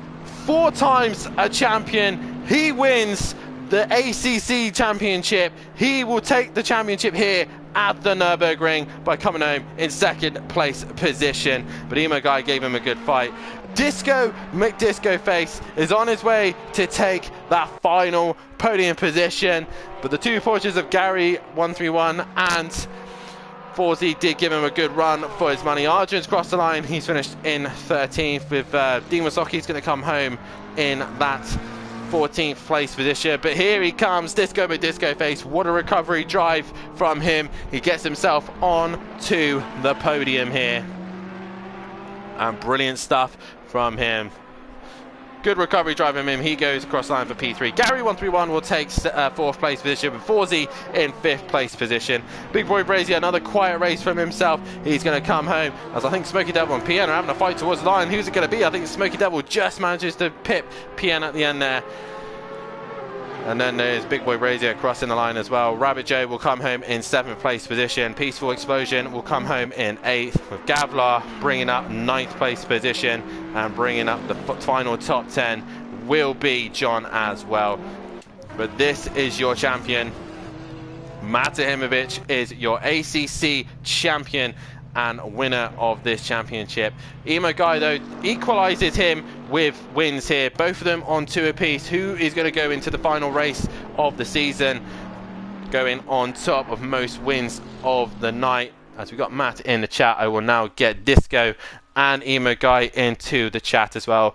4 times a champion. He wins the ACC championship. He will take the championship here at the Nürburgring by coming home in 2nd place position. But Emo Guy gave him a good fight. Disco McDisco Face is on his way to take that final podium position. But the 2 Porsches of Gary 131 and Forzy did give him a good run for his money. Argent's crossed the line. He's finished in 13th, with Dean Wasaki's going to come home in that 14th place position. But here he comes, Disco McDisco Face. What a recovery drive from him. He gets himself on to the podium here. And brilliant stuff from him. Good recovery drive from him. He goes across the line for P3. Gary 131 will take 4th place position, with Forzy in 5th place position. Big Boy Brazier, another quiet race from himself. He's going to come home, as I think Smoky Devil and PN are having a fight towards the line. Who's it going to be? I think Smoky Devil just manages to pip PN at the end there. And then there's Big Boy Brazier crossing the line as well. Rabbit Joe will come home in 7th place position. Peaceful Explosion will come home in 8th, with Gavlar bringing up 9th place position, and bringing up the final top 10 will be John as well. But this is your champion. Matimovic is your ACC champion and winner of this championship. Emo Guy, though, equalises him with wins here. Both of them on 2 apiece. Who is going to go into the final race of the season, going on top of most wins of the night? As we got Matt in the chat, I will now get Disco and Emo Guy into the chat as well.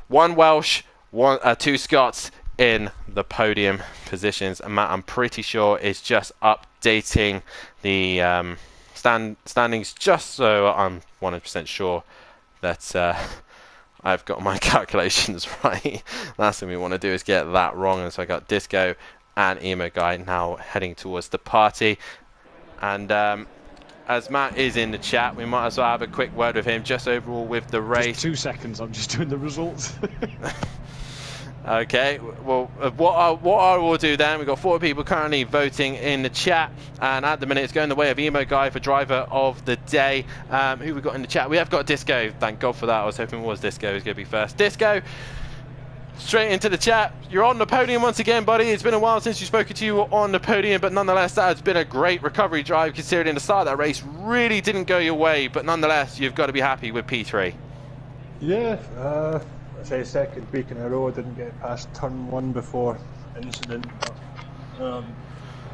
1 Welsh, 2 Scots in the podium positions. And Matt, I'm pretty sure, is just updating the standings, just so I'm 100% sure that I've got my calculations right. Last thing we want to do is get that wrong. And so I got Disco and Emo Guy now heading towards the party. And as Matt is in the chat, we might as well have a quick word with him, just overall with the race. Just 2 seconds, I'm just doing the results. Okay, well, what I will do then, we've got 4 people currently voting in the chat, and at the minute it's going the way of Emo Guy for driver of the day. Who we got in the chat? We have got Disco, thank God for that. I was hoping it was Disco who's going to be first. Disco, straight into the chat. You're on the podium once again, buddy. It's been a while since you've spoken to you on the podium, but nonetheless, that has been a great recovery drive considering the start of that race really didn't go your way, but nonetheless, you've got to be happy with P3. Yeah, I say second week in a row, didn't get past turn 1 before incident. But,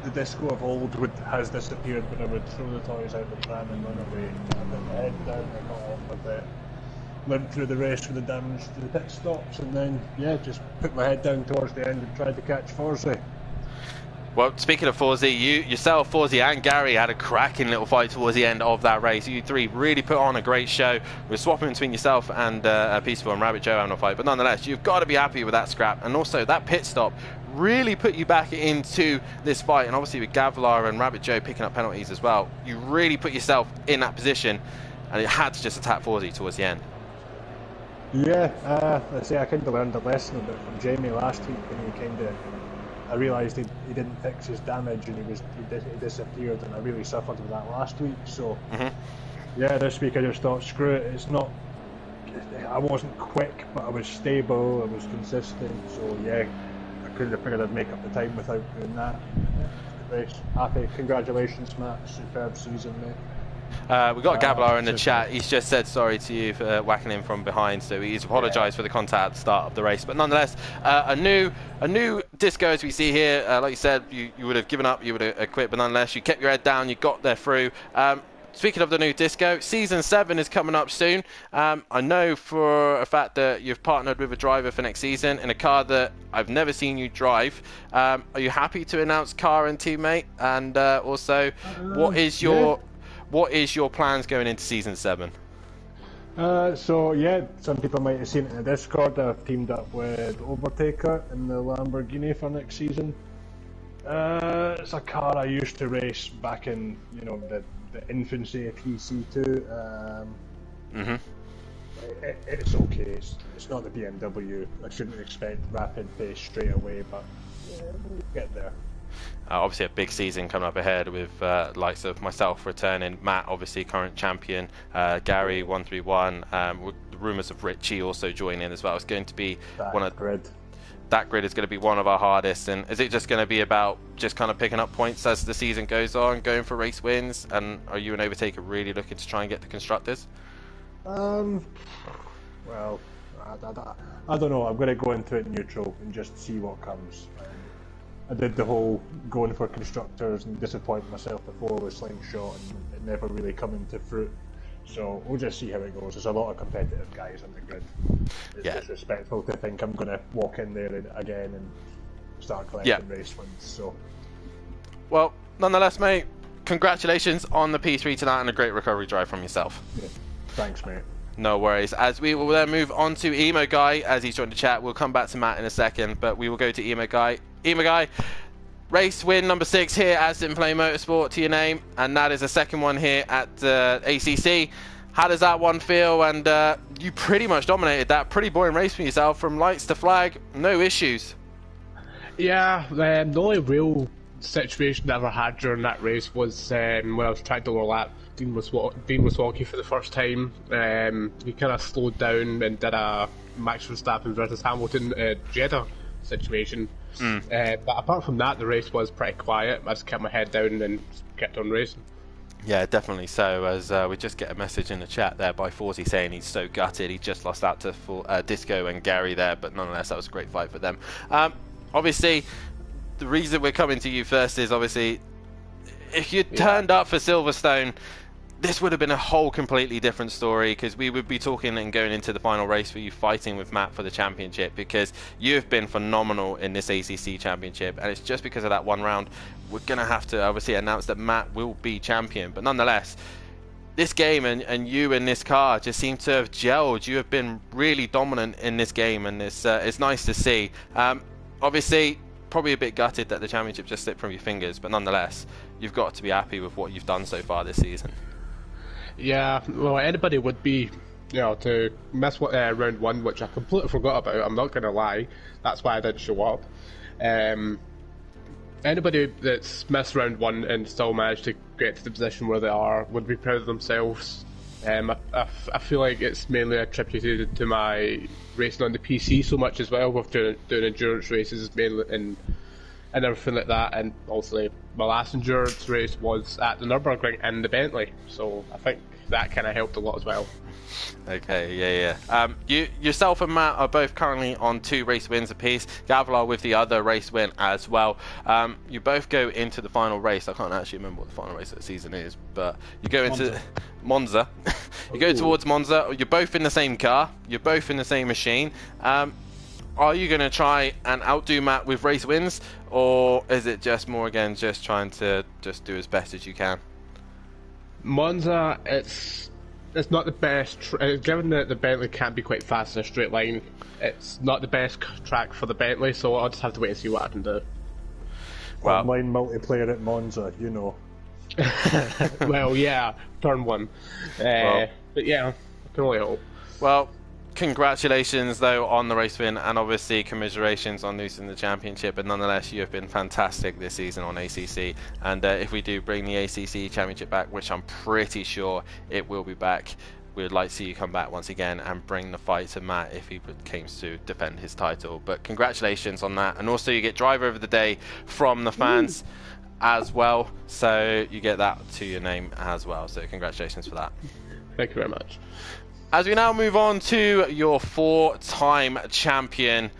the disco of old has disappeared when I would throw the toys out the pram and run away. I put my head down, I got off my bed, went through the race with the damage to the pit stops, and then, yeah, just put my head down towards the end and tried to catch Forsey. Well, speaking of Forsey, yourself, Forsey and Gary had a cracking little fight towards the end of that race. You 3 really put on a great show. We're swapping between yourself and Peaceful and Rabbit Joe having a fight, but nonetheless, you've got to be happy with that scrap, and also that pit stop really put you back into this fight, and obviously with Gavlar and Rabbit Joe picking up penalties as well, you really put yourself in that position, and you had to just attack Forsey towards the end. Yeah, I say I kind of learned a lesson a bit from Jamie last week when he I realised he didn't fix his damage and he disappeared, and I really suffered with that last week. So yeah, this week I just thought, screw it. It's not. I wasn't quick, but I was stable. I was consistent. So yeah, I couldn't have figured I'd make up the time without doing that. Yeah, race. Happy. Congratulations, Matt. Superb season, mate. We got Gablar in the chat. He's just said sorry to you for whacking him from behind, so he's apologised for the contact at the start of the race. But nonetheless, a new disco as we see here. Like you said, you would have given up, you would have quit, but nonetheless, you kept your head down, you got there through. Speaking of the new disco, season 7 is coming up soon. I know for a fact that you've partnered with a driver for next season in a car that I've never seen you drive. Are you happy to announce car and teammate? And also, what is your plans going into season 7? So yeah, some people might have seen it in the Discord. I've teamed up with Overtaker in the Lamborghini for next season. It's a car I used to race back in, the infancy of PC2. It's okay. It's not the BMW. I shouldn't expect rapid pace straight away, but yeah, we'll get there. Obviously a big season coming up ahead with likes of myself returning, Matt obviously current champion, Gary 131, the rumours of Richie also joining as well. It's going to be that grid is going to be one of our hardest. And is it just going to be about just kind of picking up points as the season goes on, going for race wins? And are you and Overtaker really looking to try and get the constructors? Well, I don't know. I'm going to go into it neutral and just see what comes. I did the whole going for constructors and disappointing myself before with Slingshot, and it never really come into fruit. So we'll just see how it goes. There's a lot of competitive guys on the grid. It's disrespectful to think I'm going to walk in there again and start collecting race wins. So, well, nonetheless, mate, congratulations on the P3 tonight and a great recovery drive from yourself. Yeah. Thanks, mate. No worries. As we will then move on to Emo Guy as he's joined the chat. We'll come back to Matt in a second, but we will go to Emo Guy. Emo Guy, race win number 6 here at Simplay Motorsport to your name, and that is a second one here at ACC. How does that one feel? And you pretty much dominated that pretty boring race for yourself from lights to flag, no issues. Yeah, the only real situation that I ever had during that race was when I was trying to overlap Dean Wiswocki for the first time. He kind of slowed down and did a Max Verstappen versus Hamilton Jeddah situation. But apart from that, the race was pretty quiet. I just kept my head down and kept on racing. Yeah, definitely so. As we just get a message in the chat there by Forsey saying he's so gutted. He just lost out to Disco and Gary there, but nonetheless, that was a great fight for them. Obviously, the reason we're coming to you first is obviously, if you turned up for Silverstone, this would have been a whole completely different story, because we would be talking and going into the final race for you fighting with Matt for the championship, because you have been phenomenal in this ACC championship, and it's just because of that one round we're going to have to obviously announce that Matt will be champion. But nonetheless, this game and you in this car just seem to have gelled. You have been really dominant in this game, and it's nice to see. Obviously, probably a bit gutted that the championship just slipped from your fingers, but nonetheless, you've got to be happy with what you've done so far this season. Yeah, well, anybody would be to miss round one, which I completely forgot about. I'm not going to lie. That's why I didn't show up. Anybody that's missed round one and still managed to get to the position where they are would be proud of themselves. I feel like it's mainly attributed to my racing on the PC so much as well, with doing endurance races mainly and everything like that. And also, my last endurance race was at the Nürburgring in the Bentley, so I think that kind of helped a lot as well. Okay, yeah. You yourself and Matt are both currently on 2 race wins apiece. Gavlar with the other race win as well. You both go into the final race. I can't actually remember what the final race of the season is, but you go into Monza. You go towards Monza. You're both in the same car. You're both in the same machine. Are you going to try and outdo Matt with race wins, or is it just more again just trying to just do as best as you can? Monza, it's not the best, given that the Bentley can't be quite fast in a straight line. It's not the best track for the Bentley, so I'll just have to wait and see what I can do. Well, online multiplayer at Monza, you know. Well, yeah, turn 1. But yeah, I can only hope. Well, congratulations though on the race win, and obviously commiserations on losing the championship, but nonetheless you have been fantastic this season on ACC, and if we do bring the ACC championship back, which I'm pretty sure it will be back, we would like to see you come back once again and bring the fight to Matt if he came to defend his title. But congratulations on that, and also you get driver of the day from the fans as well, so you get that to your name as well, so congratulations for that. Thank you very much. As we now move on to your 4-time champion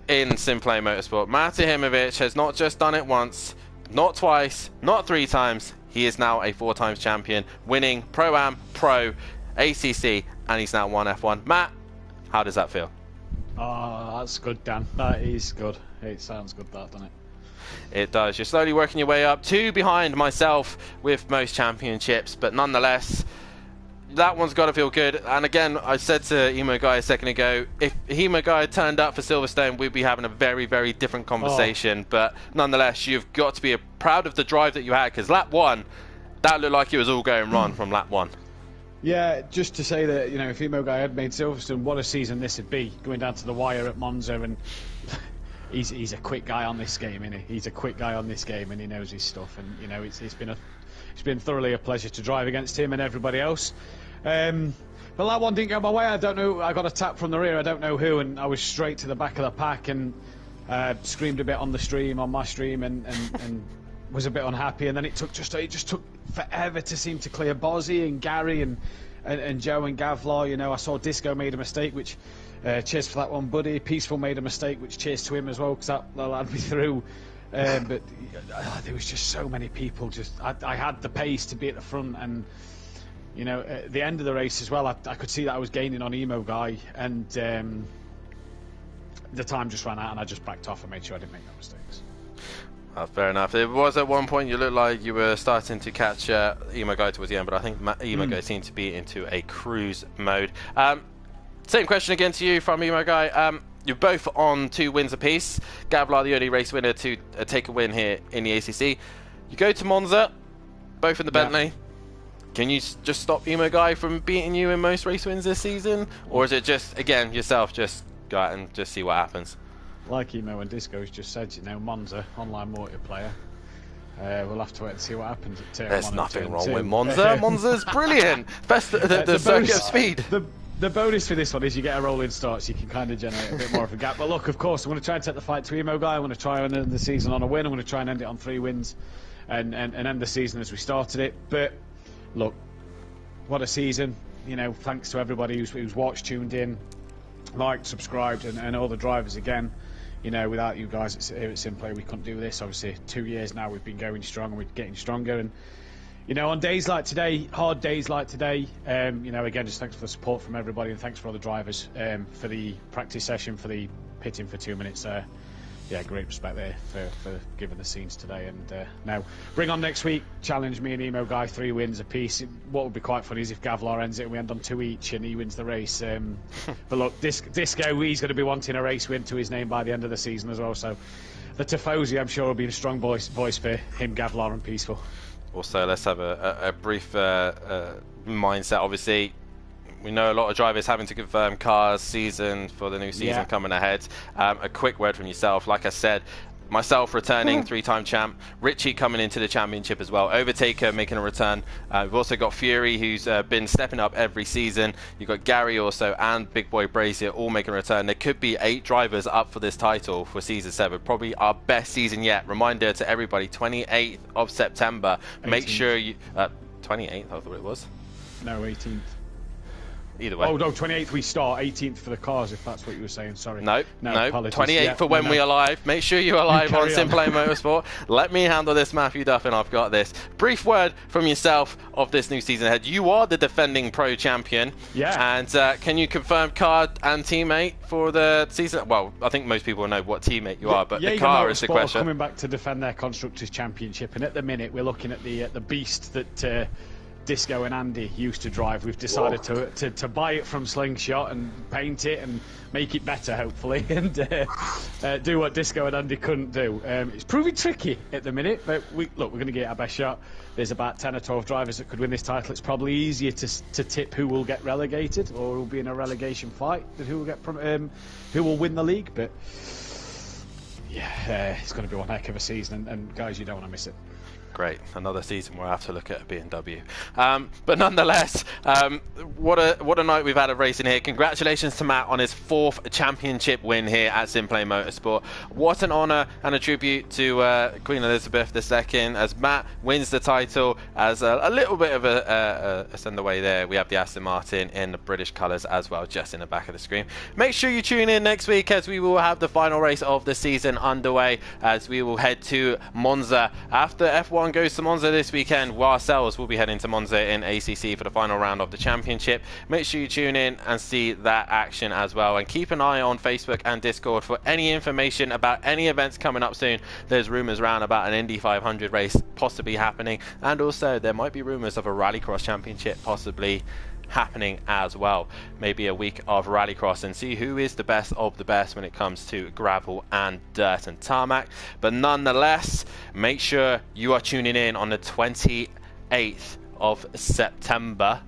in Simplay Motorsport, Mate Himovic has not just done it once, not twice, not 3 times. He is now a 4-time champion, winning Pro-Am, Pro, ACC, and he's now won F1. Matt, how does that feel? Oh, that's good, Dan. That is good. It sounds good, that, doesn't it? It does. You're slowly working your way up, 2 behind myself with most championships, but nonetheless, that one's got to feel good. And again, I said to Emo Guy a second ago, if Emo Guy had turned up for Silverstone, we'd be having a very, very different conversation. But nonetheless, you've got to be proud of the drive that you had, because lap 1, that looked like it was all going wrong from lap 1. Yeah, just to say that, you know, if Emo Guy had made Silverstone, what a season this would be, going down to the wire at Monza. And he's a quick guy on this game, isn't he? He's a quick guy on this game, and he knows his stuff. And you know, it's been thoroughly a pleasure to drive against him and everybody else. But that one didn't go my way. I don't know. I got a tap from the rear. I don't know who, and I was straight to the back of the pack and screamed a bit on the stream, on my stream, and was a bit unhappy. And then it just took forever to seem to clear Bozzy and Gary and Joe and Gavlar. You know, I saw Disco made a mistake, which cheers for that one, buddy. Peaceful made a mistake, which cheers to him as well, because that had me through. But there was just so many people. I had the pace to be at the front, and you know, at the end of the race as well, I could see that I was gaining on Emo Guy, and the time just ran out, and I just backed off and made sure I didn't make no mistakes. Fair enough. It was at one point you looked like you were starting to catch Emo Guy towards the end, but I think Emo Guy seemed to be into a cruise mode. Same question again to you from Emo Guy. You're both on 2 wins apiece. Gavlar, the only race winner to take a win here in the ACC. You go to Monza, both in the Bentley. Can you just stop Emo Guy from beating you in most race wins this season? Or is it just, again, yourself, just go out and just see what happens? Like Emo and Disco's just said, you know, Monza, online multiplayer. We'll have to wait and see what happens at turn 1 and There's nothing wrong 2. with Monza. Monza's brilliant. Best the circuit of speed. The bonus for this one is you get a rolling start, so you can kind of generate a bit more of a gap. But look, of course, I'm going to try and take the fight to Emo Guy. I'm going to try and end the season on a win. I'm going to try and end it on 3 wins and end the season as we started it. But look, what a season. You know, thanks to everybody who's watched, tuned in, liked, subscribed, and all the drivers again. You know, without you guys here at Simplay, we couldn't do this. Obviously, 2 years now we've been going strong and we're getting stronger. And you know, on days like today, hard days like today, you know, again, just thanks for the support from everybody, and thanks for all the drivers for the practice session, for the pitting for 2 minutes. Yeah, great respect there for giving the scenes today. And now, bring on next week, challenge me and Emo Guy, 3 wins apiece. What would be quite funny is if Gavlar ends it and we end on 2 each and he wins the race. But look, Disco, he's going to be wanting a race win to his name by the end of the season as well. So the Tifosi, I'm sure, will be a strong voice for him, Gavlar, and Peaceful. Also, let's have a brief mindset. Obviously, We know a lot of drivers having to confirm cars season for the new season coming ahead. A quick word from yourself. Like I said, myself returning, 3-time champ. Richie coming into the championship as well. Overtaker making a return. We've also got Fury, who's been stepping up every season. You've got Gary also and Big Boy Brazier all making a return. There could be 8 drivers up for this title for season 7. Probably our best season yet. Reminder to everybody, 28th of September. 18th. Make sure you... 28th, I thought it was. No, 18th. Either way. Oh no, 28th we start, 18th for the cars, if that's what you were saying. Sorry. No. 28th for when no. we are live. Make sure you are live on Simplay Motorsport. Let me handle this, Matthew Duffin. I've got this. Brief word from yourself of this new season ahead. You are the defending pro champion. Yeah. And can you confirm car and teammate for the season? Well, I think most people know what teammate you are, but the car is the question. Coming back to defend their constructors championship, and at the minute we're looking at the beast that. Disco and Andy used to drive. We've decided to buy it from Slingshot and paint it and make it better, hopefully, and do what Disco and Andy couldn't do. It's proving tricky at the minute, but we're going to get our best shot. There's about 10 or 12 drivers that could win this title. It's probably easier to tip who will get relegated or who will be in a relegation fight than who will win the league. But yeah, it's going to be one heck of a season, and guys, you don't want to miss it. Great, another season we'll have to look at a BMW. But nonetheless, what a night we've had of racing here. Congratulations to Matt on his 4th championship win here at Simplay Motorsport. What an honour and a tribute to Queen Elizabeth II as Matt wins the title as a little bit of a send away there. We have the Aston Martin in the British colours as well, just in the back of the screen. Make sure you tune in next week as we will have the final race of the season underway, as we will head to Monza. After F1 goes to Monza this weekend, we ourselves will be heading to Monza in ACC for the final round of the championship. Make sure you tune in and see that action as well, and keep an eye on Facebook and Discord for any information about any events coming up soon. There's rumours around about an Indy 500 race possibly happening, and also there might be rumours of a Rallycross championship possibly happening as well. Maybe a week of Rallycross, and see who is the best of the best when it comes to gravel and dirt and tarmac. But nonetheless, make sure you are tuning in on the 28th of September.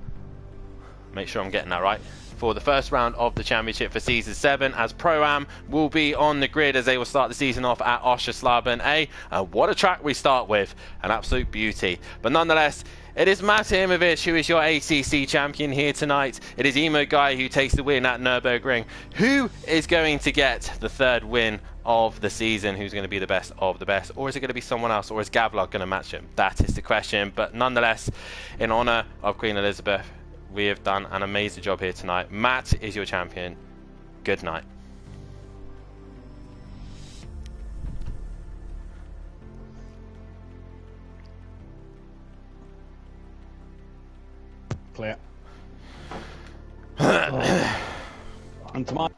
Make sure I'm getting that right. For the first round of the championship for season 7, as Pro-Am will be on the grid as they will start the season off at Oschersleben A. And what a track we start with, an absolute beauty. But nonetheless, it is Matt Imovic who is your ACC champion here tonight. It is Emo Guy who takes the win at Nürburgring. Who is going to get the 3rd win of the season? Who's going to be the best of the best? Or is it going to be someone else? Or is Gavlog going to match him? That is the question. But nonetheless, in honour of Queen Elizabeth, we have done an amazing job here tonight. Matt is your champion. Good night. Clear. And tomorrow.